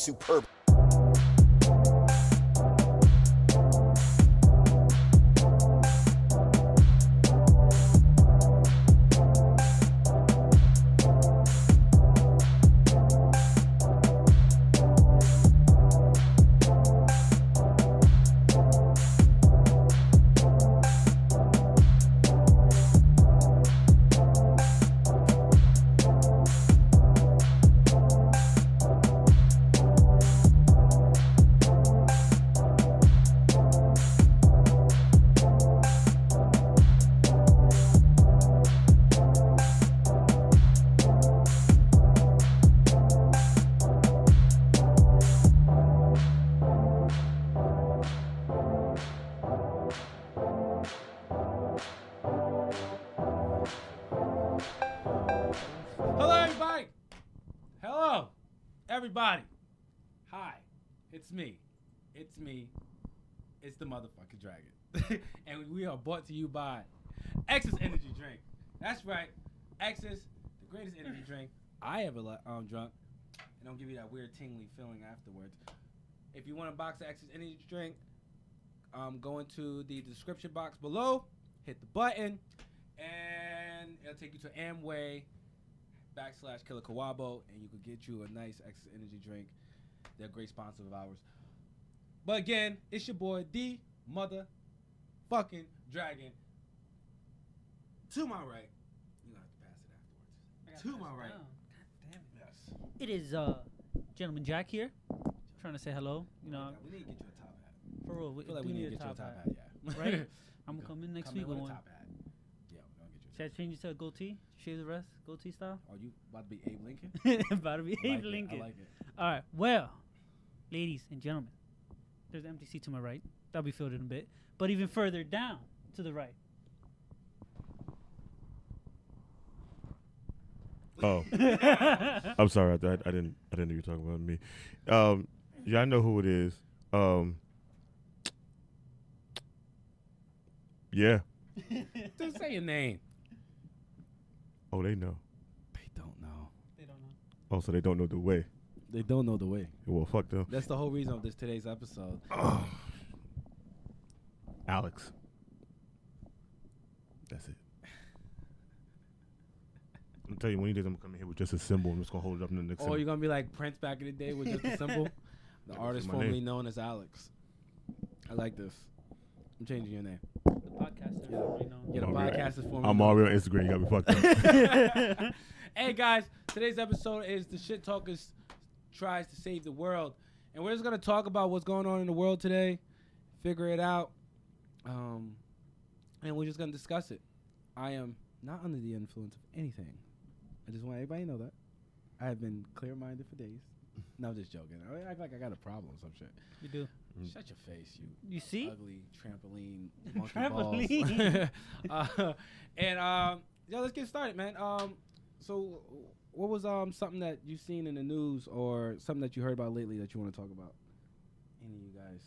superb. Everybody, hi, it's me. It's the motherfucking dragon. And we are brought to you by X's Energy Drink. That's right, X's, the greatest energy drink I ever drunk. And don't give you that weird tingly feeling afterwards. If you want a box of X's Energy Drink, go into the description box below, hit the button, and it'll take you to Amway /Killer Kawabo, and you could get you a nice X's Energy Drink. They're a great sponsor of ours. But again, it's your boy, the motherfucking dragon. To my right, you have to pass it afterwards. To my right. God damn it. Yes. It is Gentleman Jack here. Trying to say hello. You know, we need to get you a top hat. for real, I feel like we need to get you a top hat. Yeah. Right? I'm gonna come in next week with with a one. top hat. Yeah, we're gonna get you. Should I change it to a goatee? Shave the rest, goatee style. Are you about to be Abe Lincoln? About to be I like Abe Lincoln. I like it. All right. Well, ladies and gentlemen, there's an empty seat to my right. That'll be filled in a bit. But even further down to the right. Oh, I'm sorry. I didn't know you were talking about me. Yeah, I know who it is. Yeah. Just say your name. Oh, they know. They don't know. They don't know. Oh, so they don't know the way. They don't know the way. Well, fuck them. That's the whole reason of today's episode. Alex. That's it. I'm telling you, one of these days I'm gonna come in here with just a symbol. I'm just gonna hold it up in the next. Or you're gonna be like Prince back in the day with just a symbol. The artist my formerly name. known as Alex. I like this. I'm changing your name. The podcast is already known. Yeah, the podcast is formerly I'm known. already on Instagram. You got me fucked up. Hey guys, today's episode is the Shit Talkers tries to save the world, and we're just gonna talk about what's going on in the world today, figure it out, and we're just gonna discuss it. I am not under the influence of anything. I just want everybody to know that. I have been clear-minded for days. No, I'm just joking. I act like I got a problem or some shit. You do. Shut your face, you. You see? Ugly trampoline monkey Trampoline. balls. Yeah, let's get started, man. So what was something that you seen in the news or something that you heard about lately that you want to talk about? Any of you guys?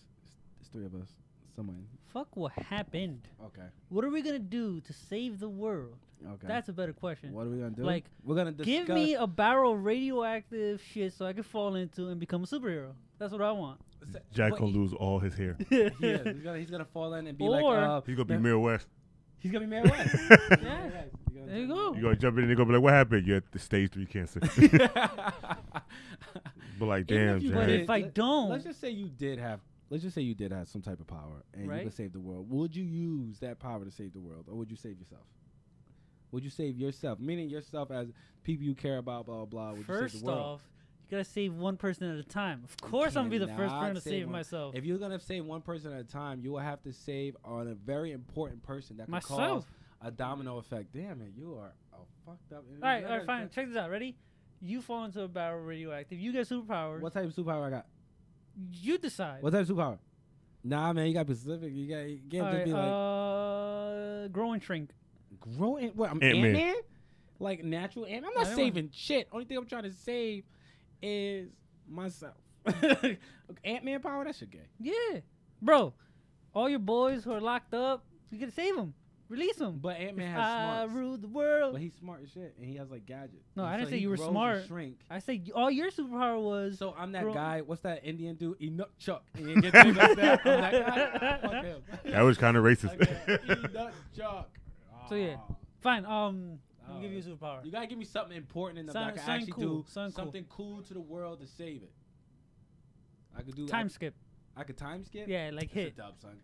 It's three of us. Someone. Fuck what happened. Okay. What are we gonna do to save the world? Okay. That's a better question. What are we gonna do? Like, we're gonna discuss. give me a barrel of radioactive shit so I can fall into and become a superhero. That's what I want. Jack gonna lose all his hair. Yeah, he's gonna fall in and be Or- like, He's gonna be Mirror West. he's gonna be Mayor West. Yeah. There you go. You gonna jump in and you gonna be like, "What happened? You had the stage 3 cancer." But like, Even damn, if you Jack. But did- if I don't, Let's just say you did have some type of power and you Right. could save the world. Would you use that power to save the world, or would you save yourself? Would you save yourself, meaning yourself as people you care about, blah, blah, blah. Would you save first the world? off, you gotta save one person at a time. Of course, I'm gonna be the first cannot person to save save one. myself. If you're going to save one person at a time, you will have to save on a very important person that could cause Myself. a domino effect. Damn it, you are a fucked up. All right, fine. Check this out. Ready? You fall into a barrel of radioactive. You get superpowers. What type of superpower I got? You decide. What type of superpower? Nah, man, you got specific. You can't All just be like right, grow and shrink. growing. What? I'm Ant-Man. Ant-Man? Like natural Ant-Man? I'm not I saving shit. Only thing I'm trying to save is myself. Ant-Man power? That shit gay. Yeah, bro. All your boys who are locked up, you gotta save them. Release him. But Ant-Man has I smarts. rule the world. But he's smart as shit, and he has like gadgets. No, And I didn't so say he you were grows and smart. Shrink. I say all your superpower was. So I'm that grow- guy. What's that Indian dude? Enoch Chuck. And he gets things like that. I'm that guy. Fuck him. That was kind of racist. Okay. Enoch Chuck. So, yeah. Ah. Fine. I'll give you a superpower. You gotta give me something important in the Something- that I can something actually cool, do something cool. something cool to the world to save it. I could do Time skip. I could time skip. Yeah, like That's a hit. dub, son.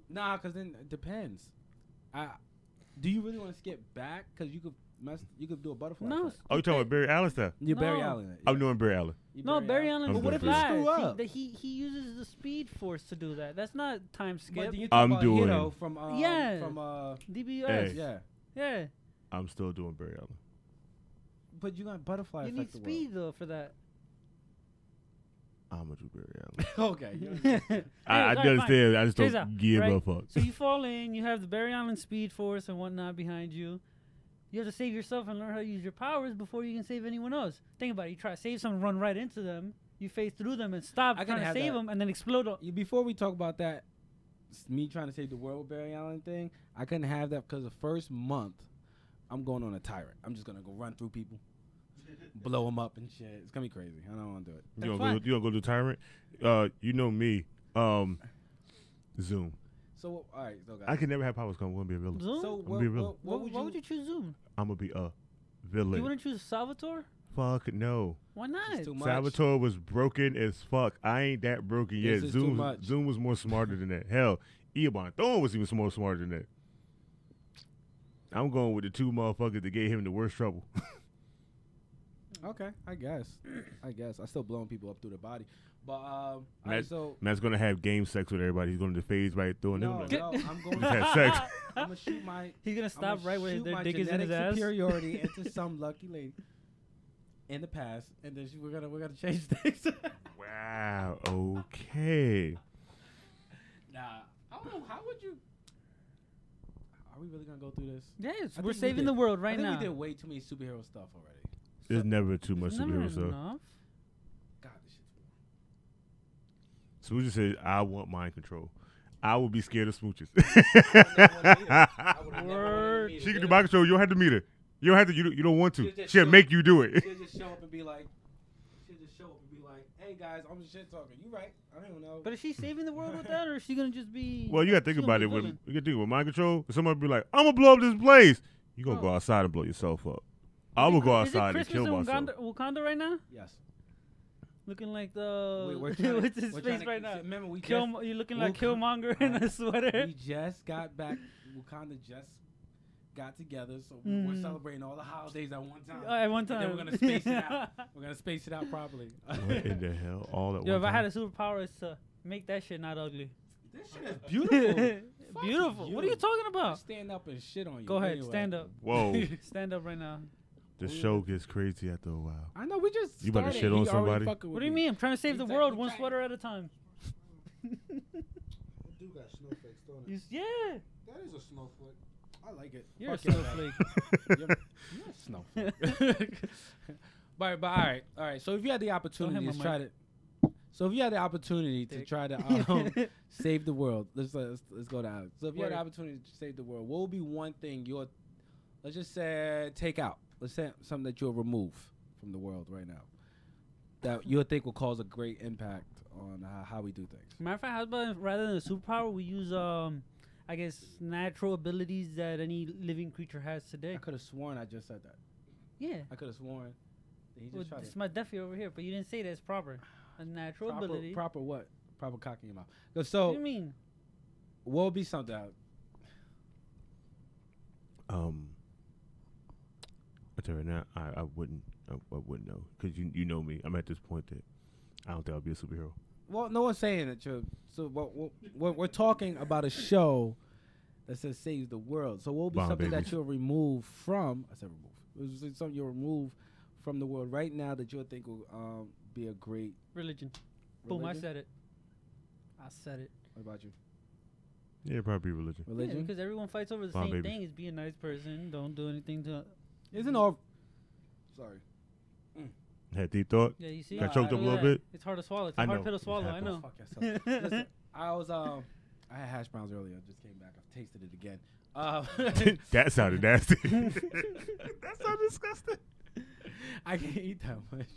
Nah, cause then it depends. Do you really want to skip back? Cause you could you could do a butterfly. No. effect. Oh, you talking about Barry Allen stuff? You Barry No. Allen. I'm doing Barry Allen. You No, Barry Allen. I'm But what if he doing Barry Allen. flies? He uses the speed force to do that. That's not time But skip. then you talk I'm about doing- Hito from Yeah. from DBS. Hey. yeah. Yeah. I'm still doing Barry Allen. But you got butterfly You effect need the speed though for that. I'm gonna do Barry Allen. world. Okay. I Alright, fine. understand. I just Check this don't out, give right? a fuck. So you fall in, you have the Barry Allen speed force and whatnot behind you. You have to save yourself and learn how to use your powers before you can save anyone else. Think about it. You try to save someone, run right into them. You phase through them and stop I trying can to have save that. them and then explode. Before we talk about that, me trying to save the world with Barry Allen thing, I couldn't have that because the first month, I'm going on a tyrant. I'm just gonna go run through people, blow them up and shit. It's gonna be crazy. I don't want to do it. You That's gonna go do Tyrant? You know me. Zoom. So all right, so guys. I can never have powers. 'Cause I'm gonna be a villain. Zoom? So be real. what Why would you choose Zoom? I'm gonna be a You villain. wouldn't choose Salvatore? Fuck no. Why not? It's too much. Salvatore was broken as fuck. I ain't that broken yet. This is too much. Zoom was more smarter than that. Hell, Eobon Thorne was even more smarter than that. I'm going with the two motherfuckers that gave him the worst trouble. Okay, I guess. I still blowing people up through the body, but all right, Matt- so Matt's gonna have game sex with everybody. He's gonna phase right through them. no, Like, no, I'm going. Just had sex. I'm gonna shoot my. He's gonna stop I'ma right where shoot their my dick is in his genetic ass. superiority into some lucky lady in the past, and then we're gonna change things. Wow. Okay. Nah, I don't know. How would you? Are we really gonna go through this? Yes, I we're think we saving did. the world I right think now. we did way too many superhero stuff already. There's never too much It's never superhero stuff. enough. God, this shit's So we just said, I want mind control. I would be scared of smooches. Word. She can do mind control. You don't have to meet her. You don't have to. You don't want to. She'll just She'll show- make you do it. She'll just show up and be like, "Hey guys, I'm the shit talker. You right? I don't know." But is she saving the world with that, or is she gonna just be? Well, you gotta think she gonna about be it. a When villain? you gotta think with mind control, somebody be like, "I'm gonna blow up this place." You gonna Oh. go outside and blow yourself up. I will go Is it outside and Christmas kill in myself. Wakanda right now? Yes. Looking like the We're trying to- what's his we're trying face to- right now? Remember, we You're looking like Wakanda- Killmonger in a sweater. We just got back. Wakanda just got together, so we're celebrating all the holidays at one time. At one And time. then we're gonna space it out. We're gonna space it out properly. What in the hell? All at Yo, one if I had time? a superpower, it's to make that shit not ugly. This shit is beautiful. Fuck Beautiful. What are you talking I about? stand up and shit on you. Go ahead, Anyway. stand up. Whoa, Stand up right now. the show gets crazy after a while. I know we just. You about to started. shit on He already somebody? fucking with What do you mean? I'm trying to save the Exactly. world one sweater at a time. It do got snowflakes, don't it? Yeah, That is a snowflake. I like it. you're a Fuck yeah, snowflake. You're a snowflake. but all right. So if you had the opportunity my to try to, Dick. try to save the world, let's go to Alex. So if you had the Word. opportunity to save the world, what would be one thing let's just say take out? Let's say something that you'll remove from the world right now that you think will cause a great impact on how we do things. Matter of fact, how about rather than a superpower, we use I guess natural abilities that any living creature has today. I could have sworn I just said that. Yeah. I could have sworn that he Well, just tried it's to. my Duffy over here, but you didn't say that's proper. A natural ability. Proper what? Proper cocking him out. What So do you mean? what would be something? I tell you right now, I wouldn't know because you know me. I'm at this point that I don't think I'll be a superhero. Well, no one's saying that you're. So we're talking about a show that says saves the world. So what would be Bomb something that babies. you'll remove from? I said remove. It was something you'll remove from the world right now that you'll think will be a great Religion. Boom, I religion? said it. I said it. What about you? Yeah, probably religion. Yeah, Religion? because everyone fights over the Bomb same babies. thing. Is be a nice person. Don't do anything to. Isn't all? Sorry. Had deep thought. Yeah, you see. Got choked up a Look at little that. bit. It's hard to swallow. It's I a hard know. pill to It swallow. I happens. know. Fuck yourself. Listen, I had hash browns earlier. I just came back. I've tasted it again. That sounded nasty. That sounded disgusting. I can't eat that much.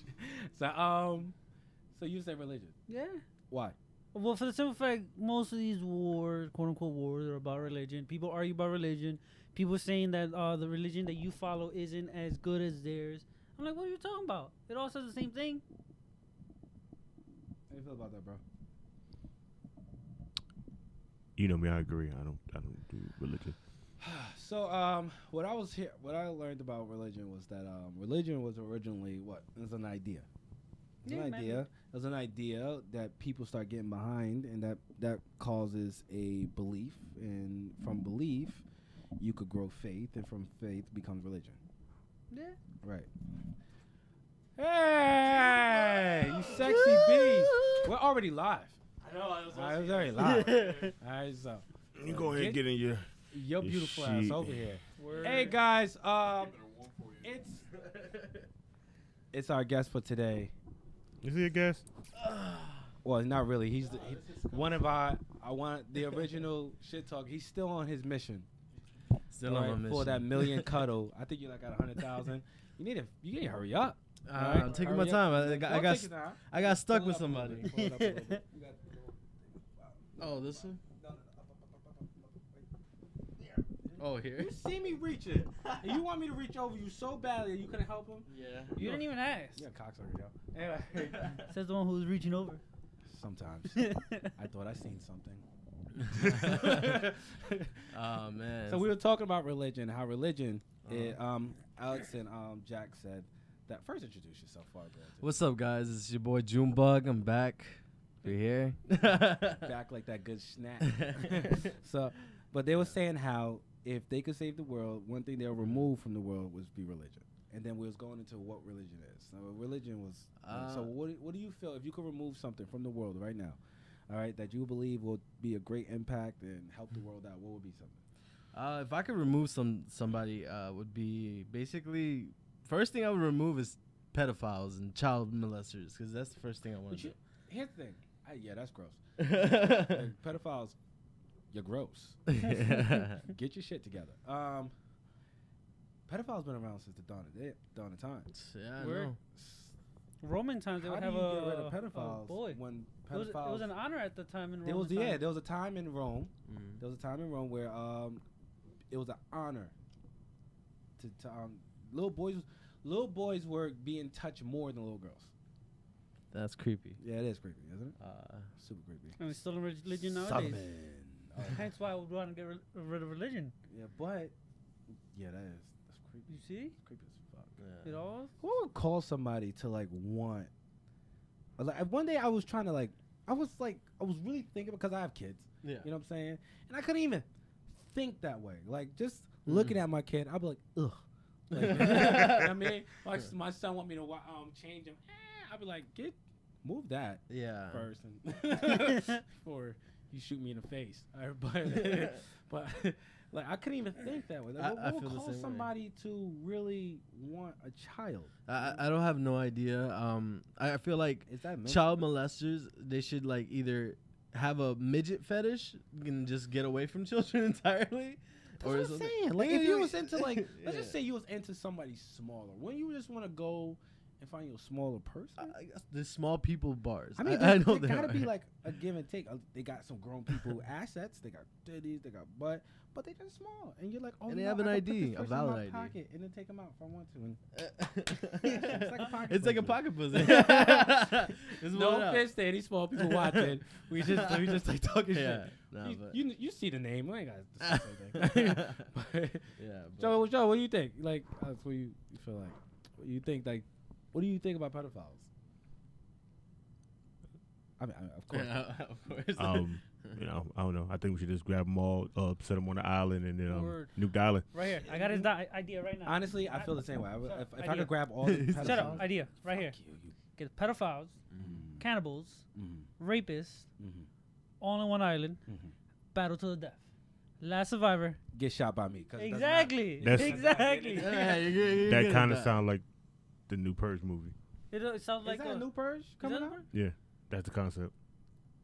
So you say religion? Yeah. Why? Well, for the simple fact, most of these wars, quote unquote wars, are about religion. People argue about religion. People saying that the religion that you follow isn't as good as theirs. I'm like, what are you talking about? It all says the same thing. How do you feel about that, bro? You know me, I agree. I don't do religion. So what I learned about religion was that religion was originally what? It was an idea. It was an idea. It was an idea that people start getting behind, and that causes a belief, and from belief you could grow faith, and from faith becomes religion. Yeah. Right. Hey, you sexy beast. We're already live. I know. I was already live. All right, so You go ahead and get in your your beautiful shit. ass over here. Word. Hey guys, it's our guest for today. Is he a guest? Well, not really. He's one of our. I want the original shit talk. He's still on his mission. Still on my mission. For that million cuddle. I think you're like at 100,000. You need to hurry up. I'm taking my time. I got stuck with somebody. Oh, this one? Oh, here? You see me reaching. And you want me to reach over you so badly that you couldn't help him? Yeah. You didn't even ask. You're a cocksucker, yo. Anyway. Says the one who was reaching over. Sometimes. I thought I seen something. Oh, man. So we were talking about religion, how religion, Alex and Jack said that. First, introduce yourself. What's up, guys? It's your boy Junebug. I'm back. You're here. Back like that good snack. So, but they were saying how if they could save the world, one thing they'll remove from the world would be religion. And then we was going into what religion is. So religion was. So what do you feel if you could remove something from the world right now? All right, that you believe will be a great impact and help the world out. What would be something? If I could remove somebody, would be basically first thing I would remove is pedophiles and child molesters, because that's the first thing I want to do. Here's the thing. Yeah, that's gross. Like, pedophiles, you're gross. Get your shit together. Pedophiles been around since the dawn of time. Yeah, I know. Roman times they would have get rid of pedophiles boy. when It was an honor at the time in Rome. There was a time in Rome. There was a time in Rome where it was an honor to little boys were being touched more than little girls. That's creepy. Yeah, it is creepy, isn't it? Super creepy. And it's still in religion nowadays. Hence why I would want to get rid of religion. Yeah, but that's creepy. You see? It's creepy as fuck. Yeah. It all. Who would call somebody to like want? Like one day I was trying to I was really thinking because I have kids. Yeah. You know what I'm saying? And I couldn't even think that way. Like just looking at my kid, I'd be like, ugh. Like, you know what I mean? Like my son want me to change him. I'd be like, move that first, and before you shoot me in the face. But like I couldn't even think that way. Like, I what feel would the call same somebody to really want a child? I don't have no idea. I feel like Is that child molesters, they should like either have a midget fetish and just get away from children entirely. That's what I'm saying. Like if you was into let's just say you was into somebody smaller, wouldn't you just want to go and find you a smaller person? I guess the small people bars. I mean, I know there gotta are. be like a give and take. They got some grown people assets. They got titties. They got butt. But they just small, and you're like, oh, And they you have know, an I can put ID, this a person valid in my ID. pocket and then take them out if I want to. And it's like a pocket. It's like a pussy. pocket pussy. It's No one out. offense to any small people watching. We just like talking Yeah, shit. nah, You see the name. I ain't got the same thing. But, yeah. Joe, what do you think? Like, that's what you feel like. What you think? Like, what do you think about pedophiles? I mean, of course. Of course. I don't know. I think we should just grab them all, set them on the island, and then Word. Nuke the island. Right here. I got his idea right now. Honestly, I feel the same way. If I Idea. could grab all the pedophiles. Shut up. Idea. Right here. You. Get pedophiles, cannibals, Mm-hmm. rapists, Mm-hmm. all on one island, Mm-hmm. battle to the death. Last survivor. Get shot by me. 'Cause it does Exactly. That's- Exactly. That kind of sound like the new Purge movie. It sounds not. like Is that a new purge is coming that a out? Purge? Yeah, that's the concept.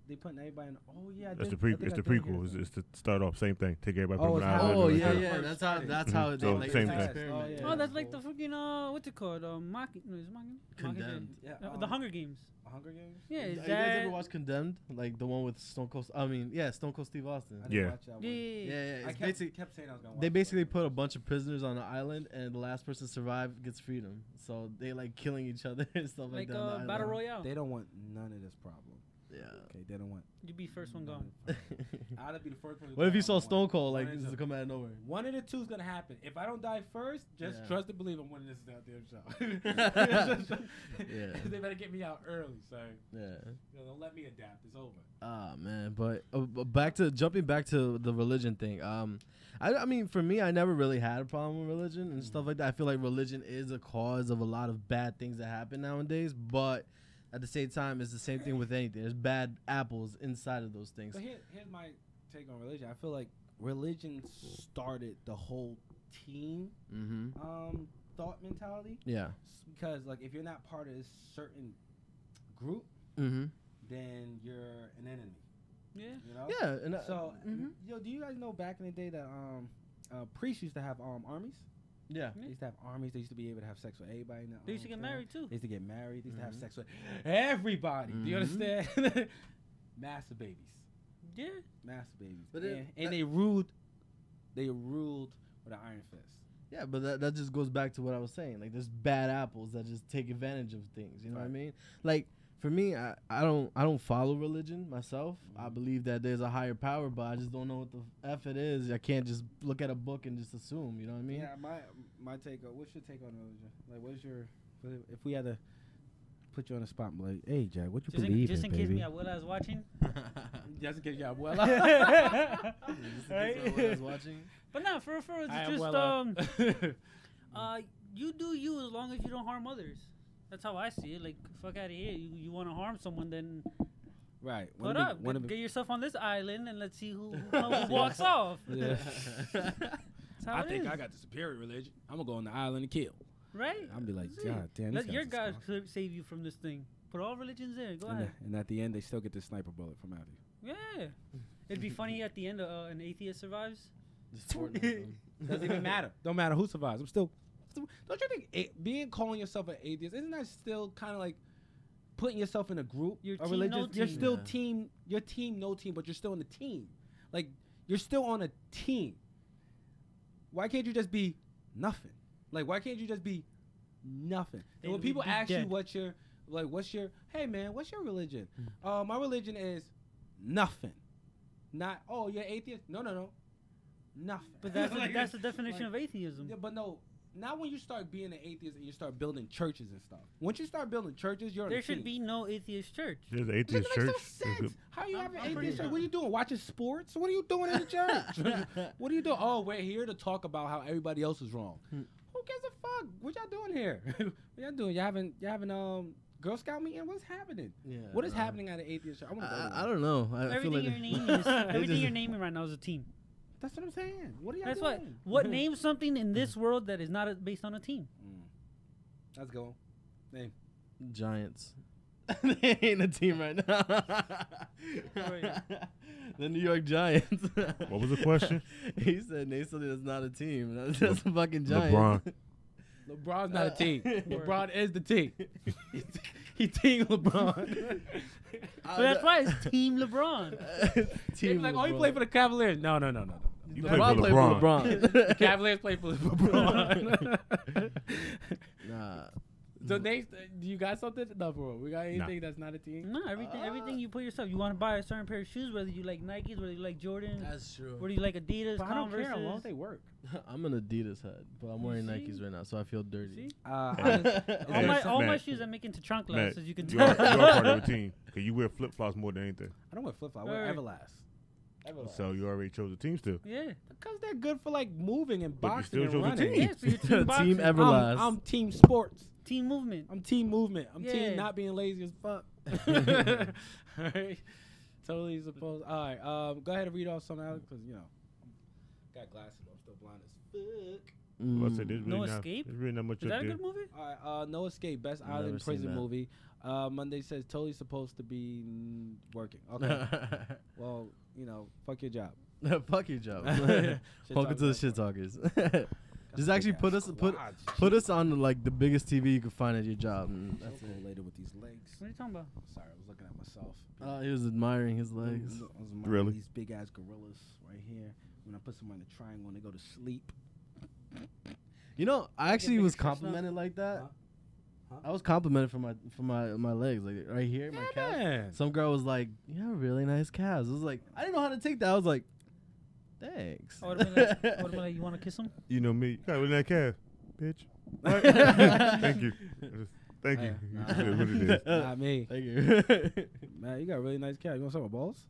they putting everybody in. Oh yeah, That's I the think it's I the did hear prequel. that. It's to start off same thing. Take everybody Oh, from an it's how- island. Oh and yeah, everything. yeah. That's how So, they same like thing. experiment. Oh, yeah. Oh, that's like the fucking what's it called? Mocking. No, is it Mocking? Condemned. Yeah, The Hunger Games. Hunger Games. Yeah, Have is you guys that? ever watched Condemned? Like the one with Stone Cold. Stone Cold Steve Austin. I didn't Yeah. watch that one. Yeah. Yeah, I it's kept saying I was gonna watch they that. basically put a bunch of prisoners on an island, and the last person to survive gets freedom. So they like killing each other and stuff like, Like that. on the Battle island. Royale. They don't want none of this problem. Yeah. Okay, they don't want. You be first one gone. I'd be the first one. to What if die you saw on Stone one. Cold like One this of to the- come out of nowhere? One of the two is gonna happen. If I don't die first, just Yeah. trust and believe I'm winning this goddamn show. Yeah. They better get me out early, so Yeah. don't let me adapt. It's over. Ah man, but jumping back to the religion thing. I mean, for me, I never really had a problem with religion and stuff like that. I feel like religion is a cause of a lot of bad things that happen nowadays, but at the same time, it's the same thing with anything. There's bad apples inside of those things. But here's my take on religion. I feel like religion started the whole team Mm-hmm. thought mentality. Yeah. Because like if you're not part of this certain group, Mm-hmm. then you're an enemy. Yeah. You know. Yeah. And So, mhm. do you guys know back in the day that priests used to have armies? Yeah. They used to have armies. They used to be able to have sex with everybody. They used to get married too. They used to get married. They used to have Mhm. sex with everybody. Do you Mhm. understand? Massive babies. Yeah. Massive babies. But and, it- and they ruled. They ruled with an iron fist. Yeah, but that just goes back to what I was saying. Like, there's bad apples that just take advantage of things. You know what I Right. mean? Like, for me, I don't follow religion myself. I believe that there's a higher power, but I just don't know what the f it is. I can't just look at a book and just assume. You know what I mean? Yeah, my take. What's your take on religion? Like, what's your? If we had to put you on the spot, and be like, hey, Jack, what you believe Just in, in case baby? me, I was watching. Just in case you well. Just in case someone is watching. But no, for it's I just am you do you as long as you don't harm others. That's how I see it. Like, fuck out of here. You want to harm someone, then right. put up. Get yourself on this island and let's see who walks Yeah. off. Yeah. That's how I it think is. I got the superior religion. I'm gonna go on the island and kill. Right? I'm be like, That's it. God damn. Let these your guys God are soft." save you from this thing. Put all religions in. Go And, ahead. and at the end, they still get the sniper bullet from out of you. Yeah. It'd be funny at the end an atheist survives. Just Fortnite them. Doesn't even matter. Don't matter who survives. I'm still. Don't you think calling yourself an atheist isn't that still kind of like putting yourself in a group? You're a team, religious. no You're team. still Yeah. team. You're team, no team, but you're still in the team. Like you're still on a team. Why can't you just be nothing? Like why can't you just be nothing? Then And when we'd people be ask you dead. what's your hey man, what's your religion? My religion is nothing. Not you're atheist. No. Nothing. But that's Like, that's the definition like- of atheism. Yeah, but no. Not when you start being an atheist and you start building churches and stuff. Once you start building churches, you're on There a team. should be no atheist church. There's an It atheist makes church. no sense. How you have an I'm pretty atheist church? sure. What are you doing? Watching sports? What are you doing in the church? What are you doing? Oh, we're here to talk about how everybody else is wrong. Who gives a fuck? What y'all doing here? What y'all doing? Y'all having Girl Scout meeting? What's happening? Yeah. What is happening at an atheist church? I want to go. to I one. don't know. I feel Everything like you're naming is everything you're naming right now is a team. That's what I'm saying. What are y'all That's doing? what name something in this world that is not based on a team. Let's go. Name. Giants. They ain't a team right now. The New York Giants. What was the question? He said name something that's not a team. That's a fucking Giants. LeBron. LeBron's not a team. LeBron is the team. he team LeBron. But that's why it's Team LeBron. They be like, oh, he played for the Cavaliers. No. You LeBron played for LeBron. The Cavaliers play for LeBron. Nah. So Nate, do you got something? No, bro. We got anything that's not a team? No, everything you put yourself. You want to buy a certain pair of shoes, whether you like Nikes, whether you like Jordans, That's true. whether you like Adidas, But I don't Converse. care. As long as they work. I'm an Adidas head, but I'm You wearing see? Nikes right now, so I feel dirty. See? I All my Matt. shoes I make into trunk Matt, lasts, as you can you tell. are part of the team. Cause you wear flip flops more than anything. don't wear flip flops. I wear Right. Everlast. So you already chose the team still. Yeah. Because they're good for like moving and But you boxing still and chose the running. team. Yeah, so you're team boxing. Team Everlast. I'm team sports. Team movement. I'm team movement. I'm Yeah. team not being lazy as fuck. All right. Totally supposed. All right. Go ahead and read off something, Alex, because, got glasses. But I'm still blind as fuck. Let's say there's really No not, Escape? There's really not much Is up that a there. good movie? All right, No Escape, Best Never Island seen Prison that. movie. Monday says totally supposed to be working. Okay. Well, fuck your job. Fuck your job. Shit Welcome to the talkers. Shit Talkers. Got Just some actually big ass put quads. put us on like the biggest TV you could find at your job. And So that's it. correlated with these legs. What are you talking about? Sorry, I was looking at myself. He was admiring his legs. I was admiring Really? These big ass gorillas right here. When I put someone in a triangle and they go to sleep. You know, I actually bigger was chest now? complimented like that. Huh? I was complimented for my legs, like right here, my calves. Man. Some girl was like, "You have really nice calves." I was like, I didn't know how to take that. I was like, "Thanks." I would have been like, you want to kiss him? You know me. You got really that calf, bitch. What? Thank you. Thank you. Nah. It is what it is. Not me. Thank you. Man, you got a really nice cat. You want some of my balls?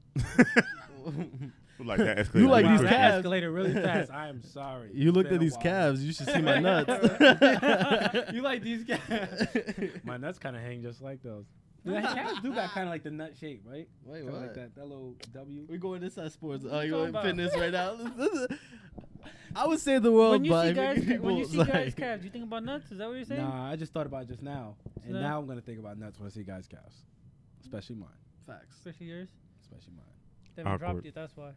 Like that escalator. You like Wow, these that calves? escalated really fast. I am sorry. You It's looked been at a these while. calves. You should see my nuts. You like these calves? My nuts kind of hang just like those. The calves do got kind of like the nut shape, right? Wait, Kinda what? like that little W. We're going inside sports. What Oh, you you talking going fitness about? right now? I would save the world When you by see guys, making when you people see guys' like- calves, you think about nuts? Is that what you're saying? Nah, I just thought about it just now, and No. now I'm gonna think about nuts when I see guys' calves, especially mine. Facts. Especially yours. Especially mine. They haven't dropped Awkward. yet. That's why.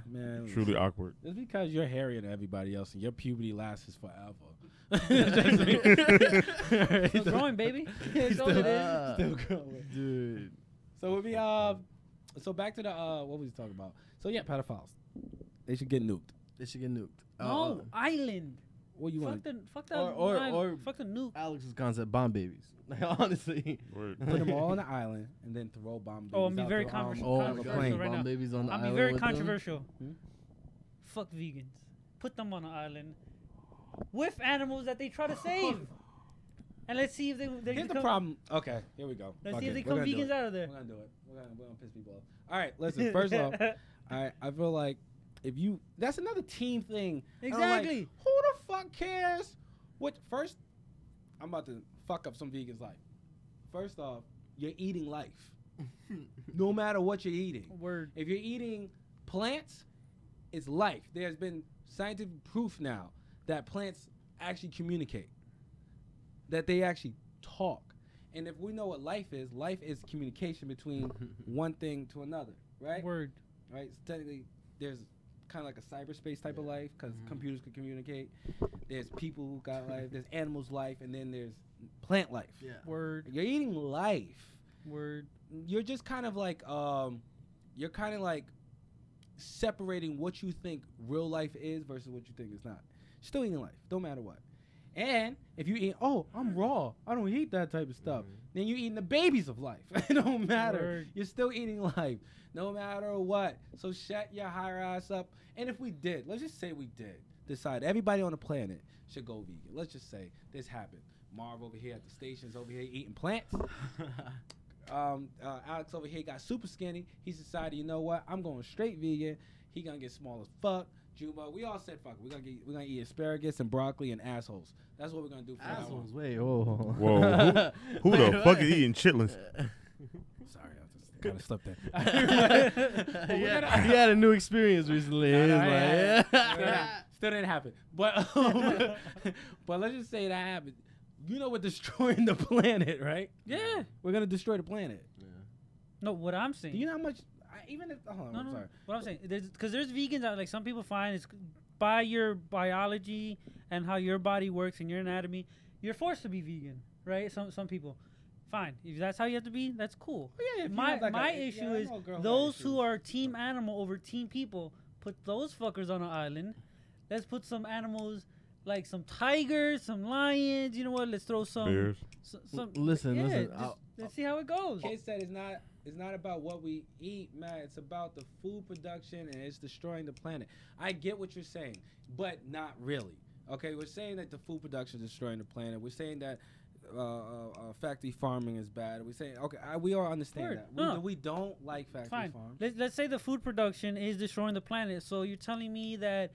Man, Truly awkward. it's because you're hairier than everybody else, and your puberty lasts forever. Still growing, baby. That's all it is. Still growing. Dude. So we so back to the what was we talking about? So yeah, pedophiles, they should get nuked. They should get nuked. No, island. What you want? Fuck that Or island. Fuck the nuke. Alex's concept, bomb babies. Honestly. Word. Put them all on the island and then throw bomb. Oh, I'm babies be out very the, controversial. Oh, Controversial my plane. right bomb now. babies on the I'll be island very with them? controversial. Hmm? Fuck vegans. Put them on an island with animals that they try to save. And let's see if they Here's the become, problem. Okay, here we go. Let's Fuck see if it. they We're become gonna do vegans it. out of there. We're gonna do it. We're gonna piss people off. All right, listen. First off, I feel like if you that's another team thing. And I'm like, Exactly. who the fuck cares? What first? I'm about to fuck up some vegans' life. First off, you're eating life. No matter what you're eating. Word. If you're eating plants, it's life. There's been scientific proof now that plants actually communicate, that they actually talk. And if we know what life is communication between one thing to another, right? Word. Right? So technically, there's kind of like a cyberspace type of life because computers can communicate. There's people who got life. There's animals' life, and then there's plant life. Yeah. Word. You're eating life. Word. You're just kind of like separating what you think real life is versus what you think it's not. Still eating life, don't matter what. And if you eat, I'm raw, I don't eat that type of stuff, then you're eating the babies of life. It don't matter. Word. You're still eating life, no matter what. So shut your higher ass up. And if we did, let's just say we did decide everybody on the planet should go vegan. Let's just say this happened. Marv over here at the station's over here eating plants. Alex over here got super skinny. He's decided, you know what? I'm going straight vegan. He gonna get small as fuck. Juba, we all said fuck. We're gonna eat asparagus and broccoli and assholes. That's what we're gonna do for now. Assholes. Wait. Whoa. Whoa. Who the fuck is eating chitlins? Sorry, I just kind of slipped that. He had a new experience recently. Nah, He was nah, like, yeah. Still didn't happen. But but let's just say that happened. You know we're destroying the planet, right? Yeah. We're gonna destroy the planet. No, what I'm saying. Do you know how much? Even if hold on, No, I'm no. sorry. What I'm saying, because there's vegans out, like some people find it's by your biology and how your body works and your anatomy, you're forced to be vegan, right? Some people, fine. If that's how you have to be, that's cool. Yeah, if you My have, like, issue I is know a girl who those has who issues. are team animal over team people. Put those fuckers on an island. Let's put some animals. Like some tigers, some lions. You know what? Let's throw some. Bears. Some Listen, yeah, listen, just- let's see how it goes. Kid said it's not about what we eat, man. It's about the food production and it's destroying the planet. I get what you're saying, but not really. Okay, we're saying that the food production is destroying the planet. We're saying that factory farming is bad. We're saying we all understand Word. that. No. We don't like factory Fine. farms. Let's say the food production is destroying the planet. So you're telling me that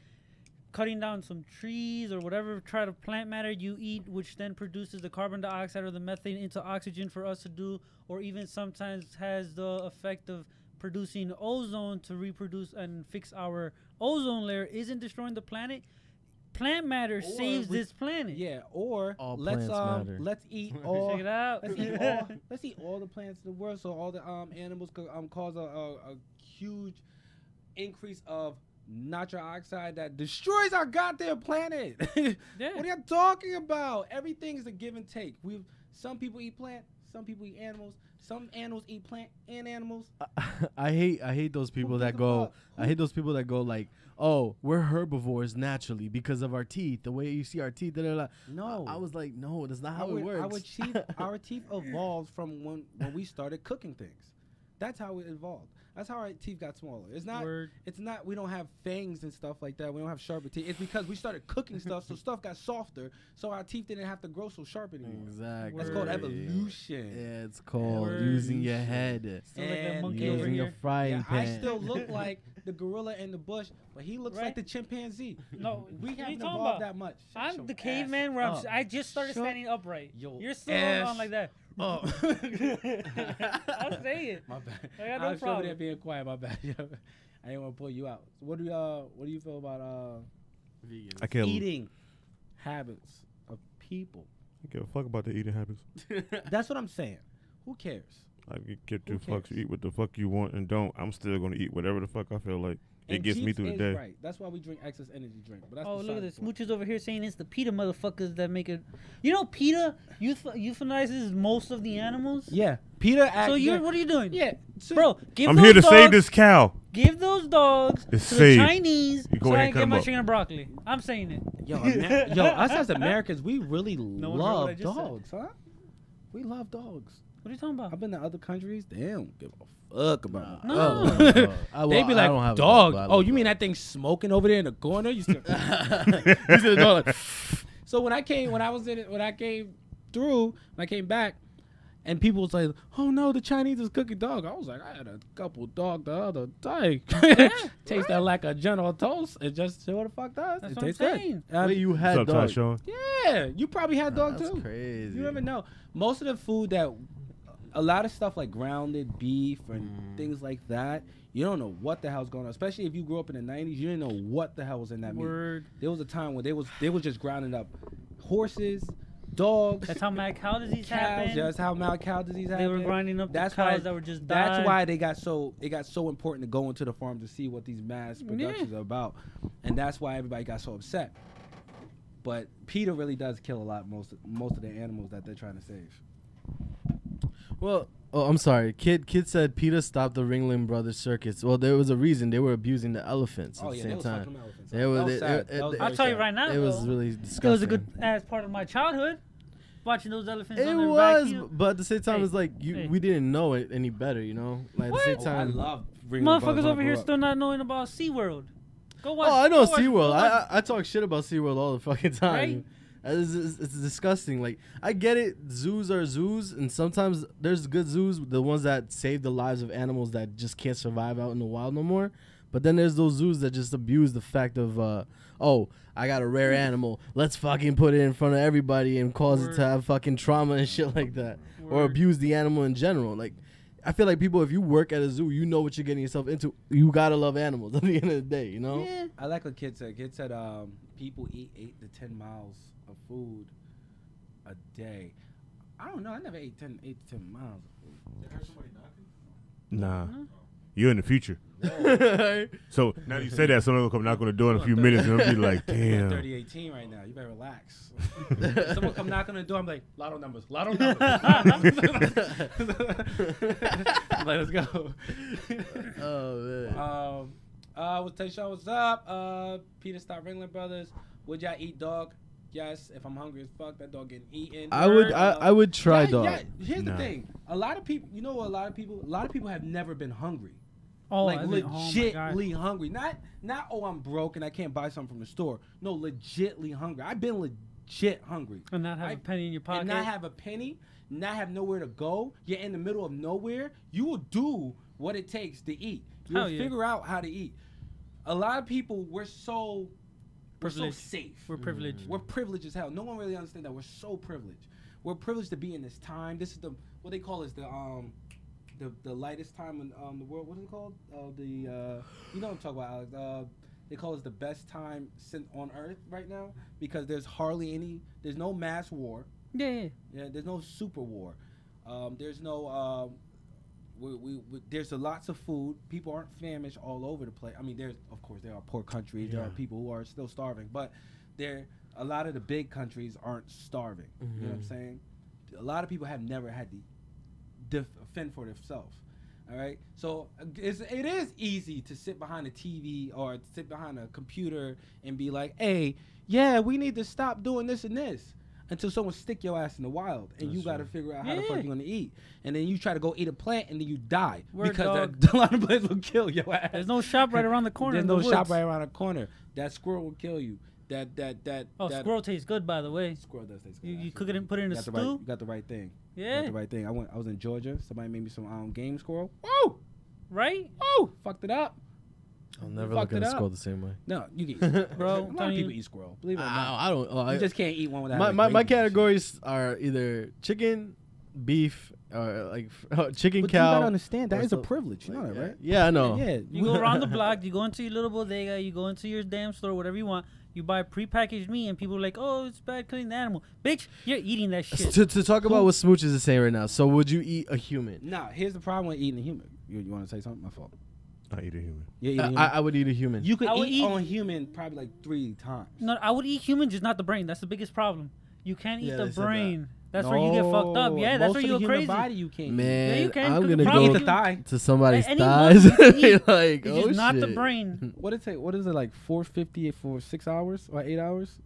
cutting down some trees or whatever try to plant matter you eat, which then produces the carbon dioxide or the methane into oxygen for us to do, or even sometimes has the effect of producing ozone to reproduce and fix our ozone layer isn't destroying the planet, plant matter Or saves we- this planet. Yeah, or All let's plants matter. let's eat all Check it out. let's eat all the plants in the world, so all the animals could cause a huge increase of nitrous oxide that destroys our goddamn planet. Yeah. What are you talking about? Everything is a give and take. Some people eat plant, some people eat animals. Some animals eat plant and animals. I hate those people that gives a go. fuck? I hate those people that go like, oh, we're herbivores naturally because of our teeth. The way you see our teeth. Da, da, da. No, I was like, no, that's not how it works. Our teeth evolved from when we started cooking things. That's how it evolved. That's how our teeth got smaller. It's not. Word. It's not. We don't have fangs and stuff like that. We don't have sharper teeth. It's because we started cooking stuff, so stuff got softer, so our teeth didn't have to grow so sharp anymore. Exactly. That's called Word. evolution. Yeah, it's called Word. using your head, Still like that And monkey over using your here. frying Yeah, pan. I still look like the gorilla in the bush, but he looks Right? like the chimpanzee. No, We what are you haven't talking evolved about? that much. Shut your I'm the ass caveman where up. I just started Shut standing upright. your You're still ass on like that. up. I'll say it. My bad. I got was no over problem. there being quiet. My bad. I didn't want to pull you out. So what do you feel about I can't. eating habits of people? I give a fuck about the eating habits. That's what I'm saying. Who cares? I could give Who two fucks. cares? You eat what the fuck you want and don't. I'm still gonna eat whatever the fuck I feel like. It And gets me Jeeps through the is day. Right. That's why we drink excess energy drink. But that's Oh, look at besides this. the point. Mooch's over here saying it's the PETA motherfuckers that make it. You know, PETA euthanizes most of the animals. Yeah, Peter. So what are you doing? Yeah, so Bro, give I'm those here to dogs, save this cow. Give those dogs It's to saved. the Chinese You go so ahead I and can cut get 'em my up. chicken and broccoli. I'm saying it. Yo, us as Americans, we really one heard what I love just dogs, huh? We love dogs. What are you talking about? I've been to other countries. They don't give a fuck about No. dogs. They be I don't like, have a dog. but I Oh, love you mean dogs. that thing smoking over there in the corner? You still, you see the dog like, so when I came back, and people was like, "Oh no, the Chinese is cooking dog." I was like, I had a couple dog the other day. Tastes that like a General Toast. It just what the fuck does. That's It what I'm tastes good. saying. Wait, you What's had up, dog. Tyshawn? Yeah, you probably had dog That's too. crazy. You never know. Most of the food that, a lot of stuff like grounded beef and things like that, you don't know what the hell's going on. Especially if you grew up in the 90s, you didn't know what the hell was in that meat. Word. There was a time when they was just grounding up horses, dogs, That's how mad cow disease cows. happened. That's how mad cow disease happened. They were grinding up That's the cows why- that were just That's dying. why it got so important to go into the farm to see what these mass productions are about, and that's why everybody got so upset. But PETA really does kill a lot most of the animals that they're trying to save. Well, oh, I'm sorry. Kid said PETA stopped the Ringling Brothers circus. Well, there was a reason. They were abusing the elephants at the They same was time. fucking elephants. They were- That was they- sad. it- That was it- I'll very tell you sad. right now, It was though, really it disgusting. was a good ass part of my childhood. Watching those elephants It on their was, vacuum. but at the same time, Hey, it's like hey. we didn't know it any better, you know. Like What? at the same I time. love Motherfuckers over here still not knowing about SeaWorld. Go watch. Oh, I know go watch- SeaWorld. go watch- I talk shit about SeaWorld all the fucking time. Right? It's disgusting. Like, I get it. Zoos are zoos, and sometimes there's good zoos, the ones that save the lives of animals that just can't survive out in the wild no more. But then there's those zoos that just abuse the fact of, oh, I got a rare animal. Let's fucking put it in front of everybody and cause it to have fucking trauma and shit like that. Or Word. abuse the animal in general. Like, I feel like people, if you work at a zoo, you know what you're getting yourself into. You gotta love animals at the end of the day, you know? Yeah. I like what Kid said. Kid said people eat 8 to 10 miles of food a day. I don't know. I never ate 8 to 10 miles of food. Nah, you're in the future. So now you say that, someone will come knock on the door in a few minutes, and I'll be like, damn. 3018 right now. You better relax. Someone come knock on the door. I'm like, lotto numbers. I'm like, let's go. Oh, man. We'll tell you what's up. Peter Stop Ringling Brothers. Would y'all eat dog? Yes. If I'm hungry as fuck, that dog getting eaten. I would try dog. Yeah, here's the Nah. thing. A lot of people, you know what? A lot of people have never been hungry. Oh, Like I think- oh my God. legitly hungry. Not oh, I'm broke and I can't buy something from the store. No, legitly hungry. I've been legit hungry. And not have a penny in your pocket. And not have a penny, not have nowhere to go. You're in the middle of nowhere. You will do what it takes to eat. You'll Hell yeah. figure out how to eat. A lot of people, we're so Privileged. safe. We're privileged. We're privileged as hell. No one really understands that we're so privileged. We're privileged to be in this time. This is what they call is the lightest time in the world. What is it called? You know what I'm talking about, Alex? they call this the best time on Earth right now because there's no mass war. Yeah. There's no super war. There's no. There's lots of food. People aren't famished all over the place. I mean, there are poor countries. There are people who are still starving, but a lot of the big countries aren't starving. You know what I'm saying? A lot of people have never had to fend for themselves. All right, so it is easy to sit behind a TV or sit behind a computer and be like, "Hey, yeah, we need to stop doing this and this." Until someone stick your ass in the wild, and you got to figure out how the fuck you're gonna eat, and then you try to go eat a plant, and then you die because a lot of plants will kill your ass. There's no shop right around the corner. There's no shop right around the corner. That squirrel will kill you. Squirrel tastes good, by the way. Squirrel does taste good. You cook it and put it in a stew. You got the right thing. Yeah. You got the right thing. I was in Georgia. Somebody made me some game squirrel. Woo! Right? Woo! Fucked it up. I'll never look at a squirrel the same way. No, you can eat bro. A lot of people eat squirrel. Believe it or not. I don't. You just can't eat one without My categories are either chicken, beef, or chicken, but cow. You gotta understand that is a privilege. You know that, right? Yeah, I know. Yeah. You go around the block. You go into your little bodega. You go into your damn store, whatever you want. You buy prepackaged meat, and people are like, "Oh, it's bad killing the animal." Bitch, you're eating that shit. To talk about what Smooch is saying right now. So, would you eat a human? Nah, here's the problem with eating a human. You want to say something? My fault. I eat a human. You eat a human? I would eat a human. You could eat on human probably like 3 times. No, I would eat human, just not the brain. That's the biggest problem. You can't eat the brain. That's No, where you get fucked up. Yeah, that's where you go crazy. Body you can't Man, Yeah, you can, I'm 'cause gonna the go problem eat the thigh. to somebody's Any thighs. muscle you eat, like, It's just not the shit. brain. What is it like 450 for 6 hours or 8 hours?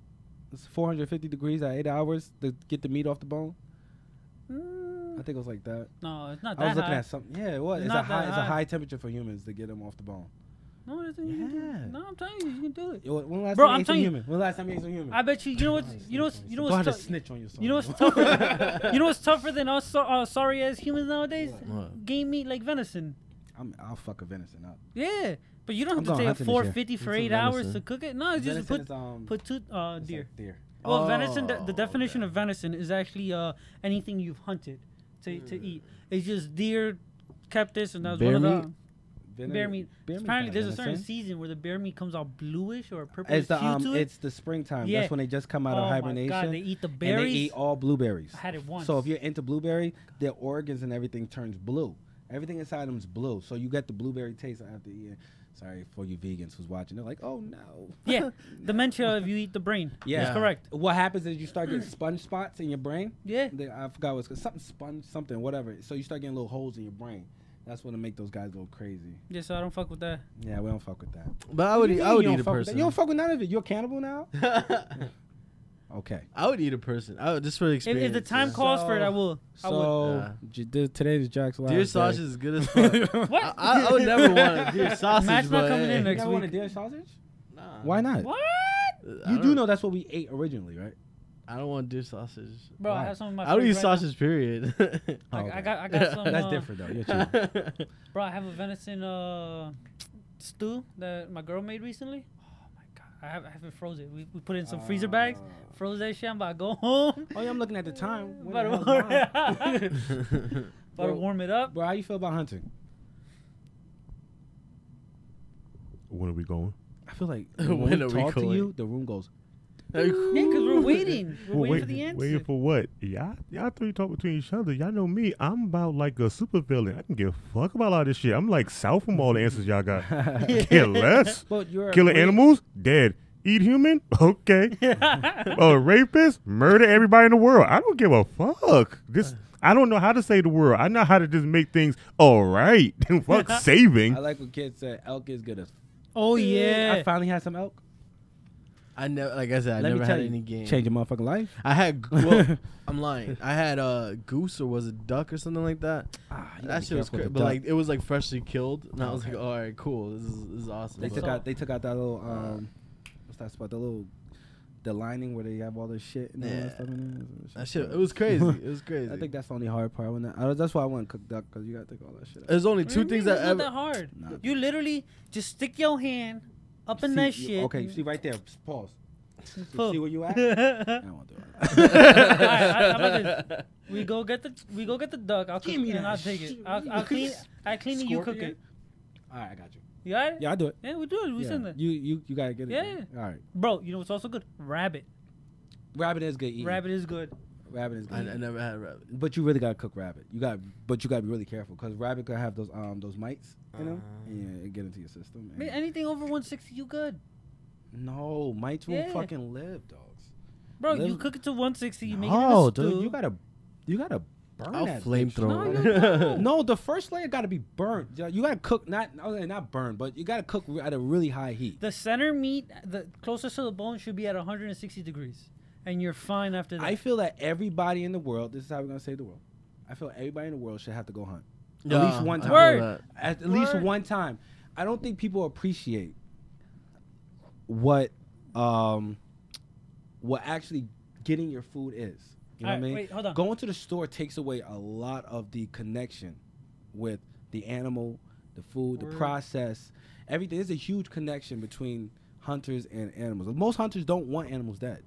It's 450 degrees at 8 hours to get the meat off the bone. I think it was like that. No, it's not that I was looking high. at something. Yeah, it was. It's It's not a that high. It's a high. high temperature for humans to get them off the bone. No, it isn't. You can do Yeah. it. No, I'm telling you, you can do it. Yo, when the last Bro, time you I'm ate some telling you- human? When the last time you ate some human? I bet you. You know what's Don't have to tough. snitch on yourself. You know what's tougher? You know what's tougher than us sorry ass humans nowadays? What? Game meat like venison. I'll fuck a venison up. Yeah, but you don't I'm have to going take hunting this year. 450 for What's a 8 hours venison? to cook it. No, it's just Venison is, put two it's deer. like deer. Well, venison. The Oh, definition okay. of venison is actually anything you've hunted to eat. It's just deer kept this, and that's Bear one of meat? the bear meat. Bear meat Apparently, kinda there's a certain venison. season where the bear meat comes out bluish or purple It's the hue to it. it's the springtime. Yeah. That's when they just come out Oh of my hibernation. God, they eat the and berries. they eat all blueberries. I had it once. So if you're into blueberry, their organs and everything turns blue. Everything inside them is blue. So you get the blueberry taste after eating. Sorry for you vegans who's watching. They're like, oh no. Yeah, dementia if you eat the brain. Yeah. That's correct. What happens is you start getting sponge spots in your brain. Yeah. I forgot what's something sponge something whatever. So you start getting little holes in your brain. That's when it make those guys go crazy. Yeah, so I don't fuck with that. Yeah, we don't fuck with that. But I would You eat. mean I would you don't eat a fuck with that? person. You don't fuck with none of it. You're a cannibal now. Okay. I would eat a person. Just for the experience. If the time yeah. calls for it, I will. I would. So today's Jack's last Deer day. sausage is good as fuck. What? I would never want a deer sausage. Matt's not but coming in You next never want a week. deer sausage? Nah. Why not? What? You do know that's what we ate originally, right? I don't want deer sausage. Bro, Why? I have some of my I would eat friends right now. sausage. Period. I got some. That's different though. You're cheating. Bro, I have a venison stew that my girl made recently. Oh my god, I haven't frozen. We put it in some freezer bags, froze that shit. I'm about to go home. Oh yeah, I'm looking at the time. When About the hell's mine? to Bro. warm it up. Bro, how you feel about hunting? When are we going? I feel like When when are we we talk to going? you, the room goes. Yeah, because we're waiting. We're waiting for the answer. Waiting for what? Y'all three talk between each other. Y'all know me. I'm about like a super villain. I can give a fuck about all this shit. I'm like south from all the answers y'all got. Care less. But you're Killing animals? Dead. Eat human? Okay. Rapist? Murder everybody in the world. I don't give a fuck. I don't know how to save the world. I know how to just make things all right. Fuck saving. I like what kids say. Elk is good as. Oh yeah. I finally had some elk. I never, like I said, I Let me never tell had you, any game. Change your motherfucking life. I had. Well, I'm lying. I had a goose or was it duck or something like that. You gotta That be shit was careful with crazy. the But duck. like it was like freshly killed, and I was Okay. like, all right, cool. This is awesome. They But- took out that little what's that spot? The lining where they have all this shit and all Yeah. that stuff in there. That shit, it was crazy. It was crazy. I think that's the only hard part. That's why I want to cook duck because you gotta take all that shit out. There's only What do two you things mean? that It's not that ever. hard. Nah. You literally just stick your hand up in See, that you- shit. Okay, see right there. Pause. Pull. See where you at? I Alright, don't want to do it. how about this? We go get the duck. I'll cook Give me it and that I'll take it. shit. I'll clean it. You cook Scorpion? it. All right, I got you. You got it? Yeah, I do it. Yeah, we do it. We Yeah. send that. You gotta get it. Yeah. All right. Bro, you know what's also good? Rabbit. Rabbit is good eating. Rabbit is good. Rabbit is good. I never had rabbit. But you really gotta cook rabbit. But you gotta be really careful because rabbit could have those mites in them. Yeah, it get into your system. I mean, anything over 160, you good. No, mites won't Yeah. fucking live, dogs. Bro, Live- you cook it to 160, you make it in Oh, a stew. dude, you gotta burn I'll that flamethrower. bitch. No, the first layer gotta be burnt. You gotta cook not burn, but you gotta cook at a really high heat. The center meat, the closest to the bone, should be at 160 degrees, and you're fine after that. I feel that everybody in the world. This is how we're gonna save the world. I feel everybody in the world should have to go hunt Yeah, at least one I time. feel Word. that. At least Word. one time. I don't think people appreciate what actually getting your food is. You know what I Alright, mean? wait, hold on. Going to the store takes away a lot of the connection with the animal, the food, the Word. process, everything. There's a huge connection between hunters and animals. Most hunters don't want animals dead.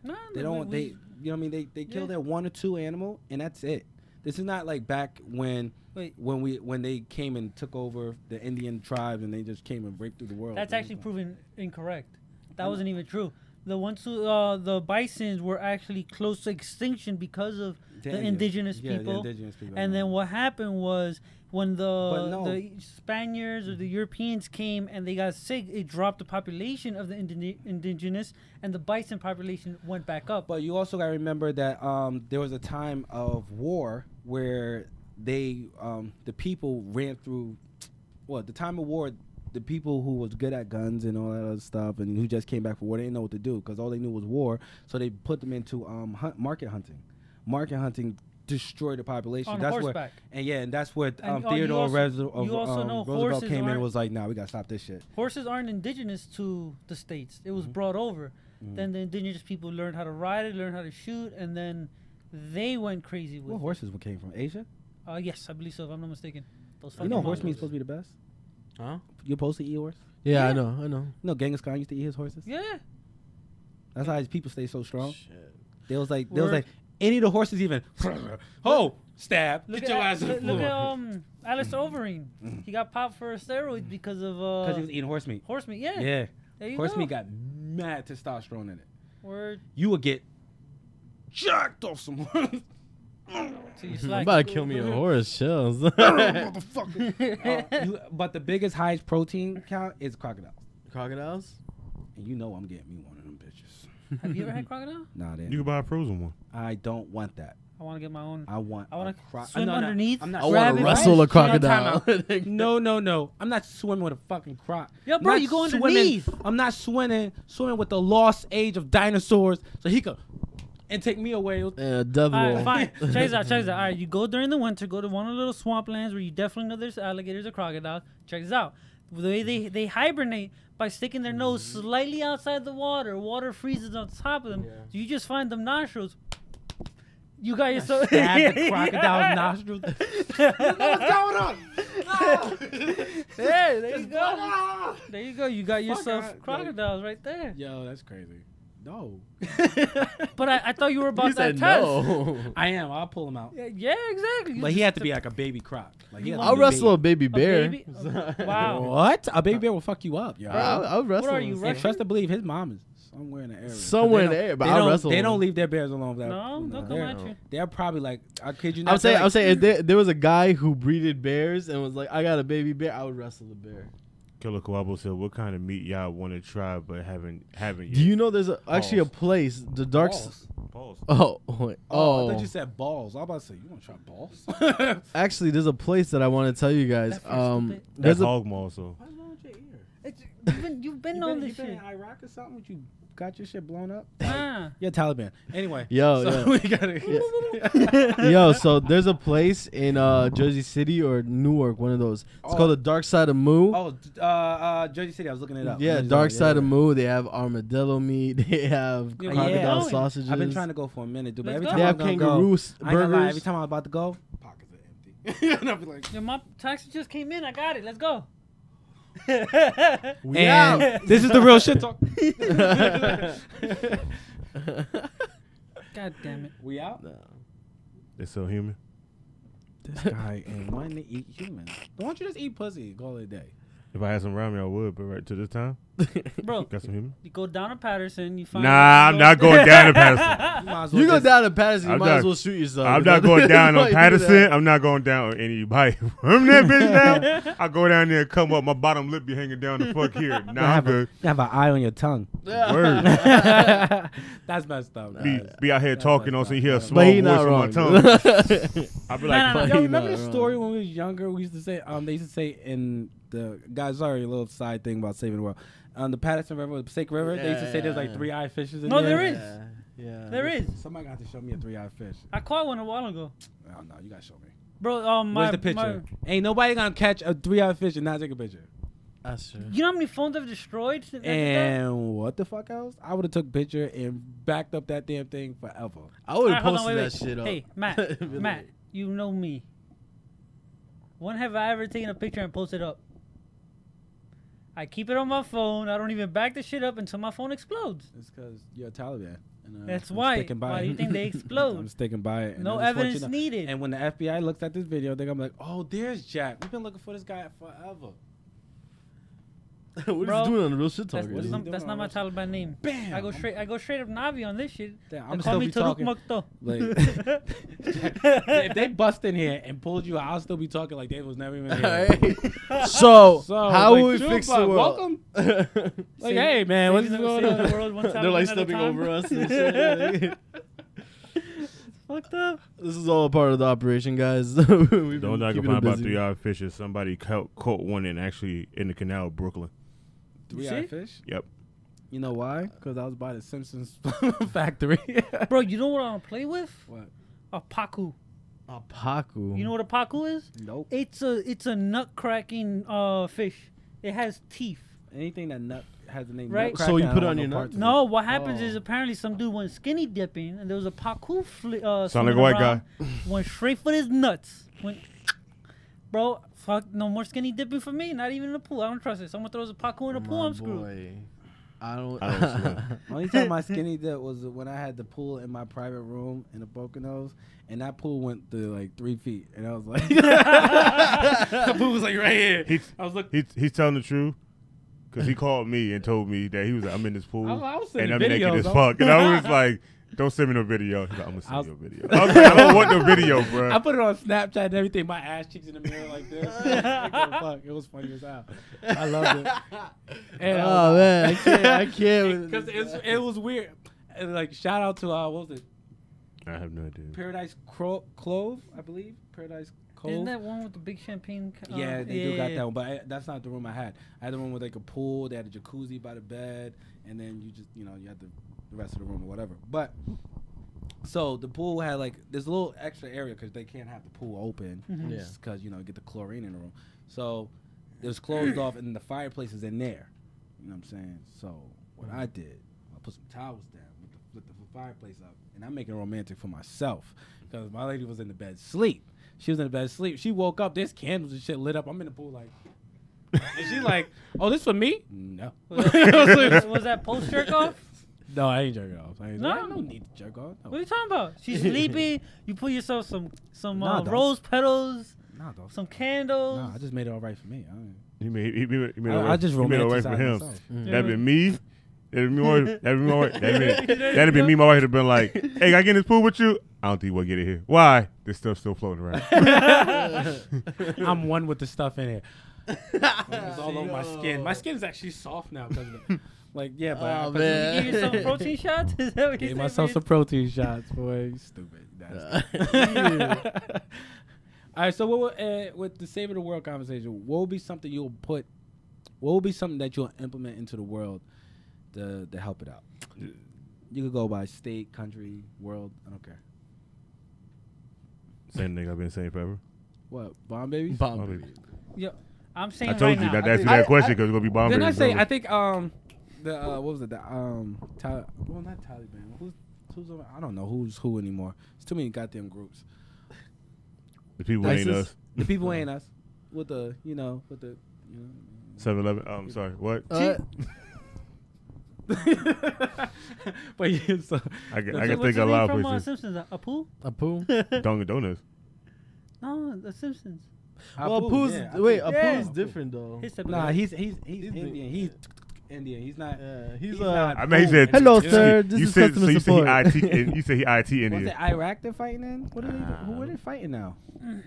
Nah, They don't. They, you know what I mean? They kill Yeah. their one or two animal, and that's it. This is not like back when Wait. when they came and took over the Indian tribes and they just came and break through the world. That's They actually just- proven incorrect. That wasn't even true. The ones who, the bisons were actually close to extinction because of the indigenous Yeah, people. The indigenous people. And then what happened was when But no. the Spaniards or the Europeans came and they got sick, it dropped the population of the indigenous, and the bison population went back up. But you also got to remember that there was a time of war where the people ran through. Well, the time of war, the people who was good at guns and all that other stuff, and who just came back from war, they didn't know what to do because all they knew was war. So they put them into market hunting. Market hunting destroyed the population. On That's horseback. where, and that's where And, Theodore you also know Roosevelt horses came in and aren't- was like, "Nah, we gotta stop this shit." Horses aren't indigenous to the states. It was Mm-hmm. brought over. Then the indigenous people learned how to ride it, learned how to shoot, and then they went crazy with What it. horses came from? Asia? Yes, I believe so, if I'm not mistaken. Those You fucking know, horse meat's monsters. supposed to be the best. Huh? You're supposed to eat horse. Yeah, Yeah. I know. You know, Genghis Khan used to eat his horses. Yeah. That's how his people stay so strong. Shit. They was like, Word. any of the horses even. Oh, stab! Look Get your ass to the look floor. at Alice Overeem. He got popped for steroids because of Because he was eating horse meat. horse meat. Yeah. Yeah, There you horse go. meat got mad testosterone in it. Word. You would get jacked off some horse. So you I'm slack. about to kill me a horse. Chills. Motherfucker. But the biggest, highest protein count is crocodiles. Crocodiles? And you know I'm getting me one of them bitches. Have you ever had crocodile? Nah, You can buy a frozen one. I don't want that. I want to get my own. I want. I wanna a swim underneath. I'm not I want Rabbit to rice? wrestle a No, crocodile. time No. I'm not swimming with a fucking croc. Yo, I'm bro, not you go swimming- underneath. I'm not swimming with the lost age of dinosaurs, so he could and take me away. Devil. All right, fine. Check this out. All right, you go during the winter. Go to one of the little swamplands where you definitely know there's alligators or crocodiles. Check this out. The way they hibernate by sticking their nose slightly outside the water. Water freezes on top of them. So you just find them nostrils. You got yourself. Stab the crocodile's nostrils. You know what's going on? Yeah, there you go. There you go. You got yourself out, crocodiles right there. Yo, that's crazy. No. But I thought you were about You that said test. no. I am. I'll pull him out. Yeah, exactly. You But he just- had to be like a baby croc. Like he had to I'll be wrestle a baby. baby bear. baby? Wow. What? A baby bear will fuck you up, yo. Bro, I'll wrestle. are you, him. And Russian? trust to believe his mom is somewhere in the area. 'Cause Somewhere they in the don't- area, but they I'll don't- wrestle They him. don't leave their bears alone. No, they'll come they're- at you. They're probably like, I kid you not. I'm saying, they're like, if there was a guy who breeded bears and was like, I got a baby bear, I would wrestle the bear. Killer Kawabo said, "What kind of meat y'all want to try but haven't yet?" Do you know there's actually a Balls. place, the dark. balls. Pause. Oh, I oh. thought you said balls. I was about to say, you want to try balls? Actually, there's a place that I want to tell you guys. That first There's That's a hog maw, so What's wrong with your ear? You've been on this You been shit. in Iraq or something? What you got your shit blown up? Ah. You're Taliban. Anyway. Yo, so we gotta. yo. So there's a place in Jersey City or Newark, one of those. It's Oh. called the Dark Side of Moo. Jersey City. I was looking it up. Yeah, Jersey Dark City, Side of yeah. Moo. They have armadillo meat. They have Yeah, crocodile yeah. sausages. I've been trying to go for a minute, dude. But Let's every go. time They I'm have gonna kangaroo go, s- I ain't gonna lie, burgers. every time I'm about to go, pockets are empty. And I'll be like, Yeah, my taxi just came in. I got it. Let's go. We out. and this is the real shit talk. God damn it. We out. No. they're so human. This guy ain't wanting to eat humans. Why don't you just eat pussy? Call it a day. If I had some ramen, I would. But right to this time, Bro, got some human. you go down to Patterson, you find. Nah, I'm not going down to Patterson. might as You well go just- down to Patterson, you I'm might not- as well shoot yourself. I'm not going down Why on you do Patterson. that? I'm not going down on anybody from that bitch now. I go down there and come up. My bottom lip be hanging down the fuck here. Nah, I'm good. You have an eye on your tongue. Word. That's messed up. Be out here That's talking messed on, so you up. hear a But small But he voice not on my wrong. tongue. I'll be like, Nah, nah, Yo, He remember not the wrong. story when we was younger? We used to say, they used to say in the guys. Sorry, a little side thing about saving the world. On the Patterson River, the Passaic River, they used to say there's like Yeah. 3-eyed fishes in No, there. there is. Yeah. There is. Somebody got to show me a 3-eyed fish. I caught one a while ago, Oh no, you gotta show me. bro. Where's the picture? Ain't nobody gonna catch a 3-eyed fish and not take a picture. That's true. You know how many phones I've destroyed? since I did that? And what the fuck else? I would have took a picture and backed up that damn thing forever. I would have Alright, hold on, posted wait, that wait. shit up. Hey, Matt, you know me. When have I ever taken a picture and posted up? I keep it on my phone. I don't even back the shit up until my phone explodes. It's because you're a Taliban. And, That's I'm why. sticking by Why it. do you think they I'm explode? sticking by it. And No I just want you evidence to know. needed. And when the FBI looks at this video, they're gonna be like, "Oh, there's Jack. We've been looking for this guy forever." What is Bro, he doing on the real shit That's, talker? What is he that's doing not on my this? Taliban name. Bam! I go straight up Navi on this shit. Damn, They I'm call still me be Taruk talking. Makto. Like, if they bust in here and pulled you out, I'll still be talking like they was never even here. Alright. So, how like, will we June fix bug, the world? Welcome. Like, hey man, what's Saving going the on? world one They're like Taliban at a stepping time. over us and shit. Fucked up. This is all a part of the operation, guys. We've been don't not keeping find it about busy. 3-eyed fishes. Somebody caught one in actually in the canal of Brooklyn. 3-eyed fish. Yep. You know why? Because I was by the Simpsons factory. Bro, you know what I want to play with? What? A paku. A paku. You know what a paku is? Nope. It's a nut cracking fish. It has teeth. Anything that nut has the name. Right. Nutcracker, So you I put don't it on want your no nut? parts of No, what happens Oh. is apparently some dude went skinny dipping and there was a paku Sound like a white guy. went straight for his nuts. Bro, fuck, no more skinny dipping for me. Not even in the pool. I don't trust it. Someone throws a paku in the pool, I'm screwed. Boy. I don't. I don't swim. Only time my skinny dip was when I had the pool in my private room in the Poconos, and that pool went to like 3 feet, and I was like, the pool was like right here. I was looking. He's telling the truth. Cause he called me and told me that he was like, I'm in this pool I was and sending I'm naked videos. as fuck, and I was like, don't send me no video. He's like, I'm gonna I was- send you a video. I was like, I don't want no video, bro. I put it on Snapchat and everything. My ass cheeks in the mirror like this. Like, oh, fuck, it was funny as hell. I loved it. And Oh man, I can't. because it was weird. And, like shout out to what was it? I have no idea. Paradise Clove, I believe. Paradise Cove. Isn't that one with the big champagne? Yeah, they do got that one, but that's not the room I had. I had the room with like a pool. They had a jacuzzi by the bed, and then you just, you had the rest of the room or whatever. But so the pool had like this little extra area because they can't have the pool open, Mhm. Yeah. because get the chlorine in the room. So it was closed off, and the fireplace is in there. You know what I'm saying? So what I did, I put some towels down, lit the fireplace up, and I'm making it romantic for myself because my lady was in the bed sleep. She was in the bed asleep. She woke up. There's candles and shit lit up. I'm in the pool like, and she's like, "Oh, this for me?" No. Was that post jerk off? No, I ain't jerking off. I No? don't need to jerk off. No. What are you talking about? She's sleepy. You put yourself some Nah, dog. rose petals, Nah, dog. some candles. Nah, I just made it all right for me. I mean, He made it I just he made it right for romanticize him. myself. That'd been me. That'd been me. My wife would have been like, "Hey, can I get in this pool with you?" I don't think we'll get it here. Why? This stuff's still floating around. I'm one with the stuff in here. It's all over my skin. My skin's actually soft now because of it. Like, yeah, but Oh, but man. You gave yourself protein shots? Is that what you gave said, myself man? some protein shots, boy. You stupid. All right, so what with the Save of the World conversation, what would be something you'll put? What would be something that you'll implement into the world to help it out? You could go by state, country, world. I don't care. Same thing I've been saying forever. What, bomb babies? Bomb Oh, baby. baby. Yeah, I'm saying I told right you now. not to I ask me think- that question because it's gonna be bomb Didn't I babies, say? brother. I think the what was it? The well, not Taliban. Who's on, I don't know who's who anymore. It's too many goddamn groups. The people ain't ISIS? us. The people ain't us. With the 7-Eleven. Sorry. What? but yeah, so I can What's think his of a name lot of from places. Simpsons? Apu? A poo. Dunkin' Donuts. No, The Simpsons. Well, Apu's, Apu's yeah, wait, Apu. Apu's Yeah. different though. His type of Nah, guy. he's He's Indian. He's Indian. He's not. Yeah, he's not I mean, he said, Hello, Indian. sir. This you is said, customer so you support. said he IT, you said he IT Was Indian. it Iraq they're fighting in? What are they? Who are they fighting now?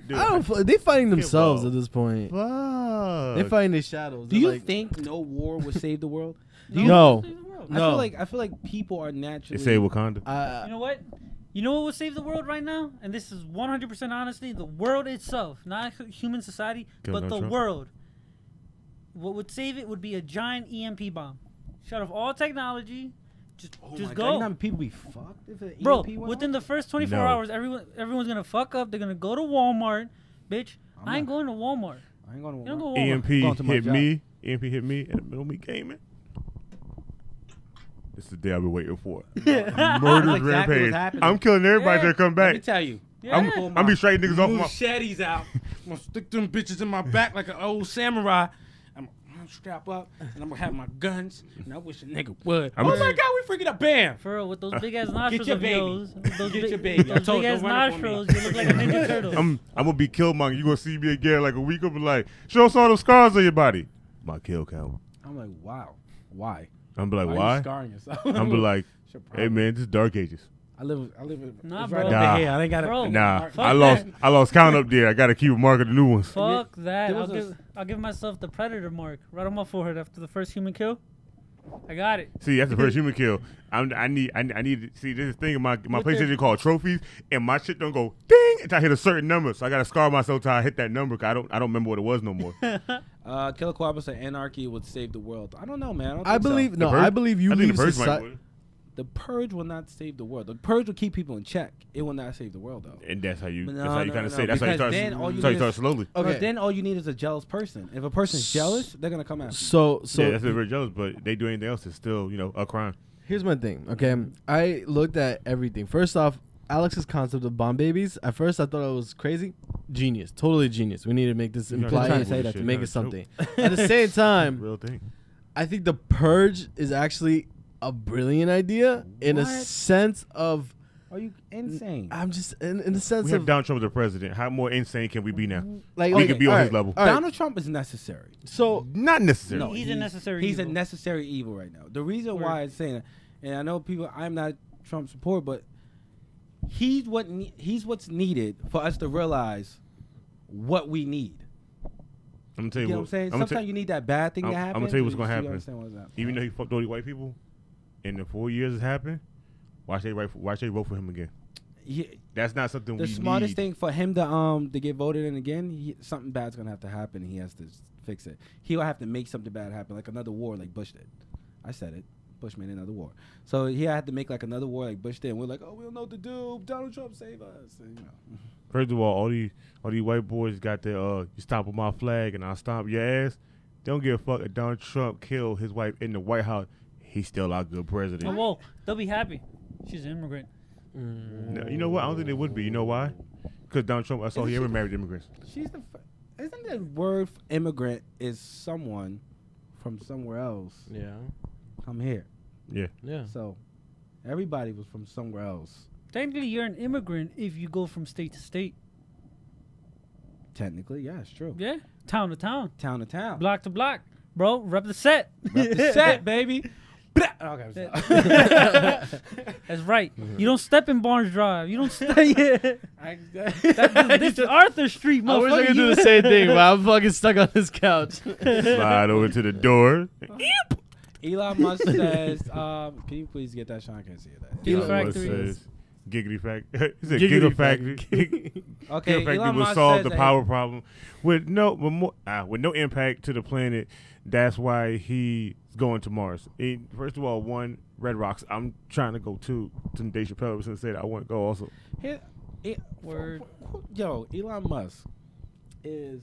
Dude, I don't. They fighting themselves ball. at this point. fuck. They fighting their shadows. Do They're you like, think no war would save the world? No. I feel like people are They naturally. say Wakanda. You know what? You know what would save the world right now? And this is 100% honesty. The world itself, not human society, Kill but Donald the Trump. world. What would save it would be a giant EMP bomb. Shut off all technology. Just Oh my go. God, you know how many people be fucked if an Bro, EMP went within off? the first 24 No. hours, everyone's gonna fuck up. They're gonna go to Walmart. Bitch, I ain't not- going to Walmart. I ain't going to. You don't go to Walmart. EMP Going to my hit job. me. EMP hit me in the middle of me gaming. This is the day I've been waiting for. Murder That's exactly what's rampage. happening. I'm killing everybody Yeah. to come Let me back. tell you. Yeah. I'm be striking niggas off my. machetes out. I'm gonna stick them bitches in my back like an old samurai. I'm gonna strap up and I'm gonna have my guns. And I wish a nigga would. I'm Oh a- my God, we freaking up! Bam! For real, with those big ass nostrils your of baby. yours, with those Get big, your baby. I those told big you, ass don't run up on me. nostrils, you look like a ninja turtle. I'm gonna be Killmonger. You gonna see me again like a week up and like, show us all the scars on your body. My kill count. I'm like, wow, why? I'm be like, Why are you why? scarring yourself? I'm be like, It's your hey problem. man, this is Dark Ages. I live Nah, it's bro. right Nah. over here. I ain't got Bro. Nah, Fuck I that. lost count up there. I gotta keep a mark of the new ones. Fuck that. there was I'll give myself the predator mark right on my forehead after the first human kill. I got it. See, that's the first human kill. I need to see this thing in my What PlayStation the- called trophies, and my shit don't go ding until I hit a certain number. So I gotta scar myself till I hit that number. 'Cause I don't remember what it was no more. Killer Quabba said anarchy would save the world. I don't know, man. I think so. believe no. The Purge? I believe you I think leave the Purge might society. would. The purge will not save the world. The purge will keep people in check. It will not save the world, though. And that's how you. No, That's how you no, kind of no, say. That's how you because start. then all you That's how you need start is- slowly. Okay. But then all you need is a jealous person. If a person's jealous, they're gonna come after you. So yeah, that's very jealous, but they do anything else, it's still a crime. here's my thing. Okay, I looked at everything. First off, Alex's concept of bomb babies. At first, I thought it was crazy. Genius, totally genius. We need to make this You're imply trying to say that to to make me. it something. At the same time, Real thing. I think the purge is actually a brilliant idea in a What? sense of. Are you insane? I'm just in the sense We have of Donald Trump as the president. How more insane can we be now? like we okay, could be on all his right, level. all right. Donald Trump is necessary. So Not necessarily. No, He's a necessary He's a evil. necessary evil right now. The reason Word. why I'm saying that, and I know people, I'm not Trump supporter, but he's what's needed for us to realize what we need. I'm gonna tell You you know what I'm saying? Sometimes you need that bad thing to I'm happen. gonna tell you what's so gonna you happen. understand what's happening. even though he fucked all these white people, in the 4 years it's happened, watch they vote for him again. That's not something The we smartest need. thing for him to get voted in again, something bad's gonna have to happen. And he has to fix it. He'll have to make something bad happen, like another war, like Bush did. I said it. Bush made another war. So he had to make like another war, like Bush did. And we're like, oh, we don't know what to do. Donald Trump save us. And, First of all these white boys got their you stomp on my flag and I'll stomp your ass. They don't give a fuck if Donald Trump killed his wife in the White House. He's still our good president. Oh, whoa, they'll be happy. She's an immigrant. No, you know what? I don't think they would be. You know why? Because Donald Trump, that's all he ever married immigrants. She's isn't the word immigrant is someone from somewhere else yeah, come here. Yeah. yeah. So everybody was from somewhere else. Technically, you're an immigrant if you go from state to state. Technically, yeah, it's true. Yeah, town to town, Town to town. block to block. Bro, rep the set. Rep the set, baby. Okay, That's right. You don't step in Barnes Drive. You don't stay. This is Arthur Street, I wish I motherfucker. could do You- the same thing, but I'm fucking stuck on this couch. Slide over to the door. Elon Musk says, can you please get that? Sean can't see that. Giga Elon Musk Factory. says, Giggity Factory. He said Giggity Giga Factory. Okay, Giga Factory Elon will Musk solve says the that power problem with no impact to the planet. That's why he's going to Mars. First of all, Red Rocks. I'm trying to go to Dave Chappelle and said I want to go also. Word. Yo, Elon Musk is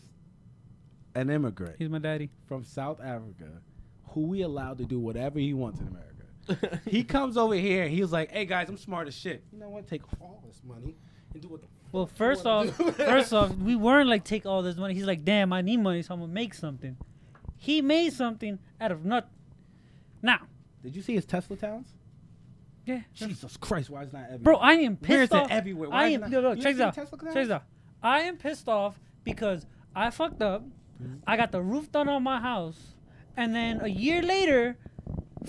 an immigrant He's my daddy. from South Africa who we allowed to do whatever he wants in America. He comes over here and he was like, hey guys, I'm smart as shit. You know what? Take all this money and do what the Well, fuck you first wanna off, do." we weren't like take all this money. He's like, damn, I need money, so I'm gonna make something. He made something out of nothing. Now, Did you see his Tesla towns? yeah, Jesus Christ, why is not everywhere? bro, I am Where is pissed it off. everywhere? Why I is it am. not- No, You check see this out. Tesla Check this out. I am pissed off because I fucked up. I got the roof done on my house, and then a year later,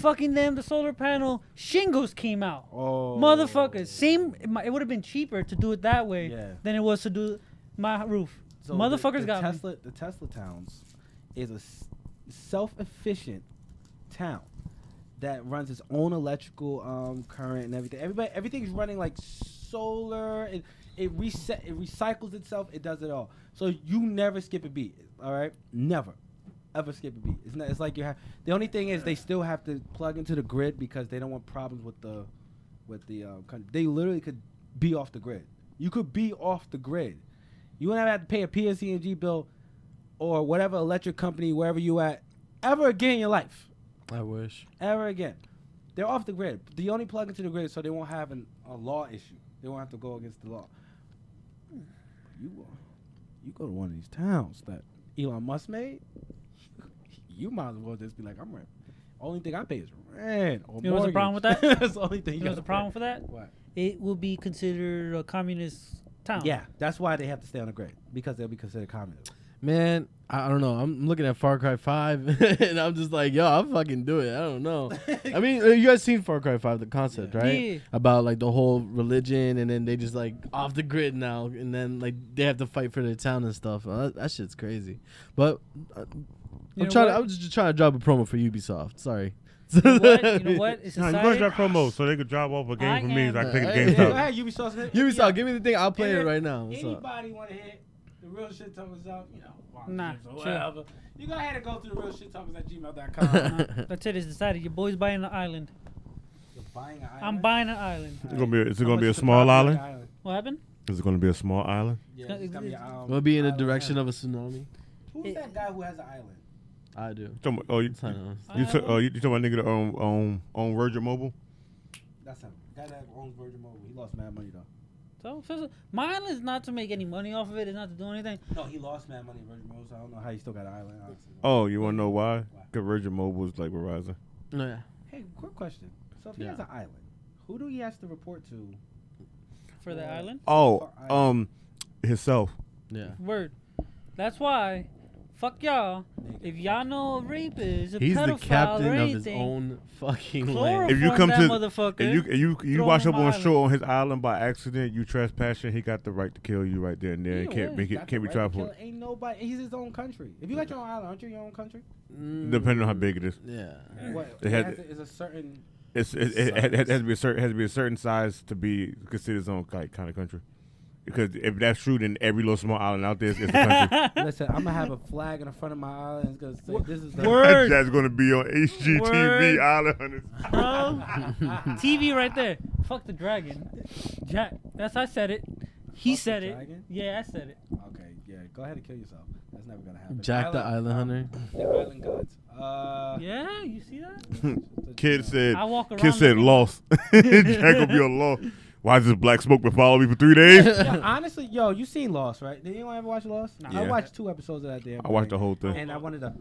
fucking the solar panel shingles came out. Oh, Motherfuckers, it would have been cheaper to do it that way Yeah. than it was to do my roof. So Motherfuckers got me. The Tesla towns is a self-efficient town that runs its own electrical current and everything. Everything's running like solar. It recycles itself. It does it all. So you never skip a beat. All right, never, ever skip a beat. It's like you have. The only thing is they still have to plug into the grid because they don't want problems with the they literally could be off the grid. You could be off the grid. You wouldn't have to pay a PSE&G bill or whatever electric company wherever you at ever again in your life. I wish. Ever again. They're off the grid. They only plug into the grid so they won't have a law issue. They won't have to go against the law. You go to one of these towns that Elon Musk made, you might as well just be like, I'm rent. Only thing I pay is rent. Or You know what's the problem with that? That's the only thing You know what's the problem for that? What? It will be considered a communist town. Yeah, that's why they have to stay on the grid because they'll be considered communist. Man, I don't know. I'm looking at Far Cry 5, and I'm just like, yo, I'll fucking do it. I don't know. I mean, you guys seen Far Cry 5, the concept, right? Yeah. About, like, the whole religion, and then they just, like, off the grid now, and then, like, they have to fight for their town and stuff. That shit's crazy. But I'm just trying to drop a promo for Ubisoft. Sorry. You know what? You know what? It's Nah, you decided. watch that promo so they could drop off a game I for me so I am- can take the Hey, games hey, out. Hey, Ubisoft. Ubisoft, give me the thing. I'll play it And right now. What's up? Anybody want to hit the real shit talkers out? You know, Nah, or chill. whatever. You go ahead and go to the real shit talkers at gmail.com. That's it. It's decided. Your boy's buying an island. You're buying an island. I'm buying an island. Is it How gonna be much a is the small property island? What happened? Is it gonna be a small island? Yeah, it's gonna be, We'll be in the island direction island. of a tsunami. Who's that guy who has an island? I do. Oh, you I know. you talking about nigga that own Virgin Mobile? That's him. The guy that owns Virgin Mobile. He lost mad money though. So my island is not to make any money off of it. It's not to do anything. No, he lost mad money in Virgin Mobile, so I don't know how he still got an island. Honestly. Oh, you wanna know why? Because Virgin Mobile is like Verizon. No, yeah. Hey, quick question. So if he Yeah. has an island, who do he has to report to? For the island? Oh, himself. Yeah. Word. That's why, fuck y'all. If y'all know a rapist, a He's pedophile the captain or of his anything, own fucking chloroform land. If you come that to motherfucker, and you throw wash him up on on my shore on his island by accident, you trespassing, he got the right to kill you right there and there. Yeah, and can't well, make he's it got can't the be right to tried for kill it. it. Ain't nobody. He's his own country. If you got your own island, aren't you your own country? Depending on how big it is. Yeah. What? It It has- has to, is a certain. It has to be a certain size to be considered its own kind of country. Because if that's true, then every little small island out there is a country. Listen, I'm gonna have a flag in the front of my island. It's gonna say this is the Word. That's going to be on HGTV Word. Island Hunters. Bro, TV right there. Fuck the dragon. Jack. I said it. He Fuck the said it. dragon? Yeah, I said it. Okay, yeah. Go ahead and kill yourself. That's never gonna happen. Jack the Island Hunter. The island gods. Yeah, you see that? Kid said, I walk around. Kid said the- lost. Jack will be on lost. Why does this black smoke been following me for 3 days? Yeah, honestly, yo, you seen Lost, right? Did anyone ever watch Lost? Nah. I Yeah. watched 2 episodes of that damn I watched thing, the whole thing. and I wanted to.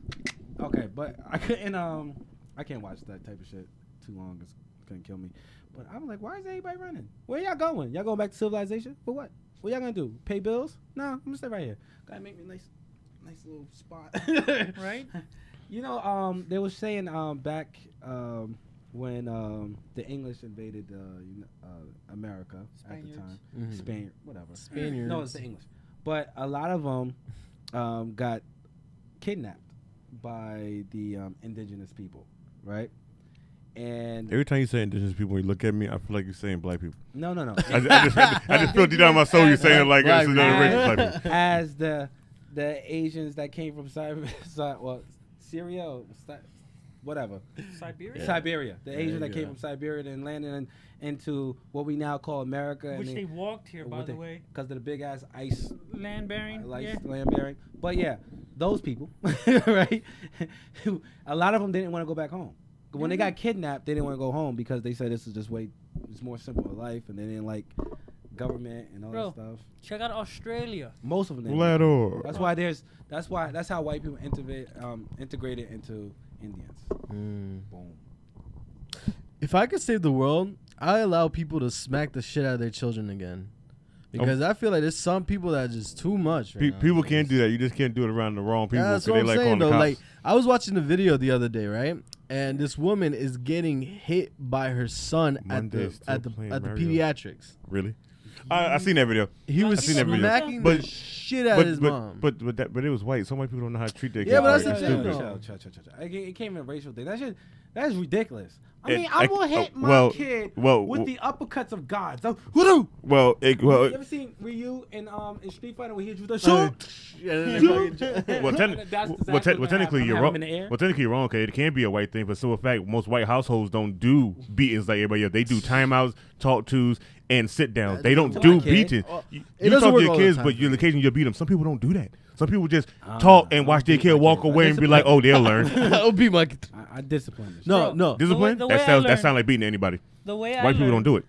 Okay, but I couldn't. I can't watch that type of shit too long. It's gonna kill me. But I'm like, why is everybody running? Where y'all going? Y'all going back to civilization for what? What y'all gonna do? Pay bills? No, I'm gonna stay right here. Gotta make me a nice little spot. Right? You know, they were saying back when the English invaded America at the Spaniards. time. Mhm. Spaniard, whatever. Spaniards. No, it's the English. But a lot of them got kidnapped by the indigenous people, right? And Every time you say indigenous people, you look at me, I feel like you're saying black people. no. I just feel deep down in my soul you're saying it like it's another race of black people. As the Asians that came from Syria or whatever. Siberia? Siberia. The There Asians you that came go. from Siberia and landed into what we now call America. Which they walked here, by the way. Because of the big ass ice Land bearing. Yeah. land bearing. But yeah, those people, right? A lot of them didn't want to go back home. When they got kidnapped, they didn't want to go home because they said this is just it's more simple life, and they didn't like government and all Bro. that stuff. Check out Australia. Most of them didn't. Vlador. That's how white people integrated into Indians. Mm. Boom. If I could save the world, I allow people to smack the shit out of their children again. Because I feel like there's some people that are just too much. Right now. People can't do that. You just can't do it around the wrong people. Yeah, that's They what I'm like saying, calling the though. cops. Like, I was watching the video the other day, right? And this woman is getting hit by her son at the pediatrics. Really? I seen that video. He was seen that video. smacking the shit out of his mom. But it was white. So many people don't know how to treat their kids. Yeah, but that's Like, the it's thing, stupid. though. It came in a racial thing. That's ridiculous. I It- mean, I'm gonna hit my well, kid well, with well- the uppercuts of God. So, Well, you ever seen Ryu in Street Fighter when he hits you with the shoot? well, That's exactly what technically happened. you're Have wrong. him in the air. Well, technically you're wrong. Okay, it can be a white thing, but so in fact, most white households don't do beatings like everybody else. They do timeouts, talk tos, and sit downs. They don't To do my kid. beating. It You doesn't talk work to your all the kids, time. but you occasionally you'll beat them. Some people don't do that. Some people just talk and watch their beat kid my walk kids. away and be like, "Oh, they'll learn." I'll be my. I discipline this. No, Bro, no. Discipline? the way That I sounds learned- like beating anybody. The way I White people don't do it.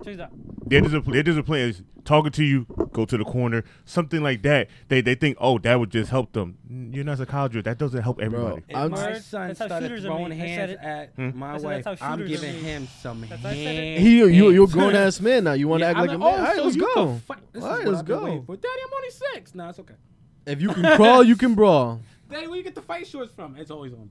Check it out. Their discipline is talking to you, go to the corner, something like that. They think, oh, that would just help them. You're not a psychologist. That doesn't help everybody. If I'm- my Word. son That's how started shooters are throwing made. I said hands it. at my I said wife, that's how I'm shooters are giving made. him some That's why I said it. hands. You're a grown ass man now. You want to Yeah, act like I'm a man? All right, so let's you go. can fight. This All is right, what let's I've been go. waiting for. Daddy, I'm only 6. Nah, it's okay. If you can crawl, you can brawl. Daddy, where you get the fight shorts from? It's always on.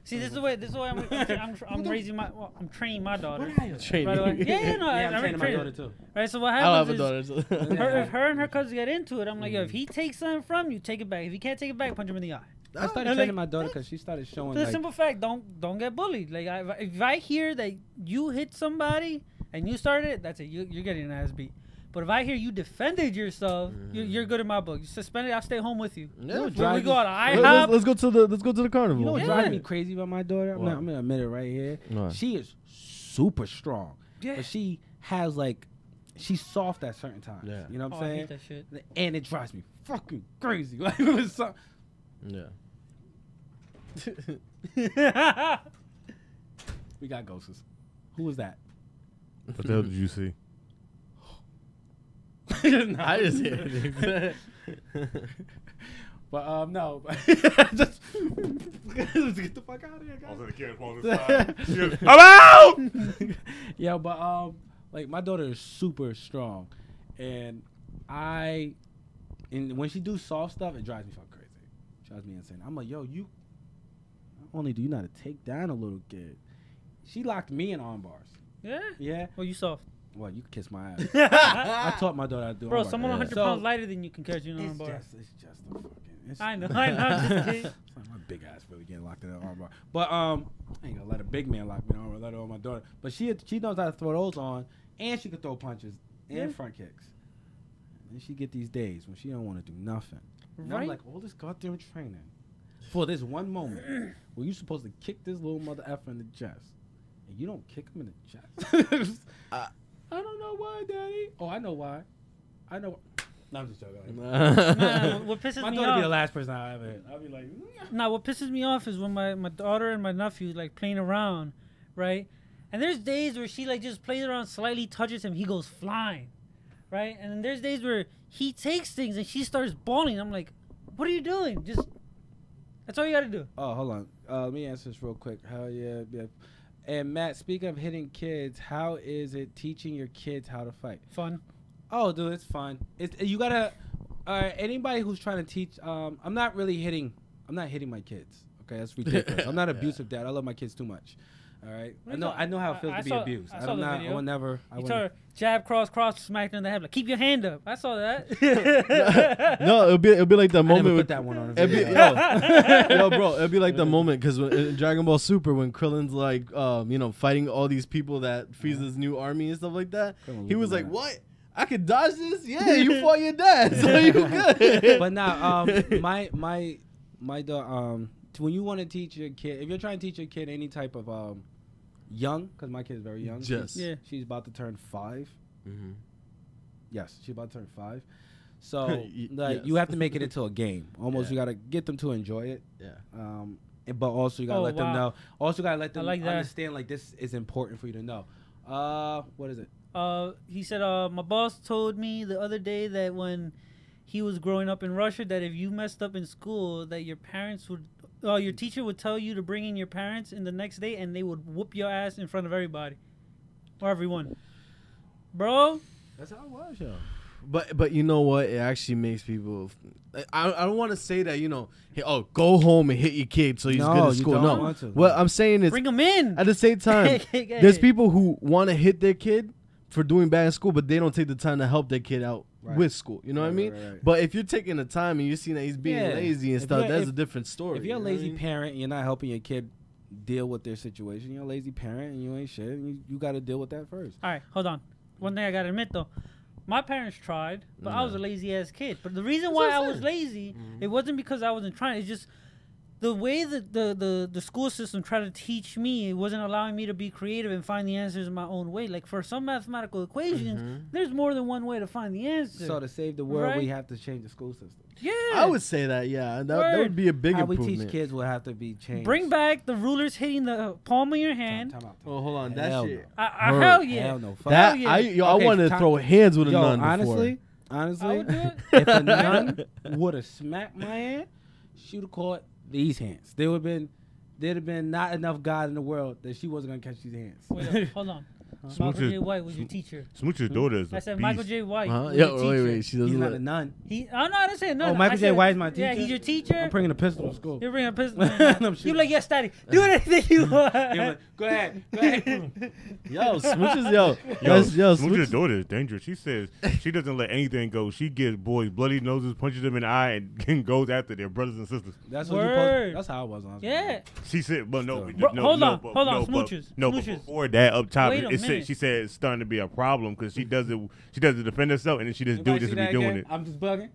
See, this is the way I'm raising I'm training my daughter. What are you? Train Right away. me. Yeah, no, Yeah, I'm I training my train- daughter too. Right, so what I'll have a happens is daughter. if her and her cousins get into it, I'm like, yo, if he takes something from you, take it back. If he can't take it back, punch him in the eye. I started And, training like, my daughter because she started showing For the like simple fact, don't get bullied. Like, if I hear that you hit somebody and you started it, that's it. You're getting an ass beat. But if I hear you defended yourself, you're good in my book. You suspended. I'll stay home with you. Yeah, When we go out, let's go to the carnival. You know what Yeah. drives me crazy about my daughter? What? I'm gonna admit it right here. What? She is super strong, Yeah. but she has like, she's soft at certain times. Yeah. You know what Oh, I'm I hate saying? that shit. And it drives me fucking crazy. Like, it was so- Yeah. we got ghosts. Who was that? What the hell did you see? I just hit it. But no, just let's get the fuck out of here, guys. I'm out. Yeah, but like my daughter is super strong, and when she do soft stuff, it drives me fucking crazy. It drives me insane. I'm like, yo, you not only do you know how to take down a little kid, she locked me in arm bars. Yeah. Yeah. Well, you soft. Well, you can kiss my ass. I taught my daughter how to do Bro, arm bars. someone Yeah. 100 So, pounds lighter than you can catch you in an arm It's bar. just a fucking. It's, I know. I'm just kidding. It's like my big ass really getting locked in an arm bar. But I ain't gonna let a big man lock me in an arm bar. Let her on my daughter. But she knows how to throw those on, and she can throw punches and Yeah. front kicks. And she get these days when she don't want to do nothing. And I'm Right. like, all this goddamn training for this one moment where you supposed to kick this little mother effer in the chest, and you don't kick him in the chest. I don't know why, Daddy. Oh, I know why. I know. No, I'm just joking. Nah, what pisses My me daughter be the off? last person I ever hit. I'll be like, Nah, what pisses me off is when my daughter and my nephew like playing around, right? And there's days where she like just plays around, slightly touches him, he goes flying, right? And then there's days where he takes things and she starts bawling. I'm like, what are you doing? Just that's all you gotta do. oh, hold on. Let me answer this real quick. Hell yeah. And Matt, speaking of hitting kids, how is it teaching your kids how to fight? Fun. Oh, dude, it's fun. You gotta. Anybody who's trying to teach. I'm not hitting my kids. Okay, that's ridiculous. I'm not an abusive dad. I love my kids too much. All right. What are you I know how it feels I to be saw- abused. I saw the I video. would never. I You would told her jab, cross, smack her in the head. Like, keep your hand up. I saw that. No, it'll be like the I never moment. put With, that one on. A it'll be, video. yo, bro, it'll be like the moment because in Dragon Ball Super when Krillin's like, fighting all these people that Frieza's new army and stuff like that. Krillin He was looking like, at "What? I could dodge this? Yeah, you fought your dad, so you good." But now, my daughter, when you want to teach your kid, if you're trying to teach your kid any type of young, because my kid is very young. Yes. Yeah. She's about to turn 5. Mm-hmm. Yes, she's about to turn 5. So like Yes. you have to make it into a game. Almost, Yeah. you gotta get them to enjoy it. Yeah. But also you gotta let them wow. know. Also you gotta let them like that. understand like this is important for you to know. What is it? He said, my boss told me the other day that when he was growing up in Russia, that if you messed up in school, that your parents would, your teacher would tell you to bring in your parents in the next day, and they would whoop your ass in front of everybody or everyone. Bro, That's how it was, yo. But you know what? It actually makes people. I don't want to say that, hey, go home and hit your kid so he's good at school. don't No, want to. what I'm saying is, Bring them in. at the same time, there's people who want to hit their kid for doing bad in school, but they don't take the time to help their kid out with school. You know what I mean? Right. But if you're taking the time and you're seeing that he's being lazy and stuff, that's a different story. If you're a lazy parent and you're not helping your kid deal with their situation, you're a lazy parent and you ain't shit. And you got to deal with that first. All right, hold on. One thing I gotta admit though, my parents tried, but I was a lazy ass kid. But the reason why I was lazy, it wasn't because I wasn't trying. It's just the way that the school system tried to teach me, it wasn't allowing me to be creative and find the answers in my own way. Like for some mathematical equations, there's more than one way to find the answer. So to save the world, we have to change the school system. Yeah, I would say that. Yeah, that would be a big How we improvement. teach kids will have to be changed. Bring back the rulers hitting the palm of your hand. Time out. Oh, hold on, that Hell shit. Hell yeah. Hell no. Fuck. That yeah. I Okay, wanted to throw hands with a nun. Honestly, I would do it. if a nun would have smacked my hand, she would have caught these hands. There'd have been not enough God in the world that she wasn't gonna catch these hands. Wait, hold on. Michael J. White was your teacher. Smooch's daughter is a I said beast. Michael J. White was Yeah, your teacher. wait, she doesn't. He's not Look. a nun. I didn't say no. Oh, Michael J. White is my Yeah, teacher? he's your teacher. I'm bringing a pistol to school. You're bringing a pistol. I'm You like, yes, daddy. Do anything you want. Go ahead. Go ahead. Yo, Smooch's yo, Smooch's Smooch's daughter is dangerous. She says she doesn't let anything go. She gives boys bloody noses, punches them in the eye, and goes after their brothers and sisters. That's what Word. That's how I was. Yeah. She said, but no, Bro, no, hold no, on, but- hold on, no, but- Smooches, No, but Smooches. before that, up top, Wait a minute. she said it's starting to be a problem because she does it to defend herself, and then she just do it just to be doing it. I'm just bugging.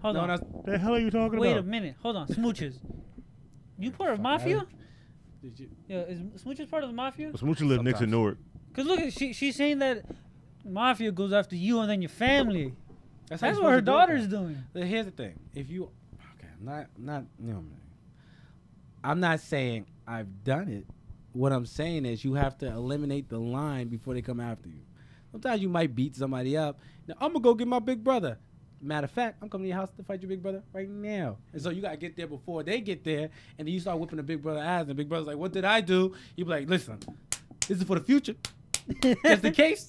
Hold on. What the hell are you talking Wait a about? minute. Hold on. Smooches. You part of Mafia? Did you? Yeah, is Smooches part of the Mafia? Smooch lives next to Sometimes. Newark. Because look, she's saying that Mafia goes after you and then your family. how That's you're what supposed her to do it, daughter's though. doing. But here's the thing: if you, okay, I'm not saying I've done it. What I'm saying is you have to eliminate the line before they come after you. Sometimes you might beat somebody up. Now I'm gonna go get my big brother. Matter of fact, I'm coming to your house to fight your big brother right now. And so you gotta get there before they get there, and then you start whipping the big brother ass. And the big brother's like, "What did I do?" You be like, "Listen, this is for the future, just in case."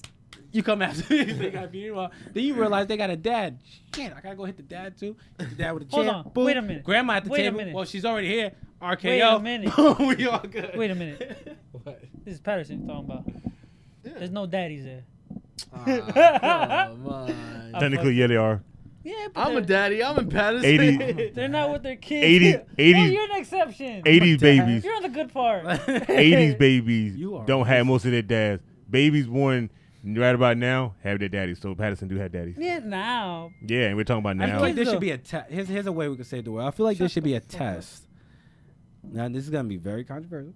You come after me. They gotta be, then you realize they got a dad. Shit, I gotta go hit the dad too. Hit the dad with a chair. Hold on. Boom. Wait a minute. Grandma at the Wait a table. minute. Well, she's already here. RKO. Wait a minute. We all good. Wait a minute. What? This is Patterson talking about. There's no daddies there. Come on. Technically, yeah, they are. Yeah, but I'm a daddy. I'm in Patterson. 80 they're not with their kids. 80 Oh, you're an exception. 80s babies. You're on the good part. 80s babies You are don't have most of their dads. Babies born right about now have their daddies. So Patterson do have daddies. Yeah, now. Yeah, and we're talking about I now. feel like there Kids, should be a test. Here's a way we can say the word. I feel like there should be a test. Now this is gonna be very controversial.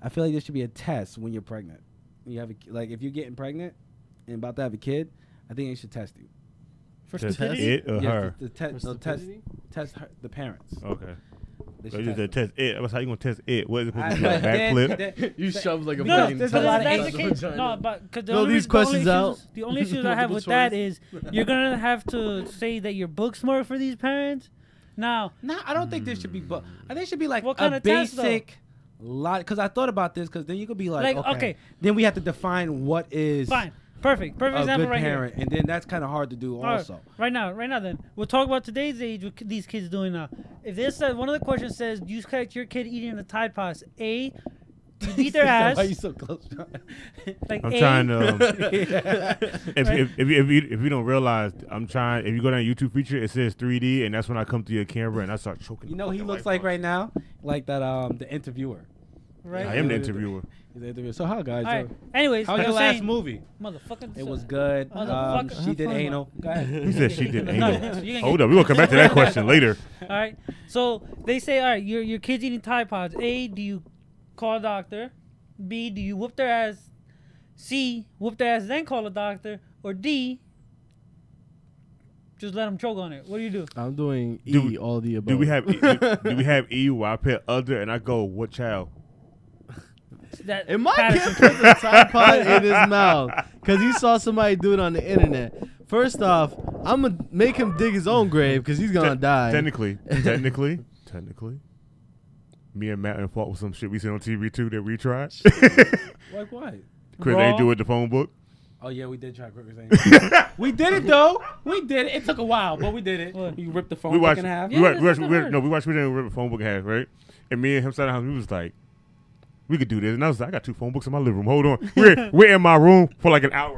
I feel like there should be a test when you're pregnant. You have like if you're getting pregnant and about to have a kid, I think they should test you. For Test stupidity? it or her? Test her, the parents. Okay. They So should you just test test it. That's how you gonna test it. What is it supposed I- to be like? Backflip? You shove like a No, fucking there's a but lot if of that's the issues. case, no, but because Fill these questions out. The only issues I have with Multiple that choice. is you're gonna have to say that you're book smart for these parents. Now, No, I don't think there should be. But I think it should be like What kind a of test, though? basic lot. Because I thought about this. Because then you could be like, Like, okay, okay. Then we have to define what is fine, perfect a example good right parent, and then that's kind of hard to do here. All also. right now, then we'll talk about today's age. What these kids doing now? If this says one of the questions says, "Do you catch your kid eating the Tide Pods?" A, do you beat their ass? Why are you so close, John? Like I'm A, trying to. Right. If you don't realize, I'm trying. If you go down YouTube feature, it says 3D, and that's when I come to your camera and I start choking. You know, he the looks white like part. right now, like that the interviewer. right? I am the interviewer. He's the interviewer. So how guys? All right. Anyways, How was I your was last saying, movie? motherfucker. It was good. Motherfucker. She did Have fun. anal. Go ahead. He said she did No, anal. you're gonna Hold get- up, we're gonna come back to that question later. All right. So they say, all right, your kid's eating Tide Pods. A, do you call a doctor? B, do you whoop their ass? C, whoop their ass then call a doctor? Or D, just let them choke on it? What do you do? I'm doing Do we- E, all the above. Do we have E where I put other and I go what child? That If my Patterson- kid puts a Tide Pod in his mouth because he saw somebody do it on the internet, first off, I'm going to make him dig his own grave because he's going to die. Technically, me and Matt in fault with some shit we seen on TV too that we tried. Like what? Chris Raw. ain't do it the phone book. Oh yeah, we did try quicksand. We did it though. We did it. It took a while, but we did it. What? We ripped the phone We book watched. in half. Yeah, We that's watched. not We hard. watched. We didn't rip the phone book in half, right? And me and him sat down. We was like, we could do this. And I was like, I got 2 phone books in my living room. Hold on. We're in my room for like an hour.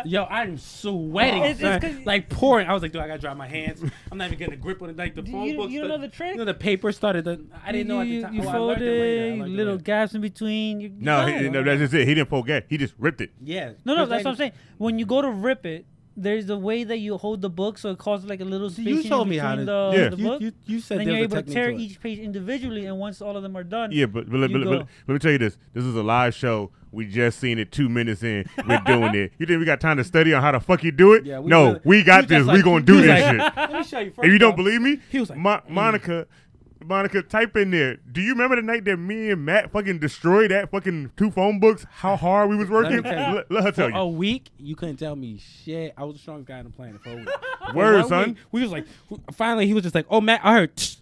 Yo, I'm sweating, It's son. 'cause- Like pouring. I was like, dude, I gotta dry my hands. I'm not even getting a grip on it. Like the phone You book. don't know the trick? You know, the paper started. I didn't know at the You time. you Oh, I fold learned it later. I it, learned it little later. gaps in between. You're No, done. that's just it. He didn't pull gas. He just ripped it. Yeah. No, that's what I'm saying. When you go to rip it, there's a way that you hold the book so it causes like a little So space you in showed me how between to. Yeah. the book. You said Then there you're was a able to technique tear to it. each page individually, and once all of them are done, Yeah, but let You go. me tell you this. This is a live show. We just seen it 2 minutes in. We're doing it. You think we got time to study on how the fuck you do it? Yeah, No, really- we got he this. just We like- gonna he do was this like- shit. Let me show you. First If you don't off, believe me, he was like, Monica, type in there. Do you remember the night that me and Matt fucking destroyed that fucking 2 phone books? How hard we was Let me working? tell you. Let her tell For you. a week, you couldn't tell me shit. I was the strongest guy on the planet for a week. For Word, 1 son. week, we was like, finally, he was just like, "Oh, Matt, I heard." Tsh.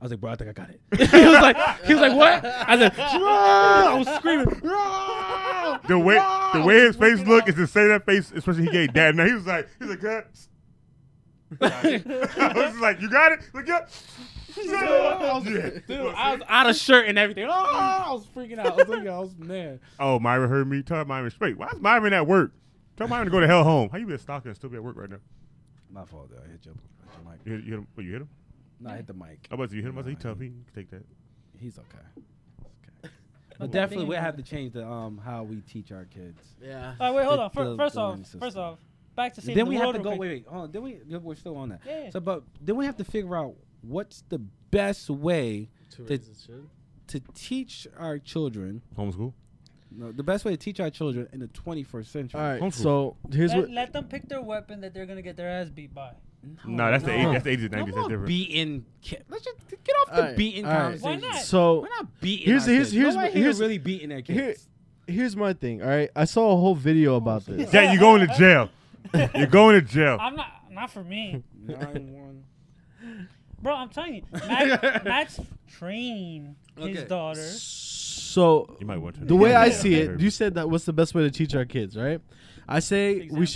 I was like, "Bro, I think I got it." he was like, "What?" I said, "Ah!" I was screaming. "Ah! The way Ah!" the I way was his face freaking looked out. is to say that face, especially he gave dad. Now he was like, "God." I was like, "You got it?" Like, yeah. Dude, I was out of shirt and everything. Ah! I was freaking out. I was mad. Oh, Myra heard me. Tell Myra straight. Why is Myra at work? Tell Myra to go to hell home. How you been stalking and still be at work right now? My fault, though. I hit your mic. You hit him? What, you hit him? No, I hit the mic. I was you hit him. I was like, he tough. He can take that. He's okay. But definitely, we have to change the how we teach our kids. Yeah. All right, wait, hold The- on. the- First the off, learning first system. off, back to saving Then the we have world to go. real quick. Wait. Hold on. Then we're still on that. Yeah. So, but then we have to figure out what's the best way To raise raise his kid. to teach our children. Homeschool. No, the best way to teach our children in the 21st century. All right. Homeschool. So here's what. Let them pick their weapon that they're gonna get their ass beat by. No, that's the 80s. That's the 80s and No 90s. That's more different. beating kids. Let's just get off the Alright, beating alright. conversation. Why not? So We're not beating Here's- our here's- kids. here's- Nobody here here's- really beating their here, kids. here's my thing. All right. I saw a whole video about this. Jack, you're going to jail. You're going to jail. I'm not for me, 9-1. bro. I'm telling you, Matt's training his Okay. daughter. So You might want to. the way I Yeah. see it, you said that what's the best way to teach our kids, right? I say we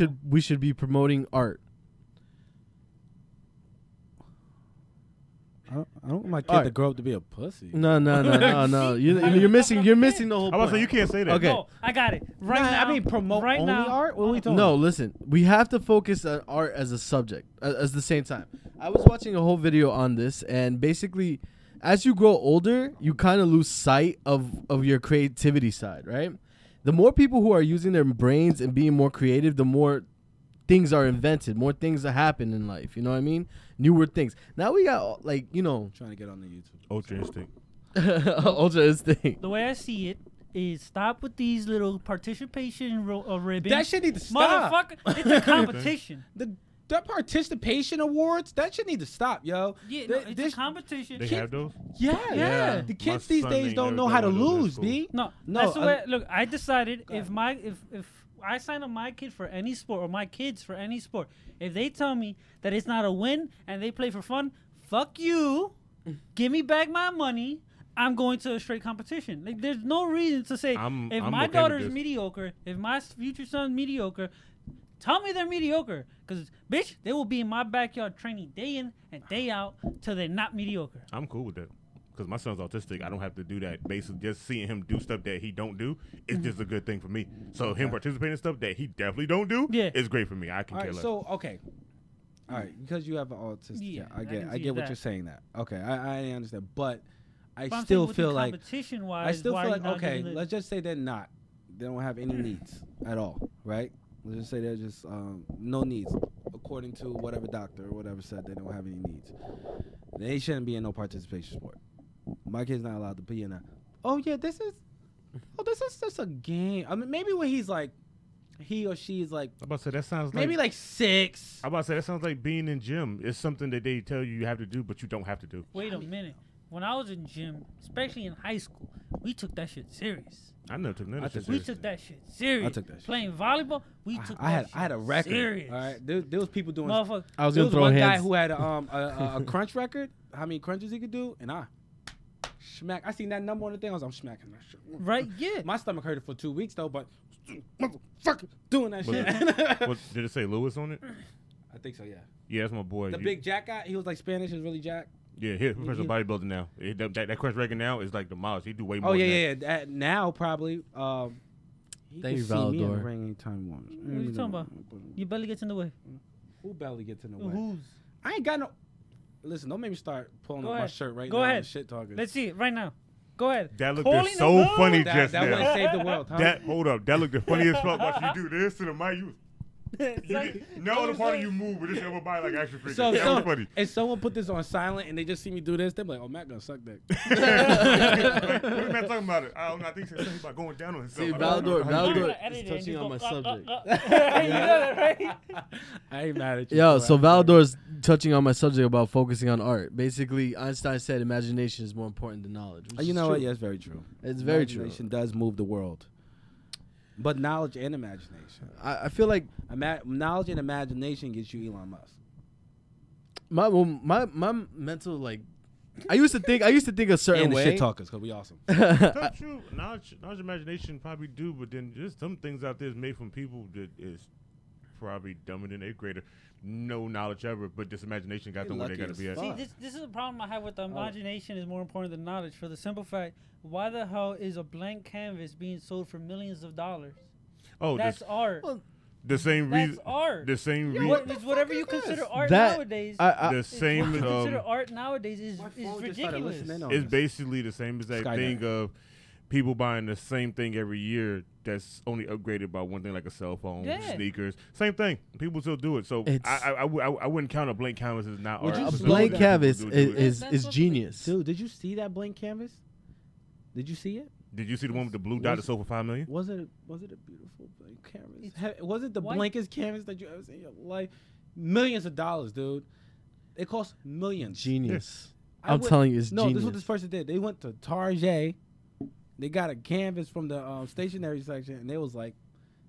should be promoting art. I don't want my kid Alright. to grow up to be a pussy. No. You're missing the whole I was point. say you can't say that. Okay. No, I got it. Right Nah, now, I mean promote right only now, art. What are we talking? No, listen. We have to focus on art as a subject at the same time. I was watching a whole video on this, and basically, as you grow older, you kind of lose sight of your creativity side, right? The more people who are using their brains and being more creative, the more things are invented, more things that happen in life. You know what I mean? Newer things. Now we got trying Trying to get on the YouTube. Ultra instinct. ultra instinct. the way I see it is stop with these little participation ribbons. That shit need to stop. Motherfucker, it's a competition. The participation awards, that shit need to stop, yo. Yeah, Th- no, it's this- a competition. They have those? Yeah. Yeah. The My kids these son days ain't don't never know how to done one of those lose, in B. No, No, that's the way. I- Look, I decided Go if I sign up my kid for any sport or my kids for any sport, if they tell me that it's not a win and they play for fun, fuck you. Give me back my money. I'm going to a straight competition. Like, there's no reason to say I'm if okay my with daughter's this. mediocre, if my future son's mediocre, tell me they're mediocre. Because, bitch, they will be in my backyard training day in and day out till they're not mediocre. I'm cool with that. Because my son's autistic. I don't have to do that. Basically, just seeing him do stuff that he don't do is just a good thing for me. So him participating in stuff that he definitely don't do Yeah. is great for me. I can All care right, less. so okay. All right, because you have an autistic. Yeah, I I get can I see get what that. you're saying that. Okay, I understand, but I But I'm still saying with the feel like competition-wise, I still why feel are like you not okay, giving the- let's just say they don't have any needs at all, right? Let's just say they're just no needs, according to whatever doctor or whatever said they don't have any needs. They shouldn't be in no participation sport. My kid's not allowed to be in that. Oh yeah, this is just a game. I mean, maybe when he's like, he or she is like, I'm about to say that sounds like maybe like 6. I'm about to say that sounds like being in gym. It's something that they tell you have to do, but you don't have to do. Wait a minute. When I was in gym, especially in high school, we took that shit serious. I never took none I of that took- shit We serious. took that shit serious. I took that shit. Playing volleyball, we took I that had a shit record. serious. All right, there was people doing. Motherfucker. I was There gonna was throw one guy hands. who had a crunch record, how many crunches he could do, and I Smack. I seen that number on the thing. I was like, I'm smacking that shit. Right? Yeah. My stomach hurted for 2 weeks though, but motherfucker doing that Was shit. What, did it say Lewis on it? I think so, yeah. Yeah, that's my boy. The big Jack guy, he was like Spanish, he was really Jack. Yeah, he's professional bodybuilder now. That Chris Reagan now is like demolished. He do way more. Oh than yeah, that. yeah. Now probably. He Thank can you, see me in the Valador. ring anytime he wants. What are you talking about? Your belly gets in the way. Who belly gets in the way? Who's? I ain't got no. Listen, don't make me start pulling Go up my ahead. shirt right Go now. ahead. And shit talking. Let's see it right now. Go ahead. That looked Calling just the so moon. funny that just that would now. save the world, huh? That hold up, that looked the funniest fuck. Watch you do this to the mic. You It's like- no other part of you move, but this other body like action figure. So, That was funny. if someone put this on silent and they just see me do this, they're like, "Oh, Matt gonna suck dick." What is Matt talking about? I don't know. I think he said something about going down on himself. See, I don't know how you do Valador it. Edit is it and touching just on go, my subject. You know that, right? I ain't mad at you. Yo, bro. so Valador's touching on my subject about focusing on art. Basically, Einstein said imagination is more important than knowledge. Which You is know true. what? Yeah, it's very true. It's very true. Imagination does move the world, but knowledge and imagination. I feel like Knowledge and imagination gets you Elon Musk. my mental like I used to think a certain And the way. shit talkers, cause we awesome. That's true. Knowledge, imagination probably do, but then there's some things out there is made from people that is probably dumber than eighth grader. No knowledge ever, but this imagination got They them where they lucky gotta as be at. fuck. See, this is a problem I have with the imagination is more important than knowledge for the simple fact, why the hell is a blank canvas being sold for millions of dollars? Oh, That's art. well, the same That's reason. art. The same Yo, reason. it's whatever you consider art That- nowadays. The What same. you consider art nowadays is My phone just started ridiculous. listening on It's this. basically the same exact Skynet. thing of people buying the same thing every year that's only upgraded by one thing like a cell phone, Yeah. sneakers. Same thing. People still do it. So It's- I wouldn't count a blank canvas as not Would art. you a slow blank down? canvas People do it. is That's what- genius. Dude, did you see that blank canvas? Did you see it? Did you see the one with the blue dot that sold for $5 million? Was it a beautiful blank canvas? Was it the White- blankest canvas that you ever seen in your life? Millions of dollars, dude. It cost millions. Genius. I I'm would- telling you, it's No, genius. this is what this person did. They went to Target. They got a canvas from the stationery section, and they was like,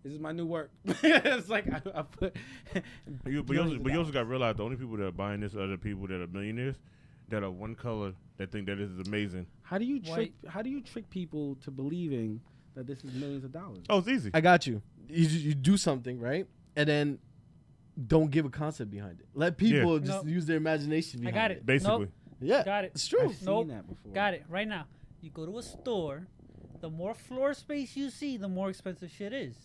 "This is my new work." It's like I put. But you also got to realize the only people that are buying this are the people that are millionaires that are one color that think that this is amazing. How do you White. trick people to believing that this is millions of dollars? Oh, it's easy. I got you. You do something, right? And then don't give a concept behind it. Let people just No. use their imagination I behind got it. Basically. Nope. Yeah. Got it. It's true. I've seen Nope. that before. Got it. Right now. You go to a store, the more floor space you see, the more expensive shit is.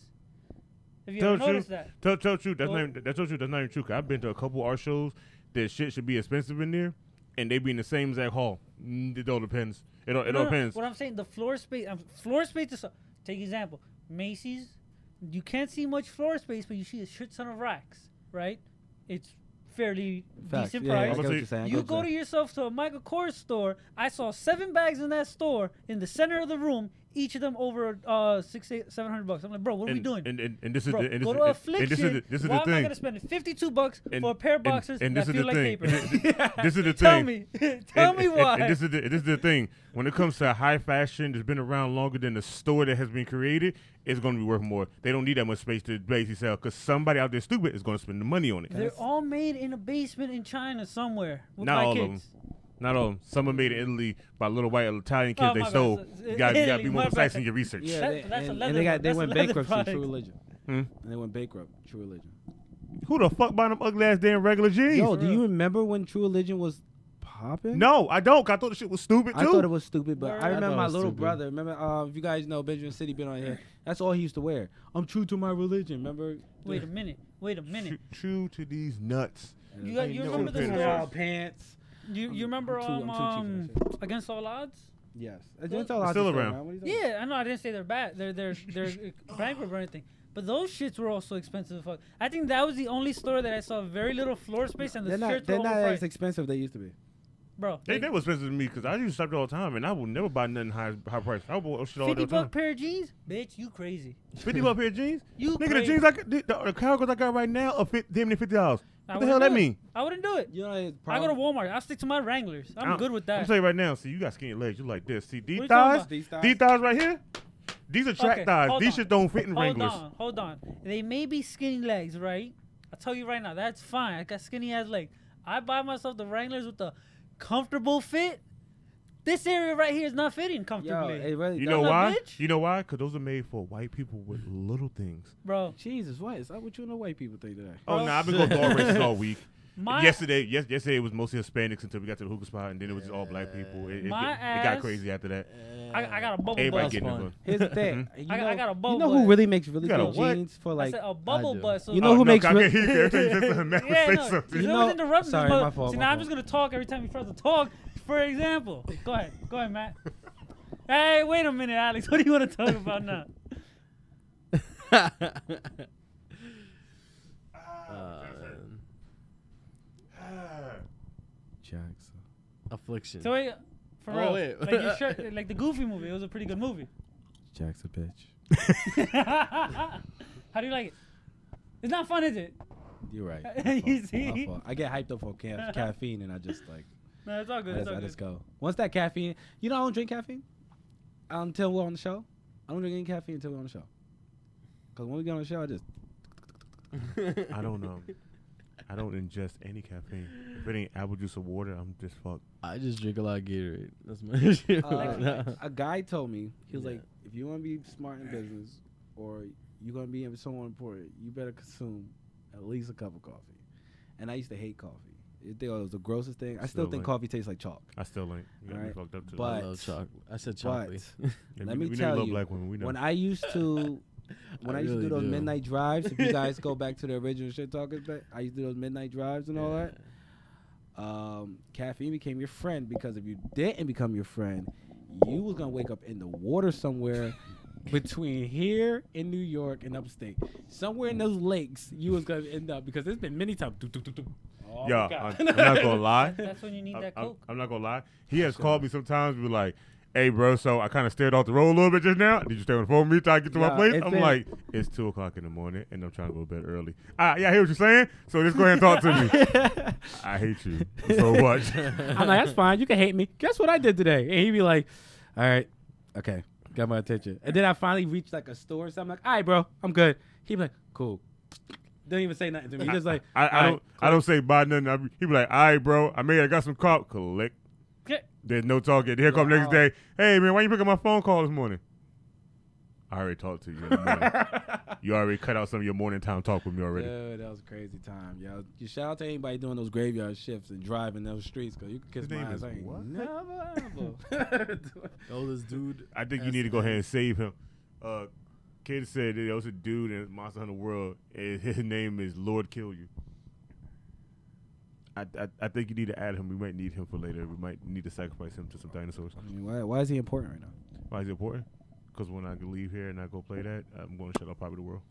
Have you Tell ever the truth. noticed that? Tell truth. That's Well- not even, that's not true. That's not even true. 'Cause I've been to a couple art shows that shit should be expensive in there, and they be in the same exact hall. It all depends. It all No, depends. What I'm saying, the floor space. Floor space is. Take example. Macy's. You can't see much floor space, but you see a shit ton of racks, right? It's fairly Facts. decent Yeah, I price. get what you're saying. I get You what go you're to saying. yourself to a Michael Kors store. I saw 7 bags in that store in the center of the room. Each of them over $700. I'm like, bro, what are we doing? And this is Bro, the, and go this, to and Affliction. this is the, this is Why the am I thing. gonna spend $52 And- for a pair of boxers and that this is feel the like thing. paper? This is the Tell thing. me, tell me why. And this is the thing. When it comes to high fashion that's been around longer than the store that has been created, it's going to be worth more. They don't need that much space to basically sell because somebody out there stupid is going to spend the money on it. They're all made in a basement in China somewhere with Not my all of kids. Not all of them. Some are made in Italy by little white Italian kids Oh, they my bad. stole. So- You got to Italy, be more my precise bad. in your research. Yeah, That's a and leather they one. That's a went leather bankrupt product. True Religion. Hmm? And they went bankrupt. True Religion. Who the fuck buying them ugly ass damn regular jeans? Yo, do real. you remember when True Religion was popping? No, I don't. 'Cause I thought the shit was stupid too. I thought it was stupid, but Word. I I remember thought it my was little stupid. brother. Remember, if you guys know, Benjamin City been on here. That's all he used to wear. I'm true to my religion. Remember? Wait a minute. Wait a minute. True to these nuts. You got, Ain't you no remember the finish. store? pants. You remember I'm too cheap for that shit. Against All Odds? Yes. It's still around. Yeah, I know. I didn't say they're bad. They're bankrupt or anything. But those shits were also expensive as fuck. I think that was the only store that I saw very little floor space and the shirts They're were not as overpriced. expensive they used to be. Bro, They was expensive to me because I used to shop there all the time and I would never buy nothing high price. I would buy shit all the $50 time. pair of jeans? Bitch, you crazy. $50 pair of jeans? You Nigga, the crazy. jeans the cargos I got right now are damn near $50. I What the hell wouldn't that do it. mean? I wouldn't do it. You know, it's I go to Walmart. I'll stick to my Wranglers. I'm good with I'm that. tell you right now. See, you got skinny legs. You like this. See, What these you talking thighs, about? these thighs right here. These are track Okay, thighs. hold These on. shit don't fit in Wranglers. Hold on. They may be skinny legs, right? I'll tell you right now, that's fine. I got skinny ass legs. I buy myself the Wranglers with the comfortable fit. This area right here is not fitting Yo, comfortably. it really You does. know That's a why? bitch. You know why? Because those are made for white people with little things. Bro, Jesus, what is up with you and the white people thing today? Oh, Bro. nah, I've been going dog races all week. my Yesterday it was mostly Hispanics until we got to the hookah spot, and then it was just all black people. It My got ass- crazy after that. I got a bubble Everybody butt. getting fun. it. Here's the thing. Mhm. You I know, got a bubble you know butt. who really makes really You got a good what? jeans for I like. said a bubble do. butt. So You know who makes I real- can hear you every time you say something. Matt would Yeah, say no. something. You You know, know- interrupting sorry, this, my but fault, see, my now I'm fault. just gonna talk every time you start to talk. For example, go ahead, Matt. Hey, wait a minute, Alex. What do you want to talk about now? Jackson. Affliction. So wait, for Oh, real, wait. like your shirt, like the Goofy movie. It was a pretty good movie. Jackson, bitch. How do you like it? It's not fun, is it? You're right. You My see? fault. I get hyped up for caffeine and I just like. No, it's all good. It's all I good. just go. Once that caffeine, I don't drink caffeine until we're on the show. I don't drink any caffeine until we're on the show. Cause when we get on the show, I just. I don't ingest any caffeine. If it ain't apple juice or water, I'm just fucked. I just drink a lot of Gatorade. That's my issue. right now. A guy told me, he was Yeah. like, if you want to be smart in business or you're going to be someone important, you better consume at least a cup of coffee. And I used to hate coffee. I think it was the grossest thing. I still Still think like- coffee tastes like chalk. I still ain't. You got me Alright, fucked up too. but- I love chocolate. I said chocolate. Yeah, let we me know tell you love you, black women. We know. When I used to... When I used to really do those do. midnight drives, if you guys go back to the original Shit Talkers, I used to do those midnight drives and all that. Caffeine became your friend because if you didn't become your friend, you was gonna wake up in the water somewhere between here in New York and upstate. Somewhere in those lakes, you was gonna end up because there's been many times. Oh, Yeah, God. I'm not gonna lie. That's when you need that Coke. I'm not gonna lie. He has called me sometimes. Be like, "Hey, bro, so I kind of stared off the road a little bit just now. Did you stay on the phone with me till I get to my Yeah, place?" it's I'm been- like, "It's 2:00 in the morning, and I'm trying to go to bed early." Yeah, I hear what you're saying. So just go ahead and talk to me. I hate you so much. I'm like, that's fine. You can hate me. Guess what I did today? And he'd be like, all right, okay, got my attention. And then I finally reached like a store or something. I'm like, all right, bro, I'm good. He'd be like, cool. Don't even say nothing to me. He just like, I don't say bye nothing. He be like, "All right, bro, I got some call. Collect." Okay. There's no talking. Here come next day. "Hey, man, why you pick up my phone call this morning?" I already talked to you in the morning. You already cut out some of your morning time talk with me already. Dude, that was a crazy time, yo. You shout out to anybody doing those graveyard shifts and driving those streets, cause you can kiss His my name ass. is I ain't what? never ever. Oh, this dude. I think you need to go ahead and save him. Kid said there was a dude in Monster Hunter World, and his name is Lord Kill You. I think you need to add him. We might need him for later. We might need to sacrifice him to some dinosaurs. I mean, why is he important right now? Why is it important? Because when I leave here and I go play that, I'm going to shut up Probably the World.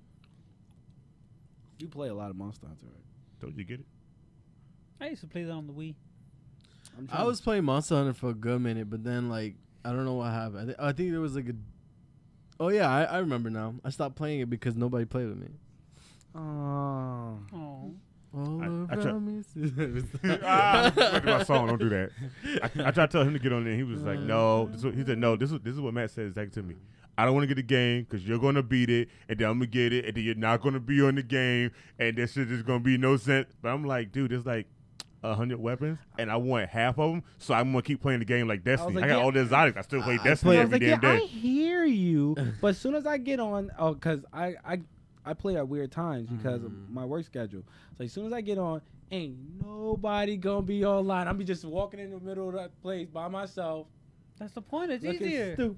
You play a lot of Monster Hunter, right? Don't you get it? I used to play that on the Wii. I'm I was playing Monster Hunter for a good minute, but then like I don't know what happened. I think there was like a. Oh yeah, I remember now. I stopped playing it because nobody played with me. Oh. Oh. All I try- promises. Look at my song. Don't do that. I tried to tell him to get on there. He was like, "No." He said, "No." This is what Matt said exactly to me. I don't want to get the game because you're going to beat it, and then I'm going to get it, and then you're not going to be on the game, and this shit is going to be no sense. But I'm like, dude, there's like 100 weapons, and I want half of them, so I'm going to keep playing the game like Destiny. like, I got yeah. all the exotics. I still play Destiny I was every like, damn yeah, I day. hear you, but as soon as I get on, because I play at weird times because of my work schedule. So as soon as I get on, ain't nobody gonna be online. I'm be just walking in the middle of that place by myself. That's the point. It's Looking easier. stupid.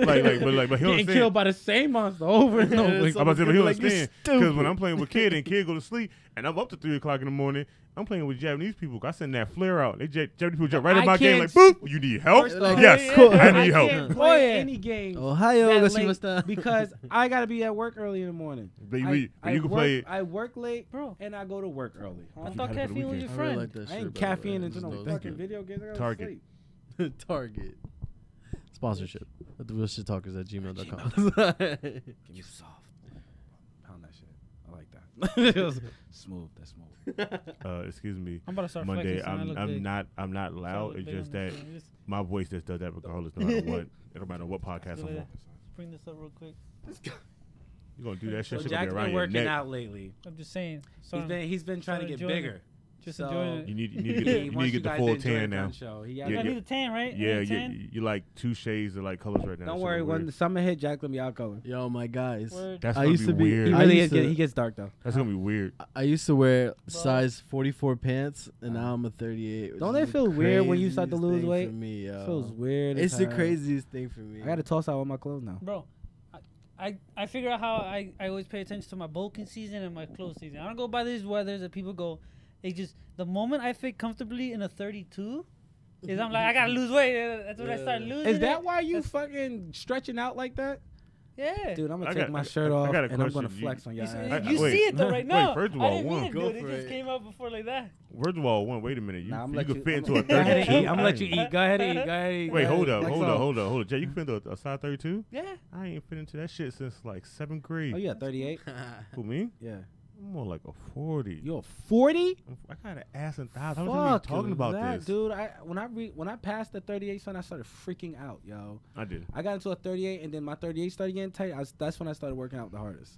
Like, but he Getting don't killed by the same monster over and over. I'm about to say, but he Like, don't you're understand because when stupid. I'm playing with Kid and Kid go to sleep, and I'm up to 3:00 in the morning, I'm playing with Japanese people. I send that flare out. Japanese people jump right in I my game like, can't boop. You need help? First Like, off, Yes, cool. I need help. can't Oh, play yeah. any game Ohio, that goshimashita. late because I gotta be at work early in the morning. But you, I but you can work, play it. I work late, Bro, and I go to work early. I Huh? thought had it for the caffeine was weekend. your I friend. really like that I shirt. ain't by the way. caffeine into Just no those fucking two. video games. I gotta Target. sleep. Target. Sponsorship at therealshittalkers@gmail.com. Give me soft. Pound that shit. I like that. It was smooth. That's smooth. Excuse me. I'm about to start Monday, flexing. so I look I'm big. not So I loud. look It's big just on that the screen. Just my voice just does that regardless, no matter what. It don't matter what podcast I'm on. bring this up real quick. You gonna do that So shit? Shit gonna Jack's be around been your working neck. out lately. I'm just saying. So He's been trying to get enjoying bigger. Just So- enjoying it. You need to Yeah, get, you need once to get the guys full enjoy tan the now. gun show, he got I Yeah, need a tan, right? Yeah, I need a tan? you like 2 shades of like colors right now. Don't Shit worry, look when weird. the summer hit, Jack gonna be out color. Yo, my guys. Word. That's I gonna used be to be- weird. He I really used is. to- He gets dark though. That's gonna be weird. I used to wear Bro. size 44 pants, and now I'm a 38. which Don't is it the feel weird when you start to craziest lose thing weight? For me, yo. It feels weird. It's as the hell. craziest thing for me. I gotta toss out all my clothes now. Bro, I figure out how I always pay attention to my bulking season and my clothes season. I don't go by these weathers that people go. They just the moment I fit comfortably in a 32, is I'm like I gotta lose weight. That's when I start Yeah. losing. Is that it. why you That's- fucking stretching out like that? Yeah. Dude, I'm gonna I take got- my I- shirt I off got a and I'm gonna question. flex on You, your see, ass. you wait. see it though right Wait, now. first of I all, didn't mean one. to Go do it. It for just it. came out before like that. First of all, wait a minute. You, Nah, I'm you let can you fit into a Go ahead and 32. eat. I'm gonna let you eat. Go ahead and eat. Go ahead and eat. Wait, Go hold ahead. up, Flex hold on. up. Jay, you can fit into a size 32? Yeah. I ain't fit into that shit since like 7th grade. Oh, yeah, 38. Who, me? Yeah. I'm more like a 40. You're 40. I got an ass and thighs. How much Fuck, you talking about that, this? dude. When I passed the 38, son, I started freaking out, yo. I did. I got into a 38, and then my 38 started getting tight. That's when I started working out the hardest.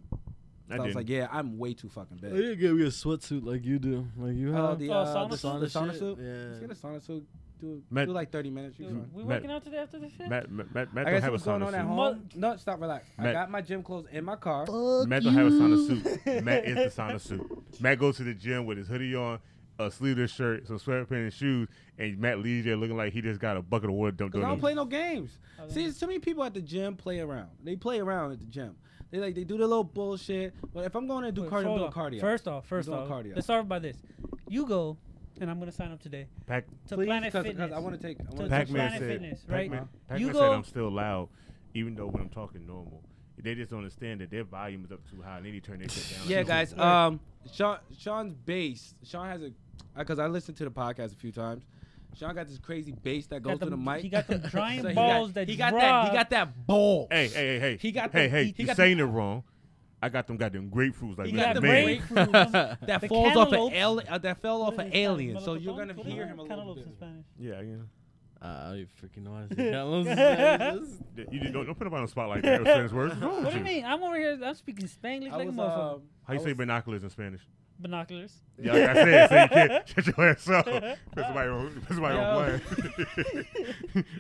So I was did. like, yeah, I'm way too fucking I big. need to get me a sweatsuit like you do. Like you Oh, have. the sauna the suit? the sauna shit? suit. Yeah. Let's get a sauna suit. Do Matt- like 30 minutes. You Dude, fine. we Matt- working out today after this shit? Matt I don't got have a what's going sauna on at suit. home. No, stop, relax. I Matt- got my gym clothes in my car. Matt don't have a sauna suit. Matt is the sauna suit. Matt goes to the gym with his hoodie on, a sleeveless shirt, some sweatpants and shoes, and Matt leaves there looking like he just got a bucket of water dumped Cause I on don't him. play no games. Oh, See, there's too many people at the gym play around. They play around at the gym. They do their little bullshit. But if I'm going to do Wait, cardio, I'm hold doing on. cardio. First off, doing cardio. let's start by this. You go, and I'm gonna sign up today Pac- to Please, Planet cause Fitness. I want to take. I To wanna Pac- take Pac-Man Planet said, Fitness, right? Pac-Man You said go- I'm still loud, even though when I'm talking normal. They just don't understand that their volume is up too high. And they need to turn their shit down. Yeah, Like, guys. Sean's bass. Sean has because I listened to the podcast a few times. Sean got this crazy bass that goes Got to the them- mic. He got them giant So balls that he got drop. that ball. Hey. He got hey, the- hey, he you got saying it wrong. I got them goddamn grapefruits like He Mr. got the Man. grapefruit that The falls off cantaloupes. that fell off What an is it? alien. So Melocotón? you're gonna What is hear it? him a little Cantaloupes bit. in Spanish. Yeah. I don't even freaking know how to say cantaloupes. You don't put him on the spot like that. Spanish words. What's wrong What with do you mean? I'm over here. I'm speaking Spanglish I like a was, motherfucker. How you say binoculars in Spanish? Binoculars. Yeah, like I said, so you can't shut your ass up. Put somebody on blast.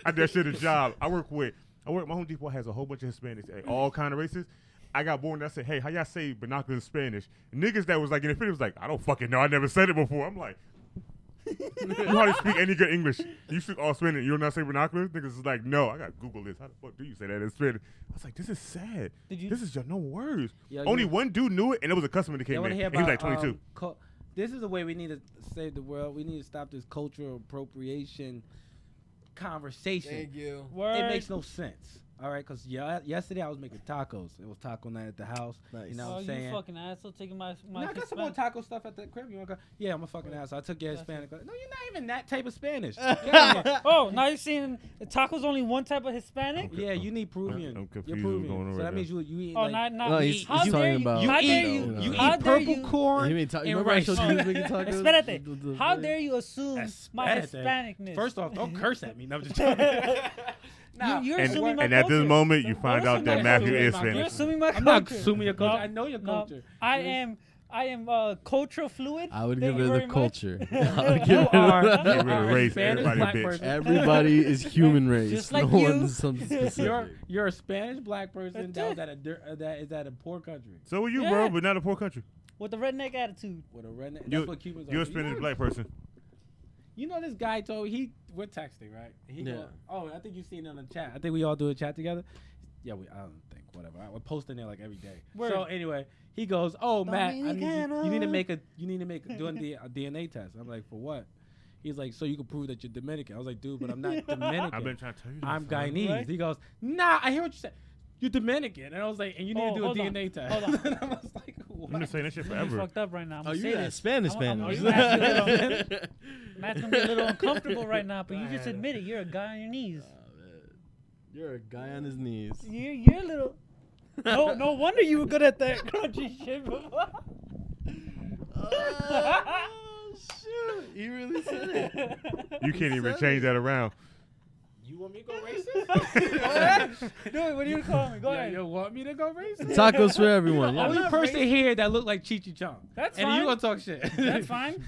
I did that shit a job. I work my Home Depot has a whole bunch of Hispanics, all kind of races. I got born and I said, hey, how y'all say binoculars in Spanish? Niggas that was like in the film was like, I don't fucking know. I never said it before. I'm like, you hardly speak any good English. You speak all Spanish. You don't know how to say binoculars? Niggas is like, no. I got to Google this. How the fuck do you say that in Spanish? I was like, this is sad. This is just no words. Yo, Only you- one dude knew it, and it was a customer that came I in. want to hear And he was about like 22. This is the way we need to save the world. We need to stop this cultural appropriation conversation. Thank you. Word. It makes no sense. All right, because yesterday I was making tacos. It was taco night at the house. Nice. You know Oh, what I'm you saying? fucking asshole taking my No, I got some more taco stuff at the crib. You want to go? Yeah, I'm a fucking asshole. I took your Hispanic. No, you're not even that type of Spanish. Get out of here. Oh, now you're seeing the tacos only one type of Hispanic? Okay. Yeah, you need Peruvian. I'm confused You're what's Peruvian. going on So right that means now. you eat Oh, like not No, he's how dare talking you? about. you How eat dare you you How eat dare purple you? corn You mean ta- and remember I showed rice. you making tacos? Espérate. How dare you assume my Espérate. Hispanicness? First off, don't curse at me. No, I'm just joking. Nah, You're And, assuming my and at this culture. moment, you find You're out that assuming Matthew my is culture. You're Spanish. assuming my I'm culture. not assuming your culture. No, I know your no. culture. I am cultural fluid. I would Thank give you it very the much. culture. You Get rid of a race, Spanish everybody black bitch. person. Everybody is human race. Just like no you. one's something specific. You're a Spanish black person That's that was that is at a poor country So are you, Yeah. bro, but not a poor country. With the redneck attitude. with a redneck. You- That's what Cubans You're are. a Spanish black person. You know this guy told we're texting, right? He Yeah. I think you've seen it on the chat. I think we all do a chat together. Yeah, I don't think whatever. We're posting there like every day. Word. So anyway, he goes, "Oh, Matt, you need to Dominicano. make a doing a DNA test." I'm like, "For what?" He's like, "So you can prove that you're Dominican." I was like, "Dude, but I'm not Dominican. I've been trying to tell you that. I'm son. Guyanese." Right. He goes, "Nah, I hear what you said. You're Dominican." And I was like, "And you need Oh, to do a hold on. DNA test." Hold on. and I was like, I've "What?" been saying that shit You forever. fucked up right now. I'm Oh, gonna you say got this. Spanish, I'm- Spanish. Matt's gonna be a little uncomfortable right now, but you just Man. admit it. You're a guy on your knees. You're a guy on his knees. You're a little. No wonder you were good at that crunchy shit before. Oh, shoot. He really said it. You can't even change that around. You want me to go racist? Do it. What do you call me? Go Yeah, ahead. you want me to go racist? Tacos for everyone. Only not person racist. here that look like Cheech and Chong. That's and fine. you gonna talk shit. That's fine.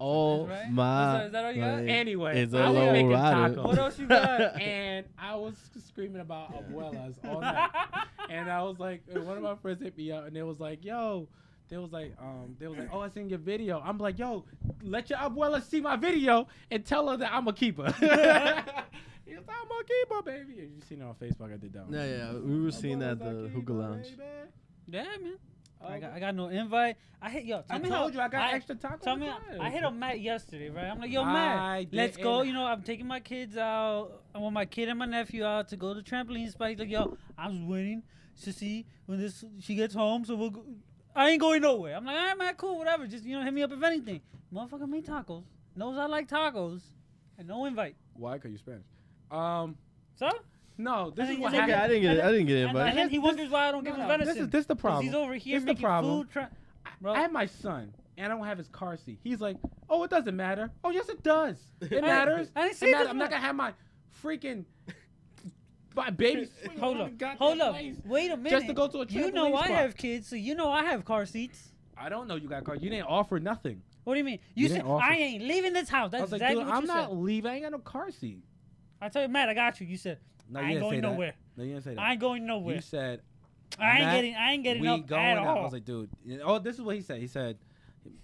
Oh Right? my! Is that all you got? God. Anyway, It's I a was low making rider. tacos. What else you got? And I was screaming about abuelas all night. And I was like, one of my friends hit me up, and they was like, "Yo," they was like, "Oh, I seen your video." I'm like, "Yo, let your abuela see my video and tell her that I'm a keeper." He was like, "I'm a keeper, baby." And you seen it on Facebook. I did that one. Yeah, we were seeing that at the hookah lounge. Yeah, man. I got no invite. I hit yo. I Tell me told how, you I got extra tacos. Tell me, I hit up Matt yesterday, right? I'm like, yo, Matt, let's go. You know, I'm taking my kids out. I want my kid and my nephew out to go to the trampoline spot. He's like, yo, I'm just waiting to see when she gets home, so we'll go. I ain't going nowhere. I'm like, all right, man, cool, whatever. Just, you know, hit me up if anything. Motherfucker made tacos. Knows I like tacos. And no invite. Why? Cause you Spanish. So? No, this is think what it's happened. I didn't get it. I didn't get And invited. then he wonders why I don't give him venison. This is the 'Cause problem. He's over here This is the making problem. food. Bro. I have my son, and I don't have his car seat. He's like, "Oh, it doesn't matter." Oh, yes, it does. It matters. I didn't say It matters. this I'm not gonna have my freaking my baby. swing Hold around up. the goddamn Hold up. place Wait a minute. Just to go to a You know trampoline I spot. have kids, so you know I have car seats. I don't know you got a car. You didn't offer nothing. What do you mean? You You said didn't offer. I ain't leaving this house. I That's was like, exactly dude, what I'm you not said. leaving. I ain't got no car seat. I tell you, Matt, I got you. You said No, I you ain't didn't say going that. nowhere. No, you didn't say that. I ain't going nowhere. You said I Matt, ain't getting we up going at out. all. I was like, dude. Oh, this is what he said. He said,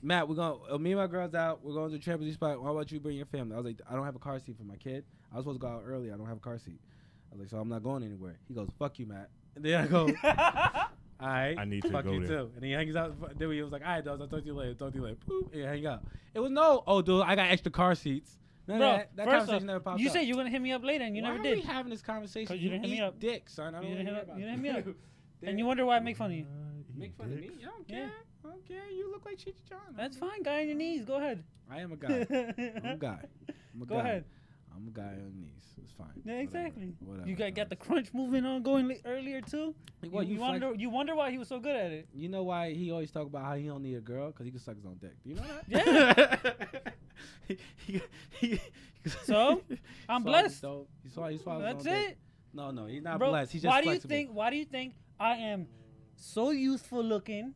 Matt, we're going. Me and my girls out. We're going to the trampoline spot. How about you bring your family? I was like, I don't have a car seat for my kid. I was supposed to go out early. I don't have a car seat. I was like, so I'm not going anywhere. He goes, fuck you, Matt. And then I go, all right. I need to fuck go you there. too. And he hangs out. Then he was like, all right, dogs, I'll talk to you later. Boop. And hang out. It was no, oh, dude, I got extra car seats. None Bro, of that first conversation off, never popped you up. said you were gonna hit me up later, and you Why never are did. we having this conversation? 'Cause you didn't hit me eat up. dick, son. I don't You want to didn't hear hit about you didn't hit me up. Damn. And you wonder why I make fun of you. Make fun of me? I don't care. Yeah. I don't care. You look like Cheech John. That's fine. Guy on your knees. Go ahead. I am a guy. I'm a guy. I'm a Go guy. ahead. I'm a guy on knees. It's fine. Yeah, exactly. Whatever. You got the crunch movement on going earlier too. What, you flex- wonder why he was so good at it. You know why he always talk about how he don't need a girl? Because he can suck his own dick. Do you know that? Yeah. So I'm blessed. He's his own That's dick. it, No, he's not bro. blessed. He's just Why flexible. do you think I am so youthful looking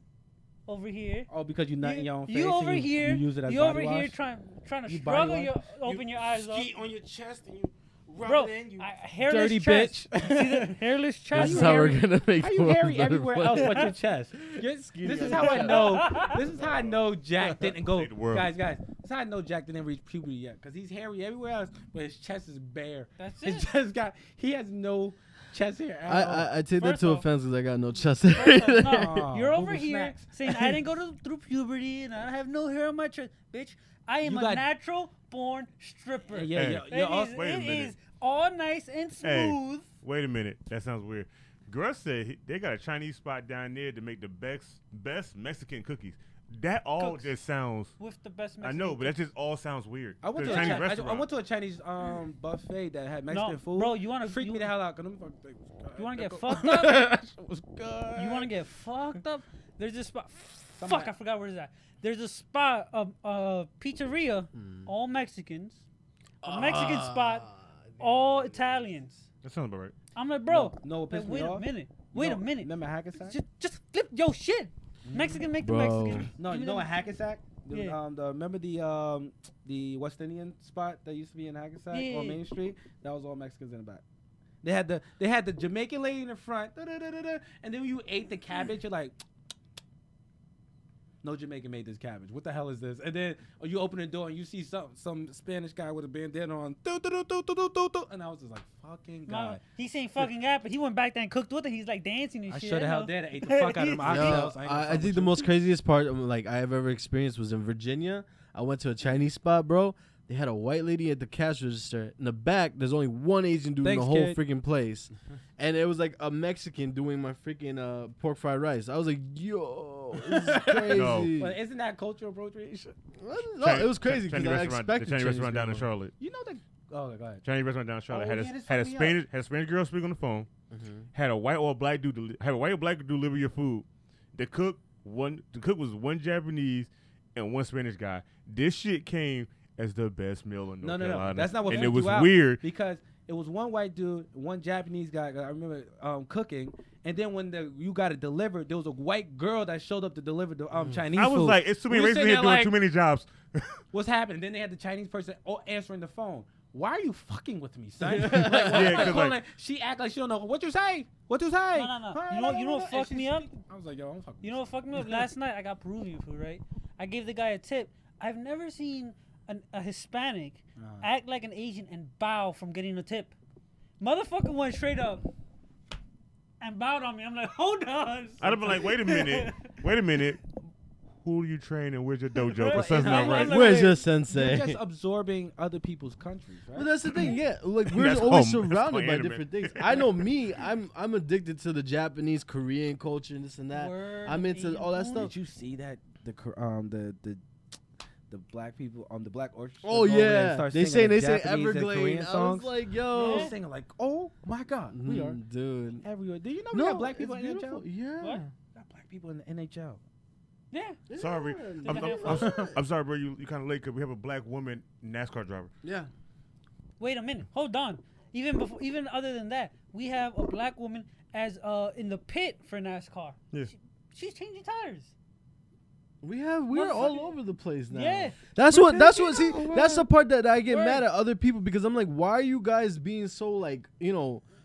over here? Oh, because you're not in your own face. You and over here. You use it as You body over here wash? trying to You body struggle. wash? You open your eyes up. Skeet on your chest and you rub Bro, it in. You hairless dirty chest. bitch. See the hairless chest. This is you how we're hairy? gonna make. How you the world hairy better everywhere place. else but your chest? This is how I know. This is how I know Jack didn't go. Save the world. Guys. This is how I know Jack didn't reach puberty yet. Because he's hairy everywhere else, but his chest is bare. That's His it. chest he has no chest hair at all. I take that First to off- offense because I got no chest. First off, no, Aw, you're over boo-boo here snacks. saying I didn't go through puberty and I have no hair on my chest. Bitch, I am You a got- natural born stripper. Yeah, Hey. you're also, Wait a minute. It is all nice and Hey. smooth. Wait a minute. That sounds weird. Girl said they got a Chinese spot down there to make the best Mexican cookies. That all Cooks. just sounds. With the best I Mexican know, but that just all sounds weird. I went To to a a Chinese I restaurant. went to a Chinese buffet that had Mexican No, food. bro, you wanna freak you- me the hell out? 'Cause them You wanna get that fucked go- up? That shit was good. You want to get fucked up? There's this spot. Somebody- Fuck, I forgot where it's at. There's a spot, pizzeria, all Mexicans. A Mexican spot, all Italians. That sounds about right. I'm like, bro, No, what pissed me wait a off? minute. You Wait know- a minute. Remember Hackensack? Just flip your shit. Mexican make the Bro. Mexican. No, Give you me know the- at Hackensack? Yeah. Remember the West Indian spot that used to be in Hackensack Yeah. on Main Street? That was all Mexicans in the back. They had the Jamaican lady in the front, da-da-da-da-da, and then when you ate the cabbage, you're like, no Jamaican made this cabbage. What the hell is this? And then you open the door and you see some Spanish guy with a bandana on, and I was just like, fucking Mama, God. he's saying fucking God, but he went back there and cooked with it. He's like dancing and I shit. should have know. held that and ate the fuck out of my Yo, oxtails. I think the most craziest part like I have ever experienced was in Virginia. I went to a Chinese spot, bro. They had a white lady at the cash register. In the back, there's only one Asian dude in Thanks, the whole kid. freaking place. And it was like a Mexican doing my freaking pork fried rice. I was like, yo, this is crazy. But isn't that cultural appropriation? No, it was crazy because Chinese I restaurant, expected the Chinese restaurant down in people. Charlotte. You know that. Oh, go ahead. Chinese restaurant down in Charlotte Oh, had yeah, this a fucked me up. Spanish girl speak on the phone. Had a white or black dude deliver your food. The cook was one Japanese and one Spanish guy. This shit came as the best meal in North Carolina. No. That's not what and freaked it was you out, weird. because it was one white dude, one Japanese guy. I remember cooking, and then when you got it delivered, there was a white girl that showed up to deliver the Chinese I was food. like, it's too many We races sitting here there doing like- too many jobs. What's happening? Then they had the Chinese person answering the phone. Why are you fucking with me, son? Like, Yeah, 'cause, like, she act like she don't know what you say. What you say? No. You know what fucked me up? I was like, yo, I'm fucking. You know what fucked me up? Last night I got Peruvian food, right? I gave the guy a tip. I've never seen a Hispanic act like an Asian and bow from getting a tip. Motherfucker went straight up and bowed on me. I'm like, hold on. I'd have been like, wait a minute. Who are you training? Where's your dojo? Well, Because something's not right. like, Where's your You're sensei? just absorbing other people's countries, right? But that's the thing, yeah. Like we're That's always home. That's surrounded by anime. different things. I know me. I'm addicted to the Japanese, Korean culture and this and that. Word, I'm into Asian all that food. stuff. Did you see that the black people on the black orchestra? Oh go over there and yeah, start they singing say the Japanese and Everglade. Korean I was songs. like, They're yo, singing like, oh my God, we are dude. everywhere. Do you know we got black people it's in beautiful. NHL? Yeah. What? We got black people in the NHL. Yeah. Sorry. I'm sorry, bro. You kind of late because we have a black woman NASCAR driver. Yeah. Wait a minute. Hold on. Even other than that, we have a black woman as in the pit for NASCAR. Yeah. She's changing tires. We're all Motherfucker. over the place now. Yeah. That's We're what taking see over. that's the part that I get Word. mad at other people because I'm like, why are you guys being so like,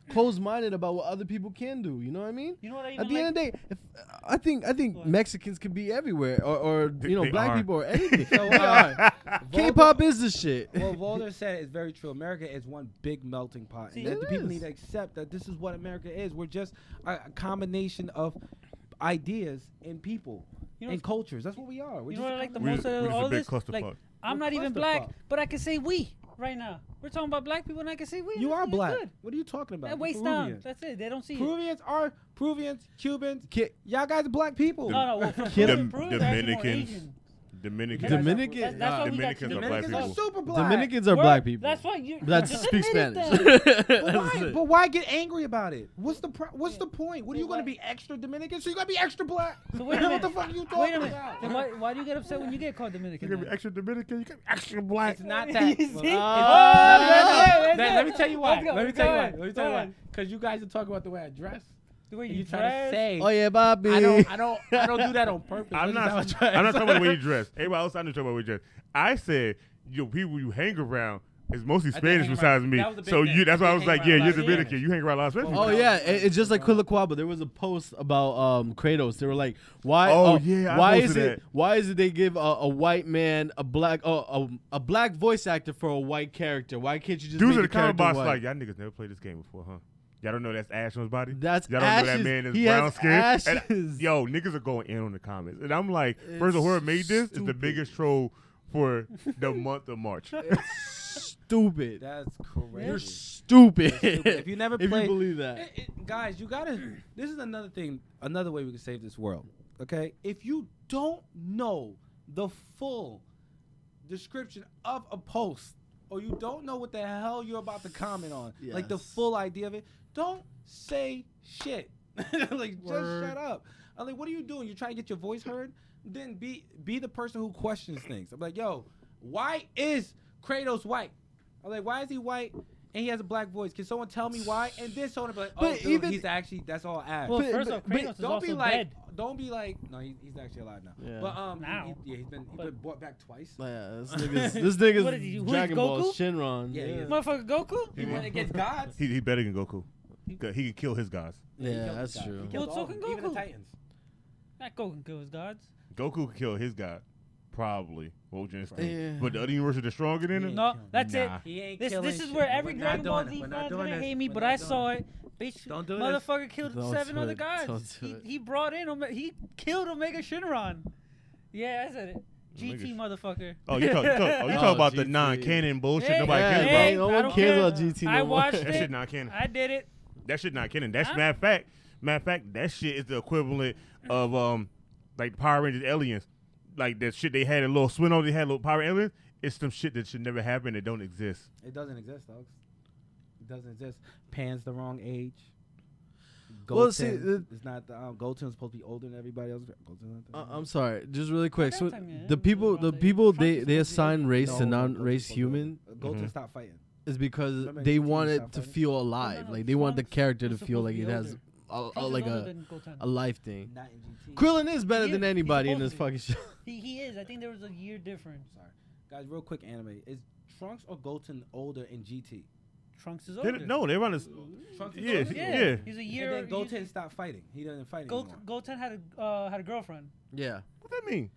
closed minded about what other people can do? You know what I mean? You know what I even At the like? end of the day, I think What? Mexicans can be everywhere or They black are. people or anything. So, They are. K-pop is the shit. Well, Volder said it's very true. America is one big melting pot. See, And that it the people is. need to accept that this is what America is. We're just a combination of ideas and people You know and cultures. That's what we are. We're You just know what I a like the We're most just- out we're of just a all big this? clusterfuck. Like, I'm We're not even clusterfuck. black, but I can say we right now. We're talking about black people, and I can say we. You are It's black. good. What are you talking about? That You're waist down. Peruvian. That's it. They don't see it. Peruvians, Cubans. Ki- Y'all guys are black people. No, well, for Kim- Peruvians, they're actually more Dominicans. Asian. Dominicans. Dominican. That's why we got Dominicans are black Dominicans are people. super black. Dominicans are Word. black people. That's why you. That's just speak admit it Spanish. then. But why get angry about it? What's the point? What are you Well, going to be extra Dominican? So you got to be extra black? So wait a minute. What the fuck are you talking Wait a minute. about? Then why do you get upset when you get called Dominican? You can be then? extra Dominican. You can be extra black. It's not that. You see? Let me tell you why. Let's go. Let me tell you Go why. ahead. Let me tell you Go why. ahead. Because you guys are talking about the way I dress. The way And you you trying to dress. say Oh yeah, Bobby. I don't do that on purpose. I'm That's not how I dress. talking about the way you dress. Everybody else I know talking about the way you dress. I said, people you hang around is mostly I did Spanish hang besides around. me. That was a big So thing. you that's why I was Hang like, around yeah, a you're lot of Dominican. Spanish. You hang around a lot of Spanish. Oh people. yeah, it's just like Quiliquaba. There was a post about Kratos. They were like, why? Oh, yeah, I why posted is it? that. Why is it they give a white man a black voice actor for a white character? Why can't you just Dudes make in the the comment character box white? like, y'all niggas never played this game before, huh? Y'all don't know that's ash on his body? That's Y'all don't know that ashes. man is He brown has skin? And, ashes. yo, niggas are going in on the comments. And I'm like, first of all, whoever made this is the stupid. biggest troll for the month of March. Stupid. That's crazy. You're stupid. If you never if you played, believe that. guys, you gotta. This is another thing, another way we can save this world. Okay, if you don't know the full description of a post, or you don't know what the hell you're about to comment on, like the Yes. full idea of it, don't say shit. Like Word. just shut up. I'm like, what are you doing? You're trying to get your voice heard? Then be the person who questions things. I'm like, yo, why is Kratos white? I'm like, why is he white and he has a black voice? Can someone tell me why? And then someone be like, oh, But dude, even- he's actually, that's all ash. Well, But- first but- off, but Kratos is don't also be like, dead. don't be like, no, he's actually alive now. Yeah. But Now. he's been But- brought back twice. Yeah, this nigga's What is he, who is Dragon Ball Goku? Shinron. Yeah, he is. Motherfucker Goku? He went against gods. He better than Goku. He can kill his guys. He Yeah, killed that's the gods. true. He killed Well, so all of can them, even the Goku. Titans. Not Goku can kill his gods. Goku could kill his god. Probably. What you Yeah. But the other universe is stronger than him? No, that's it. Nah. He ain't This killing is shit. where every We're Dragon not Ball doing Z it. We're fan's not gonna doing hate this. me, We're but not I doing saw it. it. Bitch, Don't do this. motherfucker killed Don't 7 do other it. gods. Don't do it. He brought in he killed Omega Shinron. Yeah, I said it. GT motherfucker. Oh, you talk Oh, about the GT. non-canon bullshit Hey, nobody Yeah, cares hey, about. no I one don't cares care. about GT no I more. watched That shit it. not canon. I did it. That shit not canon. That's Huh? matter of fact, that shit is the equivalent of like Power Rangers aliens. Like that shit they had a little swing on, they had little Power aliens. It's some shit that should never happen. It don't exist. It doesn't exist, dogs. It doesn't exist. Pan's the wrong age. Well, see, it's not. Goten's supposed to be older than everybody else. Goten's not that I'm sorry, just really quick. that So time, yeah, the it people, was the around people, there. they Trunks they was assign race to No, non-race Goten's supposed to be human older. Goten Mhm. stopped fighting. is because Remember they in GT want he it stopped to fighting? feel alive. no, Like they want the Trunks character to was feel supposed like to it be has older. Trunks like is older than Goten. a life thing. Not in GT. Krillin is better He than is. anybody He's in this supposed fucking to show. He is. I think there was a year difference. Sorry, guys. Real quick, anime is Trunks or Goten older in GT? Trunks is They, older. no, they're on this. Trunks is Yeah, older? yeah. He's a And year. then Goten stopped fighting. He doesn't fight anymore. Goten had a girlfriend. Yeah. What that mean?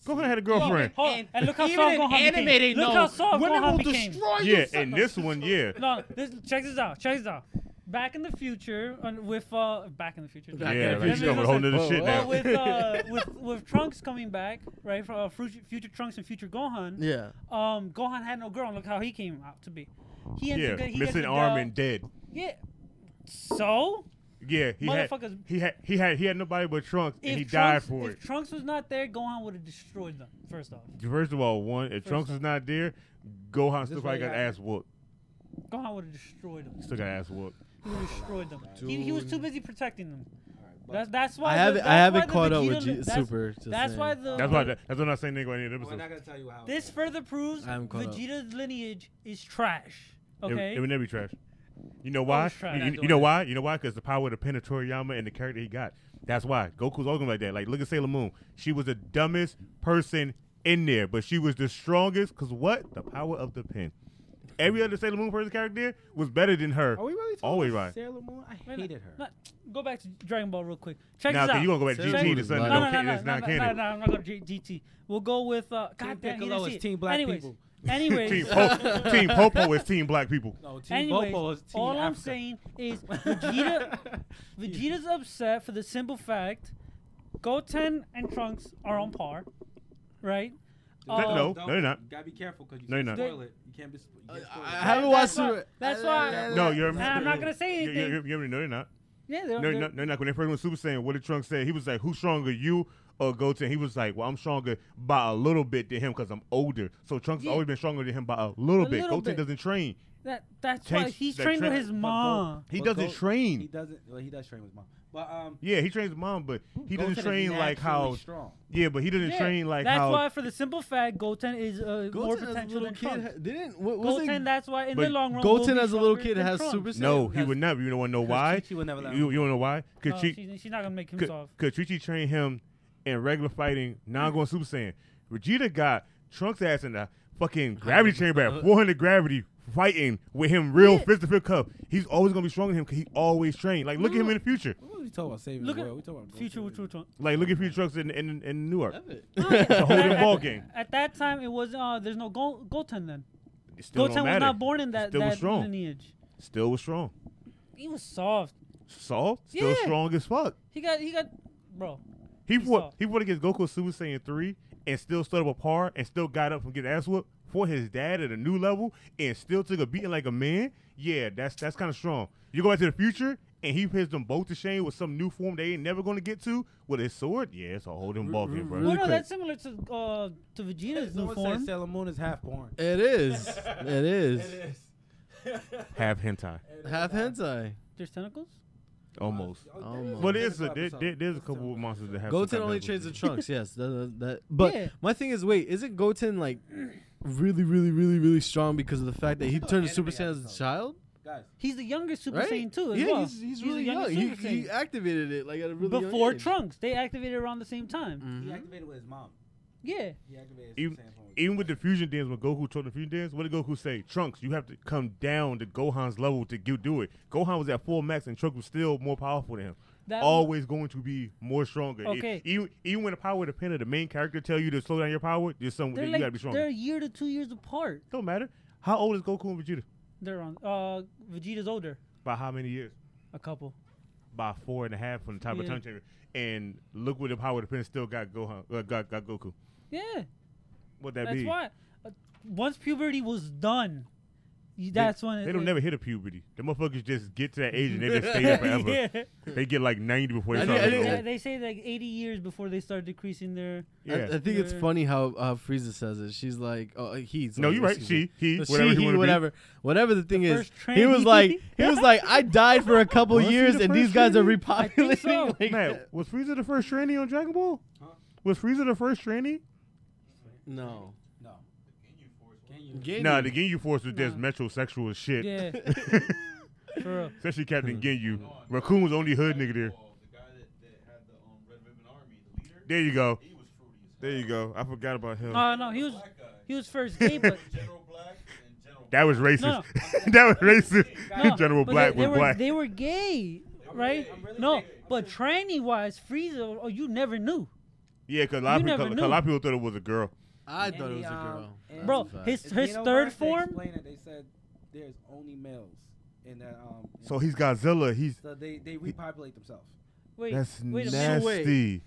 Gohan had a girlfriend. And look how even soft in Gohan anime, became. they Look know how soft women Gohan will became. destroy you. Yeah, son and of- this one, yeah. No, check this out. Check this out. Back in the future, with Back in the Future. Back Yeah, in the like she's future. going a whole nother shit now. With Trunks coming back, right? For future Trunks and future Gohan. Yeah. Gohan had no girl. And look how he came out to be. He Yeah, gets missing a arm girl. and dead. Yeah. So Yeah, motherfuckers. he had nobody but Trunks, and he If died Trunks, for it. if Trunks was not there, Gohan would have destroyed them. First off, First of all, if Trunks is not there, Gohan Is still this probably what got happened? ass whooped. Gohan would have destroyed them. Still got ass whooped. He would have destroyed them. He was too busy protecting them. Alright, That's why. I haven't that's why the caught up with Vegeta- that's- Super. just That's saying. why the. That's why I'm not saying anything in the We're episode. not gonna tell you how. This further proves I haven't caught up. Vegeta's lineage is trash. Okay. It would never be trash. You know why? it's trash. You know why? You know why? Because the power of the Pen of Toriyama and the character he got. That's why. Goku's always gonna be like that. Like, look at Sailor Moon. She was the dumbest person in there, but she was the strongest. Because what? The power of the pen. Every other Sailor Moon person character there was better than her. Are we really talking Always about right. Sailor Moon? I Wait, hated her. no, go back to Dragon Ball real quick. Check Now, this out. you gonna go back to Sailor GT Moon to is something black. that's not canon. No, I'm not going to GT. We'll go with God Team damn, he Piccolo didn't is see it. Team Black Anyways, people. Anyways, Team Popo is Team Black people. No, Team anyways, Bopo is Team all I'm Africa. saying is Vegeta's upset for the simple fact Goten and Trunks are on par, right? No, Don't- they're not. You gotta be careful because you No, can't you're not. spoil it. You can't be. You can't spoil I it. haven't watched Super. That's why. No, you're. Nah, I'm not gonna say anything. You already know they're not. Yeah, No, they're not. When they first went Super Saiyan, what did Trunks say? He was like, "Who's stronger, you or Goten?" He was like, "Well, I'm stronger by a little bit than him because I'm older." So Trunks Yeah. always been stronger than him by a little bit. little Goten bit. doesn't train. That's why Tanks he's that trained with train- his But mom. He But doesn't He train. doesn't. Well, he does train with mom. But Yeah, he trains his mom, but he Goten doesn't is train like how. naturally strong. Yeah, but he doesn't Yeah, train like that's how. why, for the simple fact, Goten is more Goten as a potential little than kid Trunks. didn't. What was Goten, it? that's why in But the long run, will Goten be as a little stronger kid than has Trunks. Super Saiyan. No, he Because- would never. You don't want to know Because why? Chi-Chi would never let him. You want to know why? No, Because she's not gonna make him soft. Chi-Chi trained him in regular fighting, now going Super Saiyan. Vegeta got Trunks' ass in the fucking gravity chamber at 400 gravity, fighting with him real fist-to-fist cup. He's always gonna be stronger than him because he always trained. Like, look at him in the future. What are we talking about? Saving Look the at world. We talking about Future Goten. with Trunks. Like, look at future Trunks in Newark. It's a whole different ball game. At that time, it was there's no Goten then. It still Goten don't was matter. not born in that Still was strong. lineage. Still was strong. He was soft. Soft, still Yeah. strong as fuck. He got, bro. He He's fought soft. against Goku Super Saiyan 3 and still stood up a par and still got up from getting ass whooped for his dad at a new level and still took a beating like a man. Yeah, that's kind of strong. You go back to the future and he hits them both to shame with some new form they ain't never gonna get to with his sword. Yeah, it's a whole different ball game, bro. Really Well, no, quick. that's similar to Vegeta's new Someone said form. Sailor Moon is half born. It is. It is. It is. Half hentai, Half hentai. There's tentacles. almost. Almost. But there's a couple of monsters that have. Goten some only kind of trains the tentacles. Trunks, yes. That. But Yeah. my thing is, wait, isn't Goten like really, really, really, really strong because of the fact that he turned to Super Saiyan as a child? Guys, He's the youngest Super Right? Saiyan too. As Yeah, well. he's the really young. youngest He, Super he Saiyan. activated it like at a really Before young age. Trunks, they activated around the same time. he Mhm. activated with his mom. Yeah. He activated Even- Super Saiyan form. Even with the fusion dance, when Goku told the fusion dance, what did Goku say? Trunks, you have to come down to Gohan's level to do it. Gohan was at full max, and Trunks was still more powerful than him. That Always going to be more stronger. Okay. Even when the power of the pen of the main character tell you to slow down your power, there's some they're you like gotta be stronger. they're a year to 2 years apart. Don't matter. How old is Goku and Vegeta? They're on. Vegeta's older, By how many years? a couple. By 4.5 from the time of Yeah. time chamber. And look what the power of the pen still got Gohan. Got Goku. Yeah. What that That's be? why. Once puberty was done, that's when They don't never hit a puberty. The motherfuckers just get to that age and they just stay there forever. Yeah. They get like 90 before they I start think- getting I Yeah, old. they say like 80 years before they start decreasing their. Yeah. I think it's Yeah. funny how Frieza says it. She's like, oh, he's. No, like, you're right. excuse me. He, She, whatever he, you want to whatever, whatever the thing is. first He was trainee. like, I died for a couple Was he years, the and these first guys are trainee? repopulating. so. like be. Man, that. was Frieza the first trainee on Dragon Ball? Huh? Was Frieza the first trainee? No. No. Ginyu. Nah, the Ginyu Force was just Nah. metrosexual as shit. Yeah. For real. Especially Captain Ginyu. Raccoon was only hood nigga there. The guy that had the Red Ribbon Army, the leader. There you go. He was fruity as There you go. I forgot about him. No, he was first gay, but General Black and General. That was racist. No, That was racist. no, General but Black they was black. They were gay, right? No, but tranny wise, Frieza, oh, you never knew. Yeah, because a You never lot knew. of people thought it was a girl. I thought it was a girl. and- Bro, That's a fact. his third form. Explain it. They said there's only males in that. So he's Godzilla. So they repopulate themselves. Wait, That's wait a minute. nasty.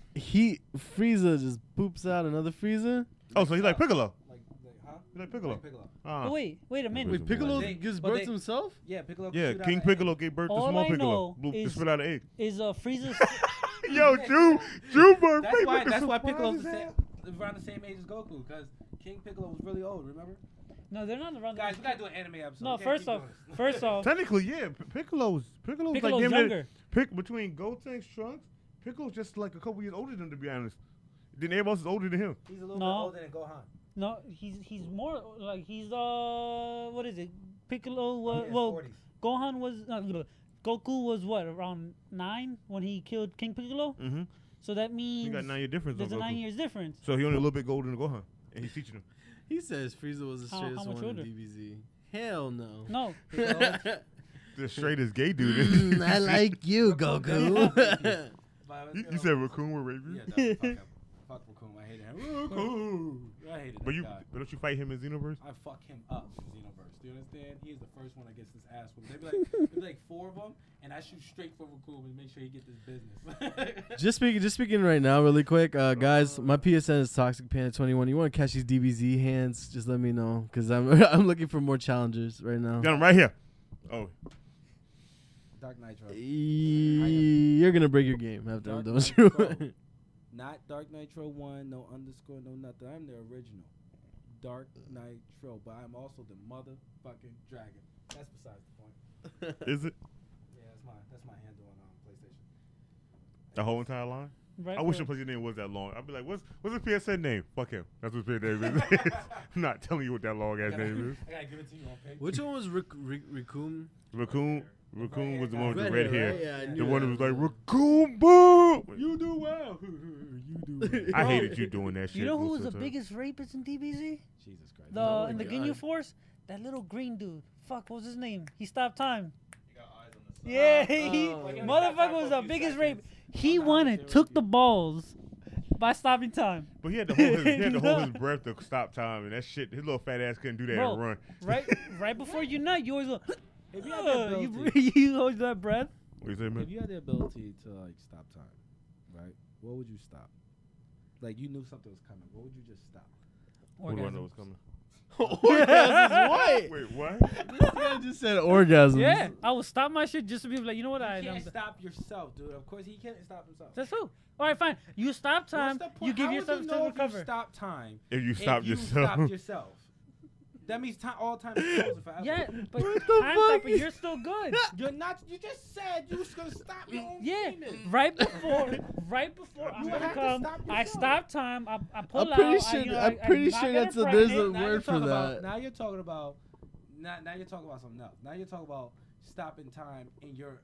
Frieza just poops out another Frieza. Oh, so he's like Piccolo. Huh? He's like Piccolo. Like Piccolo. Ah. But wait a minute. Wait, Wait, Piccolo They- gives but birth they- to himself? Yeah, Piccolo. can Yeah, shoot out King an Piccolo egg. gave birth to All small I Piccolo. know Blew, is- spit out an egg. Is Frieza's Yo, Drew, bro. That's why Piccolo's around the same age as Goku, because King Piccolo was really old. Remember? No, they're not around. Guys, we gotta do an anime episode. No, We can't first keep off, doing this. first off, Technically, yeah. Piccolo's Piccolo's like damn near- younger. between Gotenks, Trunks, Piccolo's just like a couple years older than him, to be honest. Then everybody else is older than him. He's a little No. bit older than Gohan. No, he's more like he's what is it? Piccolo was Yeah, well, 40s. Gohan was Goku was what, around 9 when he killed King Piccolo. Mm-hmm. So that He means got 9 year difference on there's a 9 Goku. years difference. So he only a little bit older than Gohan, and he's teaching him. He says Frieza was the How straightest much one in older? DBZ. Hell no. No, The straightest gay dude. I like you, Goku. But You said Raccoon were raping? Yeah, that's fuck Raccoon. I hated him. Raccoon. I hated But that guy. don't you fight him in Xenoverse? I fuck him up in Xenoverse. Do you understand? He is the first one that gets his ass whooped. There'd be like 4 of them, and I shoot straight for Raccoon and make sure he get this business. just speaking right now, really quick, guys. My PSN is Toxic Panda 21. You want to catch these DBZ hands? Just let me know, cause I'm I'm looking for more challengers right now. Got him right here. Oh, Dark Nitro. You're gonna break your game after I'm Dark done with you. Nitro. Not Dark Nitro 1, no underscore, no nothing. I'm the original. Dark Nitro, but I'm also the motherfucking dragon. That's besides the point. is it Yeah, that's my handle on PlayStation. the whole entire line? right? I wish bro. your PlayStation name was that long. I'd be like, what's his PSN name? Fuck him. That's what his name is. I'm not telling you what that long ass name is. I gotta give it to you on paper. Which one was Raccoon? Raccoon was the one with the Red red hair, hair. right? Yeah, I The knew one that. who was like, Raccoon, boom! You do well. you do well. I hated you doing that shit. You know who most was of the time. biggest rapist in DBZ? Jesus Christ. The Oh my in the God. Ginyu Force, that little green dude. Fuck, what was his name? He stopped time. He got eyes on the side. Yeah, he Oh. Like, motherfucker was the biggest rape. He won and took the balls by stopping time. But he had to hold his breath to stop time, and that shit, his little fat ass couldn't do that Bro, and run. right before you nut, you always go. If you had the You ability, you hold that breath. What you say, man? if you had the ability to like stop time, right? What would you stop? Like you knew something was coming. What would you just stop? What do I know Orgasms. what's coming? Orgasms? What? Wait, what? This guy just said orgasms. Yeah, I will stop my shit just to be like, you know what? You can't stop yourself, dude. Of course, he can't stop himself. That's who. All right, fine. You stop time. What's the point? You give How would yourself you time know to if you recover. stop time. If you If stop you yourself. stopped yourself. That means all time is frozen forever. Yeah, but What the time fuck? stopper, you're still good. You're not. You just said you was gonna stop your own Yeah, semen. right before I'm You gonna have to come. stop I yourself. stop time. I pull I'm out. pretty I, sure. you know, I'm I pretty knock sure her that's there's pregnant. a Now you're word for talking that. about. Now you're talking about. Now you're talking about something else. Now you're talking about stopping time and you're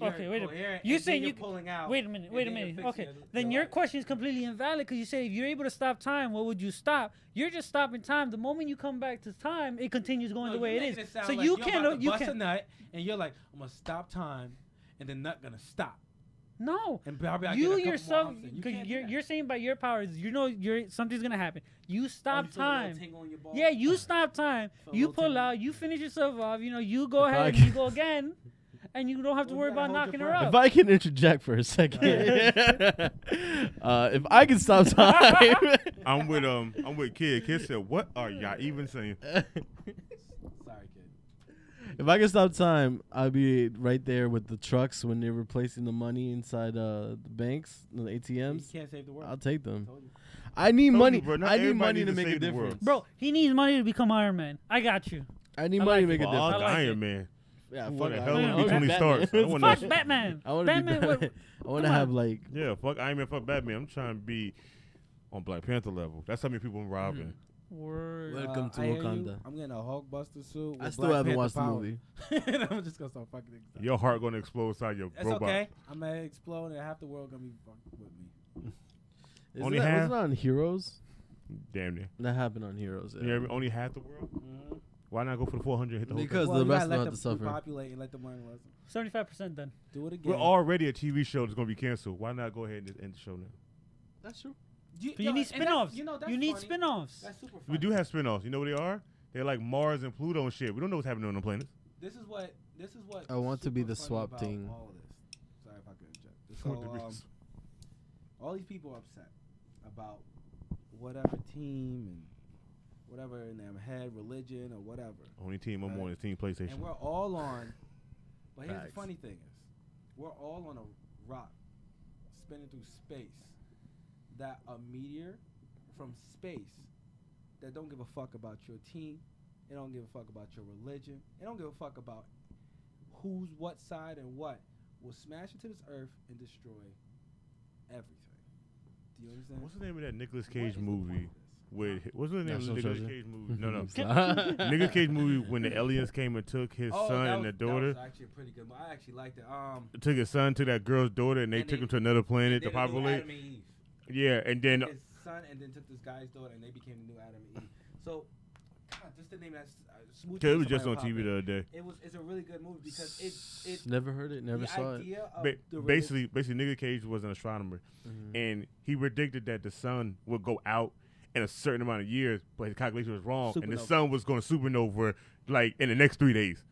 Okay, wait a minute. coherent, You're and saying then you pulling out. Wait a minute. and Wait a then you're minute. fixing Okay, your then your life. question is completely invalid because you say if you're able to stop time, what would you stop? You're just stopping time. The moment you come back to time, it continues going No, the way you're it making is. sound So like you you're about can't. to You bust a can't. nut, and you're like, I'm gonna stop time, and the nut gonna stop. No. And probably I get a You couple more yourself, humps in. You because can't do that. you're saying by your powers, you know something's gonna happen. You Oh, stop you feel a little time. tingle in your balls? Yeah, you stop time. Feel a You little pull tingle. out. You finish yourself off. You know, you go If ahead I and can- you go again, and you don't have to Well, worry you gotta about hold knocking your her breath. up. If I can interject for a second, if I can stop time, I'm with Kid. Kid said, "What are y'all even saying?" Sorry, kid. if I can stop time, I'd be right there with the trucks when they're replacing the money inside the banks, the You ATMs. can't save the world. I'll take them. Told you. I need Told money. you, bro, not I need everybody money to needs to make a save the world. difference. Bro, he needs money to become Iron Man. I got you. I need I money like to make it. a Fuck difference. I like Iron it. Man. Yeah, What fuck the Iron hell Man. would be Tony Stark? I wanna- Fuck Batman. I want to be Batman. Batman. I want to come have on. like Yeah, fuck Iron Man, fuck Batman. I'm trying to be on Black Panther level. That's how many people I'm robbing. Word. Welcome to I hear you. Wakanda. I'm getting a Hulkbuster suit. I with still Black haven't Panther watched the power. movie. And I'm just gonna start fucking things up. Your heart gonna explode inside your It's robot. okay. I'm gonna explode and half the world gonna be fucking with me. Only Wasn't half? it on Heroes? Damn near. That happened on Heroes. Yeah. You hear me? Only half the world. Mm-hmm. Why not go for the 400? Hit the whole Because thing? the you rest gotta don't let have to them suffer. repopulate and let them learn a lesson. 75% then. Do it again. We're already a TV show that's gonna be canceled. Why not go ahead and end the show now? That's true. But you need spin-offs. You know, that's You need funny. spin-offs. That's super funny. We do have spin-offs. You know what they are? They're like Mars and Pluto and shit. We don't know what's happening on the planets. This is what. I want to be super the funny swap about team. All of this. Sorry if I could interrupt. So, all these people are upset about whatever team and whatever in their head, religion or whatever. Only team I'm Right. on is Team PlayStation. And we're all on. But here's the Facts. funny thing is, we're all on a rock spinning through space. That a meteor from space that don't give a fuck about your team. It don't give a fuck about your religion. It don't give a fuck about who's what side and what will smash into this earth and destroy everything. Do you understand? What's the name of that Nicolas What Cage is the point movie? of this? With what's the name National of the Nicolas Treasure? Cage movie? No, no. Stop. Nicolas Cage movie when the aliens came and took his son that and the was, daughter. That was actually a pretty good movie. I actually liked it. Took his son to that girl's daughter and they And took they- him to another planet they to did a new populate. Adam and Eve. Yeah, and then His son and then took this guy's daughter and they became the new Adam and Eve. So, God, just the name that's Smooth. it was just on TV the other day. It's a really good movie because it Never heard it. Never the saw it. idea of Ba- the basically, Nicolas Cage was an astronomer, Mhm. and he predicted that the sun would go out in a certain amount of years, but his calculation was wrong, and the Supernova. sun was going to supernova like in the next 3 days.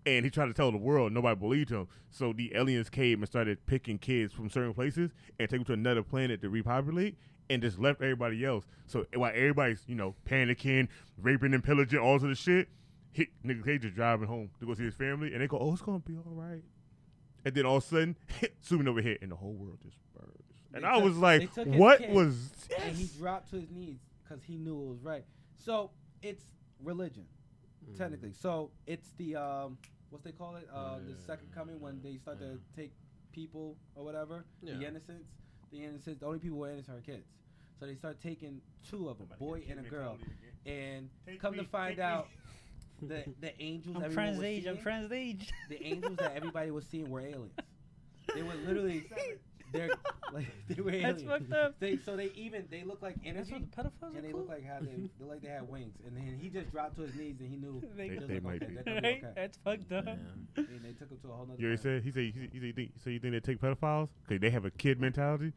And he tried to tell the world, nobody believed him. So the aliens came and started picking kids from certain places and take them to another planet to repopulate, and just left everybody else. So while everybody's panicking, raping and pillaging, all of the shit, Nicolas Cage is driving home to go see his family, and they go, "Oh, it's gonna be all right." And then all of a sudden, supernova hit, and the whole world just burns. And They I took- was they like, took his "What kid, was and he this?" dropped to his knees because he knew it was right. So it's religion, technically. So it's the what's they call it? The second coming when they start to take people or whatever. Yeah. The innocents. The only people who are innocent are kids. So they start taking two of them, a boy and a girl, and come to find out, the angels. I'm everyone friends was age. I'm seeing, friends age. The angels that everybody was seeing were aliens. They were literally, they were That's aliens. fucked up. They look like That's energy, what the pedophiles and are they cool. look like they had wings. And then he just dropped to his knees, and he knew They- he was They like, might okay, be. they're gonna be Right? okay. That's fucked up. And they took him to a whole nother. You already planet. said you think they take pedophiles because they have a kid mentality.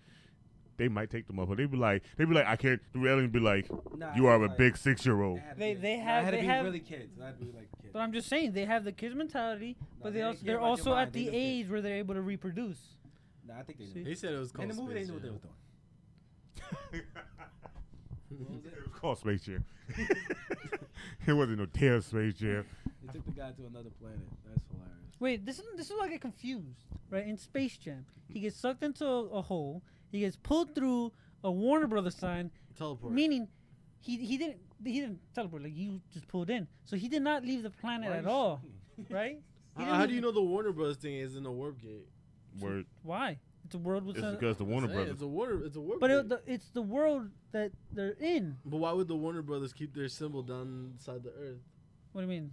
They might take them up, but they be like, I can't. The alien be like, Nah, you are a like- big 6-year-old. had to They- be- they nah, have- it had to they be have- really kids. It had to be like kids. But I'm just saying they have the kids mentality, but they they ain't also, care they're about your also mind, at they the just kids. age where they're able to reproduce. Nah, I think they See? knew. He said it was called In the movie, they Space knew what they Jam. was doing. What was it? It was called Space Jam. It wasn't no damn Space Jam. They took the guy to another planet. That's hilarious. Wait, this is where I get confused, right? In Space Jam, he gets sucked into a hole. He gets pulled through a Warner Brothers sign, Teleport. meaning he didn't teleport. Like you just pulled in, so he did not leave the planet Why at you all, shooting? right? He didn't How leave do you the- know the Warner Bros. Thing is in a warp gate? Word. Why? It's a world with It's some, because the Warner Saying, Brothers. It's a warp but gate. it's the world that they're in. But why would the Warner Brothers keep their symbol down inside the earth? What do you mean?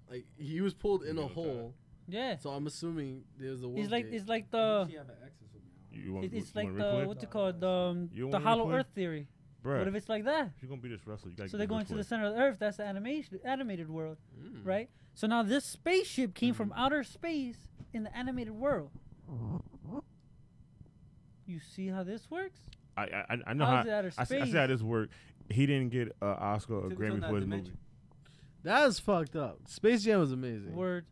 Like he was pulled in a Yeah, hole, Yeah, so I'm assuming there's a warp it's like gate. it's like I the think she have an access with me. You want, it's you like want the replay? what's it called the You the want Hollow replay? Earth theory. Bruh, What if it's like that? if you're gonna be this wrestler, you gotta So get they're this going to the way. center of the Earth. That's the animated world, Mm. right? So now this spaceship came from outer space in the animated world. You see how this works? I know How how. is it outer I see space? how this work. He didn't get an Oscar or Took him to Grammy another for his dimension. movie. That's fucked up. Space Jam was amazing. Word.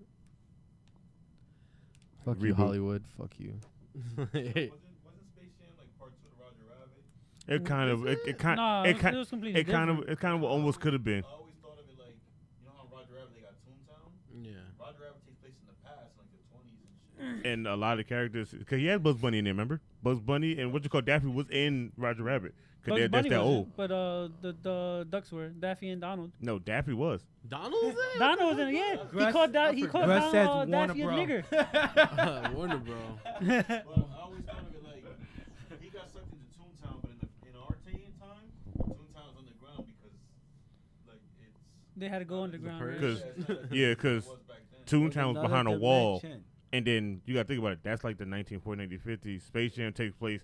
Fuck you, Reboot. Hollywood. Fuck you. Wasn't Space Jam like part 2 of Roger Rabbit? It kind of. It kind. No, It it was completely It kind of. different. It kind of almost could have been. I always thought of it like, you know how Roger Rabbit they got Toontown? Yeah. Roger Rabbit takes place in the past, like the 20s and shit. And a lot of characters, because he had Bugs Bunny in there, remember? Bugs Bunny and what you call Daffy was in Roger Rabbit. Because Bugs that's Bunny that wasn't, old. but the ducks were Daffy and Donald. No, Daffy was. Donald was in? Donald was in it. Yeah, Gruss- he called I he forgot. called Gruss says Donald Warner Daffy a Bro. nigger. Warner Bro. But I always thought of it like, he got sucked into Toontown, but in our time, Toontown's underground because They had to go underground. right? Because Yeah, it's not as yeah, it because was back then. Toontown was Another behind a wall, dimension. and then you got to think about it. That's like the 1940s, 1950s. Space Jam takes place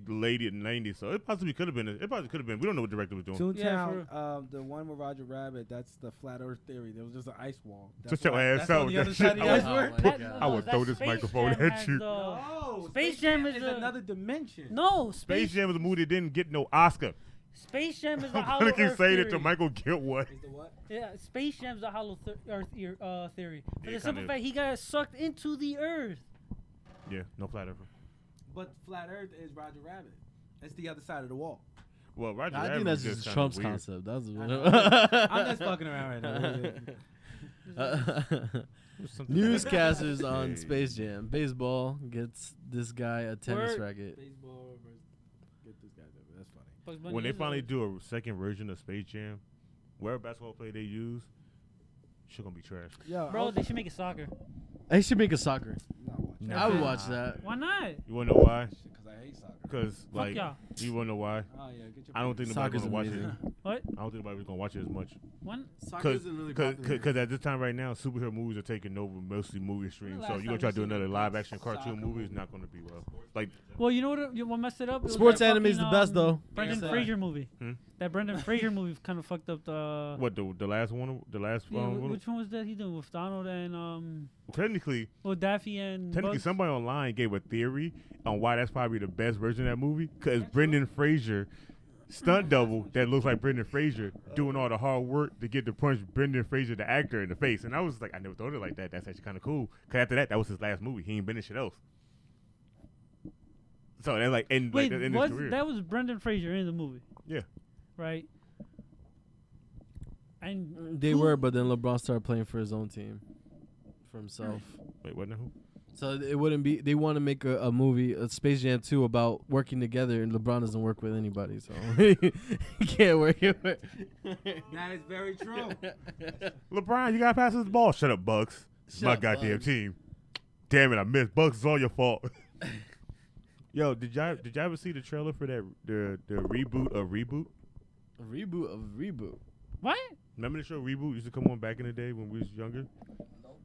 late in the 90s, so it possibly could have been. It probably could have been. We don't know what the director was doing. Toontown, Yeah, the one with Roger Rabbit, that's the flat Earth theory. There was just an ice wall. Just your ass that's out on with the other that side of shit. the I ice would- world. Oh my God. I would that throw this Space microphone Jam at has you. No, Space Jam is a- another dimension. No, Space Jam was a movie that didn't get no Oscar. Space Jam is a I'm hollow gonna keep Earth saying theory. it till Michael get one. Is the what? Yeah, Space Jam's a hollow Earth theory. For Yeah, the simple kinda. fact he got sucked into the Earth. Yeah, no flat earther. But flat Earth is Roger Rabbit. That's the other side of the wall. Well, Roger I Rabbit think that's was just kinda Trump's weird. concept. That's I'm just fucking around right now. Newscasters on Hey. Space Jam. Baseball gets this guy a tennis Word. racket. Baseball versus get this guy there. That's funny. Bugs Bunny When they is finally a- do a second version of Space Jam, whatever basketball play they use, shit gonna be trash. Yeah, Bro, they should make it soccer. They should make a soccer. No. I would watch that. Why not? You wanna know why? Because I hate soccer. Because like y'all. you wanna know why? Oh yeah, get your. I don't think Soccer's nobody's gonna watch amazing. What? it. I don't think nobody's gonna watch it as much. One? Soccer Because isn't really popular. at this time right now, superhero movies are taking over mostly movie streams. the So last you gonna time try you to do seen a another good live action cartoon soccer movie? It's movie? not gonna be well. Like Well, you know what messed it up? It was Sports that anime is the fucking, best, though. Brendan Yeah. Fraser movie. Hmm? That Brendan Fraser movie kind of fucked up the. what the last one? The last Yeah, one? which one was that he did with Donald and Technically, Daffy and Bugs? somebody online gave a theory on why that's probably the best version of that movie. Because Brendan Fraser, stunt double that looks like Brendan Fraser, doing all the hard work to get to punch Brendan Fraser, the actor, in the face. And I was like, I never thought of it like that. That's actually kind of cool. Because after that was his last movie. He ain't been in shit else. So they're like, in Wait, his was career. that was Brendan Fraser in the movie? Yeah. Right. And They who- were, but then LeBron started playing for his own team, for himself. Wait, what now? So it wouldn't be. They want to make a movie, a Space Jam 2, about working together, and LeBron doesn't work with anybody, so he can't work with. That is very true. LeBron, you gotta pass us the ball. Shut up, Bucks. It's my up, goddamn Bucks. team. Damn it, I missed. Bucks, it's all your fault. Yo, did y'all ever see the trailer for that the reboot of Reboot? A reboot of reboot. what? Remember the show Reboot used to come on back in the day when we was younger?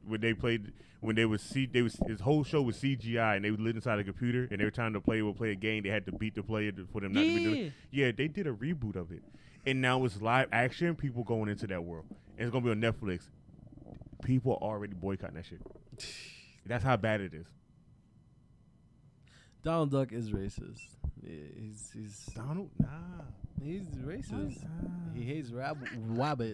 When they played, his whole show was CGI, and they would live inside a computer, and every time the player would play a game, they had to beat the player for them not to be doing it. Yeah, they did a reboot of it, and now it's live action. People going into that world, and it's gonna be on Netflix. People are already boycotting that shit. That's how bad it is. Donald Duck is racist. Yeah, he's Donald, nah. he's racist. He hates rabbit.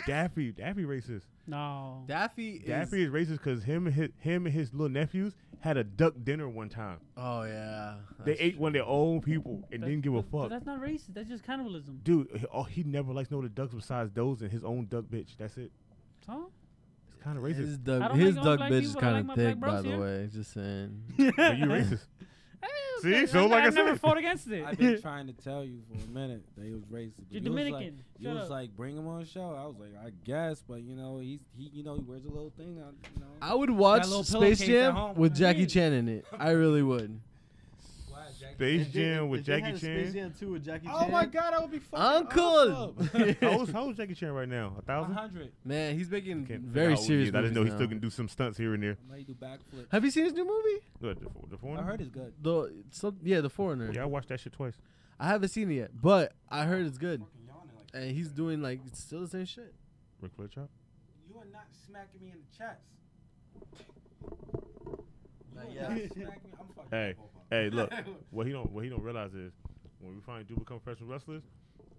Daffy racist. No. Daffy Daffy is racist because him and his little nephews had a duck dinner one time. Oh yeah. They ate one of their own people and didn't give a But fuck. that's not racist. That's just cannibalism. Dude, he never likes no other ducks besides those and his own duck bitch. That's it. Huh? It's kind of His racist. I duck, don't his like all duck black bitch people, is but I kind like of my thick, black by bros the here. way. Just saying. But you racist. See? So like I I've never said. fought against it. I've been trying to tell you for a minute that he was racist. but You're you was like- Dominican. You Shut was up. like, bring him on the show. I was like, I guess, but he wears a little thing. I would watch little Space pillowcase at Jam home. with Jackie Yeah. Chan in it. I really would. Space Jam with Jackie Chan. Jam 2 with Jackie Oh my God, that would be fucking Uncle! awesome. How old Jackie Chan right now? 1,000? 100. Man, he's making Can't figure very out how old he serious is. I just know he movies still now. can do some stunts here and there. I might do backflips. Have you seen his new movie? Good, the I foreigner? heard it's good. The Foreigner. Yeah, I watched that shit twice. I haven't seen it yet, but I heard it's good. And he's doing like it's still the same shit. Ric Flair chop? You are not smacking me in the chest. Not You yet. are not smacking me. I'm fucking Hey, both of them. hey, look. What he don't realize is when we finally do become professional wrestlers,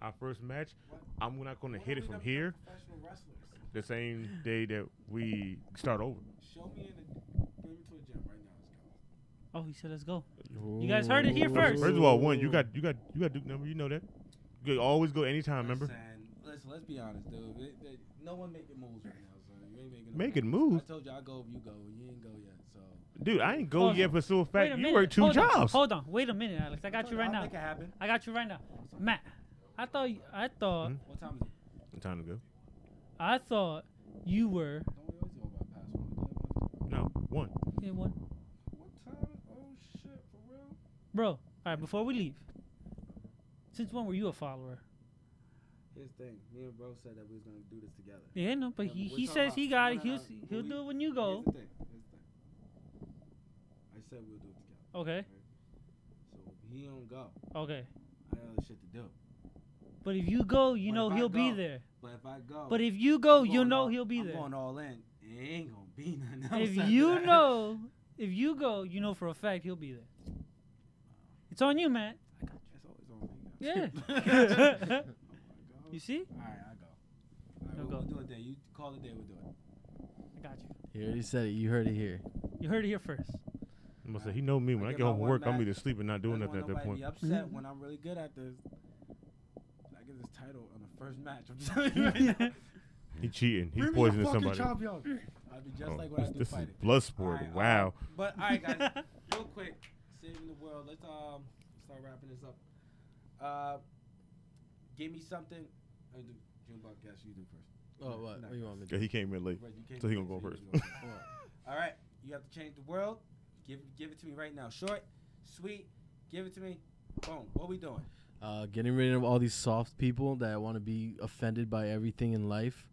our first match, I'm not gonna hit it from here Professional wrestlers. the same day that we start over. Show me bring me to a gym right now. Let's go. Oh, he said, "Let's go." You guys heard it here first. First of all, one, you got Duke number. You know that. You can always go anytime. Remember, Listen, let's be honest, dude. No one making moves right now, so you ain't making no making moves. moves, I told you I go if you go. You ain't go yet, so. dude. I ain't go Hold yet, on. but so a Wait fact a you minute. work two Hold on. jobs. Hold on. Wait a minute, Alex. I got you right I'll now. Make it happen. I got you right now, Matt. I thought. Hmm? What time is it? Time to go. I thought you were. Don't we always go about past one? No, one. Yeah, one. What time? Oh shit, for real? Bro, all right. Before we leave, since when were you a follower? Here's the thing. Me and bro said that we was gonna do this together. Yeah, no, but Yeah, he, we're he talking says he about- got no, it. no, no. He'll do it when you go. Here's the thing. I said we'll do it together. Okay. So if he don't go, Okay. I got other shit to do. But if you go, you But know if I he'll be go- there. But if I go, But if you go, I'm you'll going know all- he'll be I'm there. going all in. It ain't gonna be nothing else. If after you that. know, if you go, you know for a fact he'll be there. It's on you, man. It's always on me. Yeah. Oh my God. You see? All right, I go. All right, You'll we'll go. do it then. You call it day. We'll do it. I got you. He already said it. You heard it here. You heard it here first. I'm gonna say he know me. When I get get my home from one work, I'm match. either sleeping, not doing I just nothing at want that nobody point. to be upset when I'm really good at this. I get this title on the first match. I'm telling you right now. He cheating. He Bring me a poisoning fucking somebody. champion. I'll be just Oh, like when I do this is fighting. blood sport. All right, Wow. But all right, guys, real quick, saving the world. Let's start wrapping this up. Give me something. Junebug, guess you do first. Oh, what? No. What do you want me to Yeah, do? he came in late. Right, you came So he first, gonna go you first. go first. All right, you have to change the world. Give it to me right now. Short, sweet. Give it to me. Boom. What we doing? Getting rid of all these soft people that want to be offended by everything in life.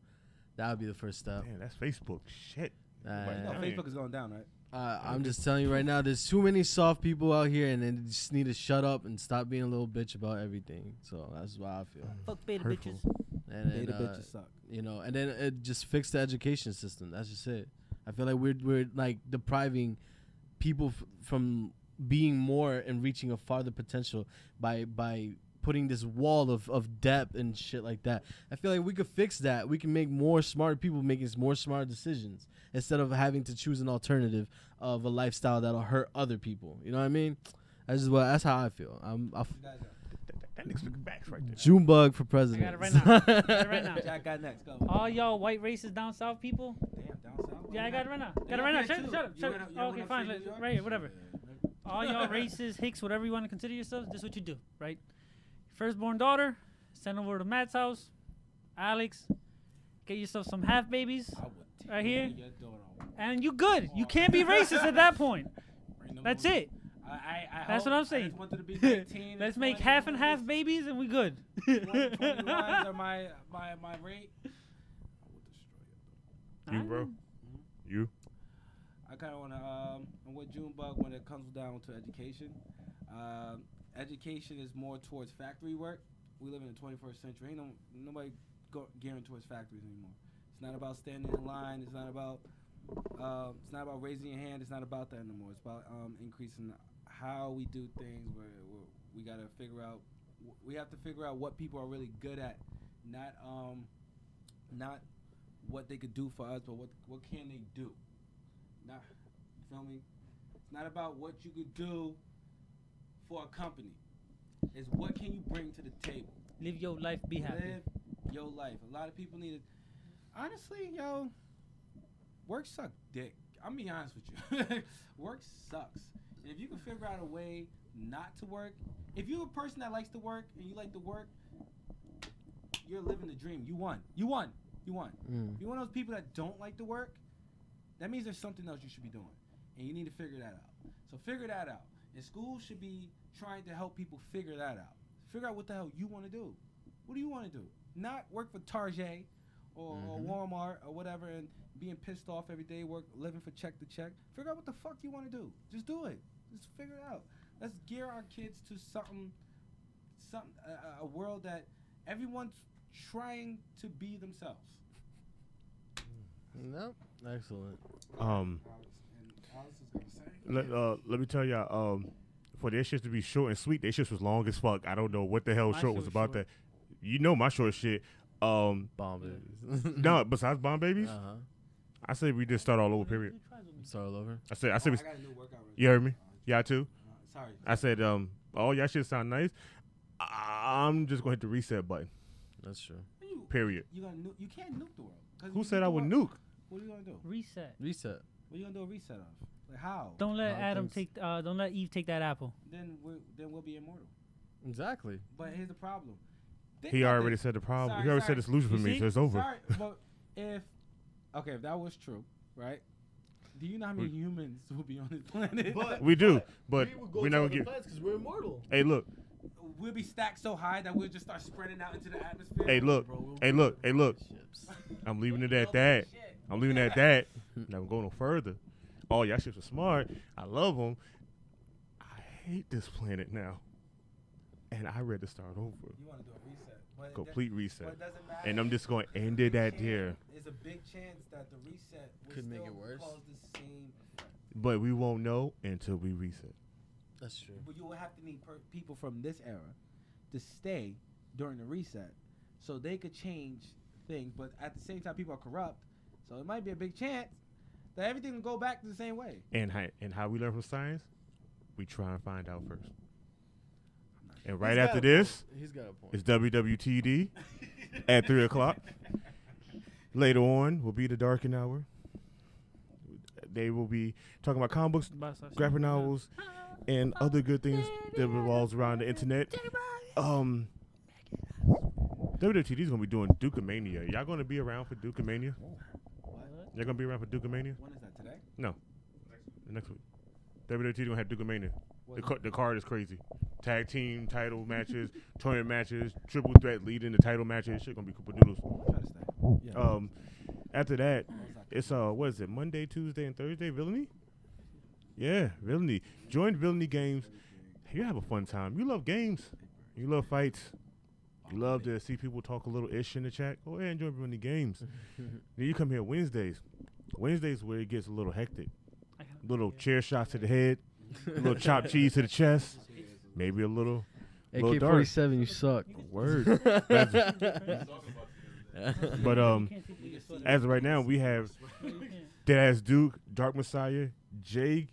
That would be the first step. Damn, that's Facebook. Shit. You know, Damn. Facebook is going down, right? I'm just telling you right now, there's too many soft people out here, and they just need to shut up and stop being a little bitch about everything. So that's what I feel. Fuck beta Hurtful. bitches. And Beta then, bitches suck. you know, and then it just fix the education system. That's just it. I feel like we're like depriving people from being more and reaching a farther potential by putting this wall of depth and shit like that. I feel like we could fix that. We can make more smart people making more smart decisions instead of having to choose an alternative of a lifestyle that'll hurt other people. You know what I mean? That's how I feel. You guys are. That nigga's looking backs right there. Junebug for president. I got it right now. I got it right now. Jack got next. Go. All y'all white racist down south people. Damn, down south. Yeah, I got it right now. They Got it right now. up here Shut too. up. You Shut went up. up- you went Okay, up fine. to New York? Right here, whatever. Yeah. All y'all racists, hicks, whatever you want to consider yourselves, this is what you do, right? Firstborn daughter, send over to Matt's house. Alex, get yourself some half babies, I would Right tear here? your daughter off. and you good. You can't be racist at that point. Bring them That's over. it. I That's hope- what I'm I saying. just wanted to be 19 Let's and make 20 half and half babies, and we good. 21 are my rate. I will destroy it. You, bro. You. I kind of want to, I'm with Junebug when it comes down to education. Education is more towards factory work. We live in the 21st century. Ain't nobody gearing towards factories anymore. It's not about standing in line. It's not about raising your hand. It's not about that anymore. It's about increasing how we do things. We got to figure out. We have to figure out what people are really good at, not what they could do for us, but what can they do. Not, you feel me? It's not about what you could do for a company. It's what can you bring to the table. Live your life, be happy. Live your life. A lot of people need it. Honestly, yo, work sucks dick. I'm be honest with you. Work sucks. And if you can figure out a way not to work, if you're a person that likes to work and you like to work, you're living the dream. You won. You won. You won. Mm. If you're one of those people that don't like to work, that means there's something else you should be doing. And you need to figure that out. So figure that out. And school should be trying to help people figure that out. Figure out what the hell you want to do. What do you want to do? Not work for Target or Walmart or whatever and being pissed off every day, living for check to check. Figure out what the fuck you want to do. Just do it. Just figure it out. Let's gear our kids to something, a world that everyone's trying to be themselves. No, excellent. Let me tell y'all. For their shit to be short and sweet, their shit was long as fuck. I don't know what the hell My short shit was was about short. that. You know my short shit. Bomb babies. No, besides Bomb Babies, Uh-huh. I said we just start all over. Period. Start all over. I said we. I got a new workout. You heard me? Y'all too. Sorry. I said all y'all shit sound nice. I'm just gonna hit the reset button. That's true. Period. You can't nuke the world. 'Cause Who you said nuke I the would world. nuke? What are you gonna do? Reset. Reset. What are you gonna do a reset of? Like how? Don't let How Adam things- take. Don't let Eve take that apple. Then we'll be immortal. Exactly. But here's the problem. Think He about already this. said the problem. Sorry, He already sorry. said the solution for You me, see? so it's over. Sorry, but if that was true, right? Do you know how many humans will be on this planet? But- We do, but we would go we're to not other gonna get. planets because we're immortal. Hey, look, we'll be stacked so high that we'll just start spreading out into the atmosphere. Hey, look. Hey, look. Hey, look. I'm leaving it at that. I'm leaving it at that. Now, go no further. Oh, y'all ships are smart. I love them. I hate this planet now. And I ready to start over. You want to do a reset. But Complete reset. But it doesn't matter. And I'm just going to end it at there. There's a big chance that the reset will Could make still it worse. cause the same effect. But we won't know until we reset. That's true. But you will have to need people from this era to stay during the reset so they could change things. But at the same time, people are corrupt. So it might be a big chance that everything will go back to the same way. And how we learn from science, we try and find out first. And right after this, he's got a point. it's WWTD at 3 o'clock. Later on will be the Darken Hour. They will be talking about comic books, graphic novels, and other good things that revolves around the internet. WWTD is going to be doing Duke-a-mania. Y'all going to be around for Duke-a-mania? Y'all going to be around for Duke-a-mania? When is that, today? No. Next week. WWTD going to have Duke-a-mania. The card is crazy. Tag team title matches, tournament matches, triple threat leading the title matches. Shit gonna be Koopa Doodles. Try to stay. Yeah. After that, it's what is it? Monday, Tuesday, and Thursday. Villainy. Yeah, Villainy. Join Villainy Games. You have a fun time. You love games. You love fights. You love to see people talk a little ish in the chat. Go ahead and join Villainy Games. Then you come here Wednesdays. Wednesdays where it gets a little hectic. Little chair shots to the head. A little chopped cheese to the chest. Maybe a little AK-47, you suck. Word. But as of right now, we have Deadass Duke, Dark Messiah, Jay,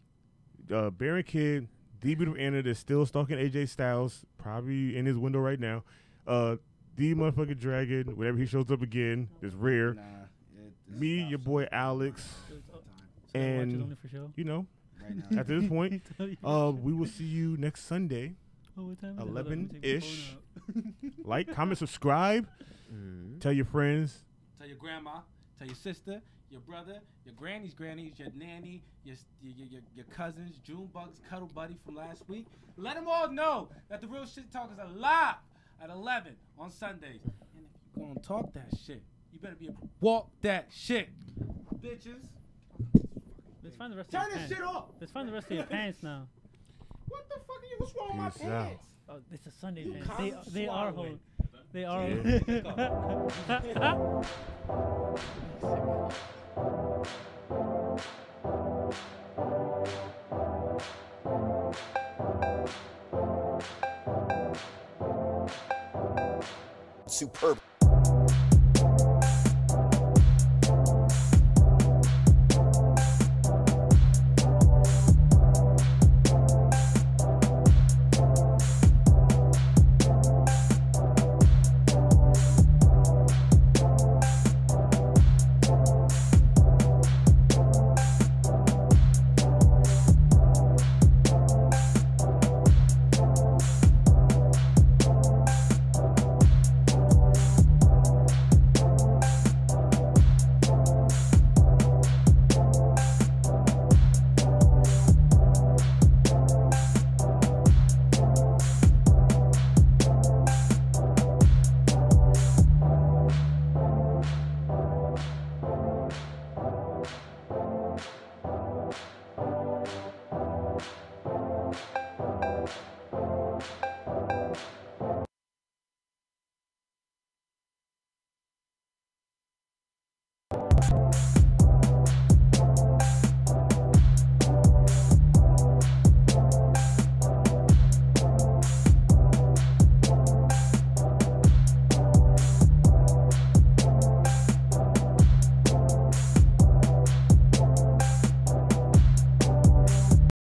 Baron Kid, The Beautiful Anna that's still stalking AJ Styles, probably in his window right now. The motherfucking Dragon, whenever he shows up again, is rare. Me, your boy Alex, and you know. At this point, we will see you next Sunday, 11-ish. Like, comment, subscribe. Tell your friends. Tell your grandma. Tell your sister. Your brother. Your granny's granny. Your nanny. Your cousins. Junebug's cuddle buddy from last week. Let them all know that the Real Shit Talkers are live at 11 on Sundays. And if you're going to talk that shit, you better be able to walk that shit, bitches. Let's find the rest Turn of your this pants. shit off. Let's find the rest of your pants now. What the fuck are you? What's wrong with my Peace out. pants? Oh, it's a Sunday You pants. constant They are swallowing. whole. They are. Superb.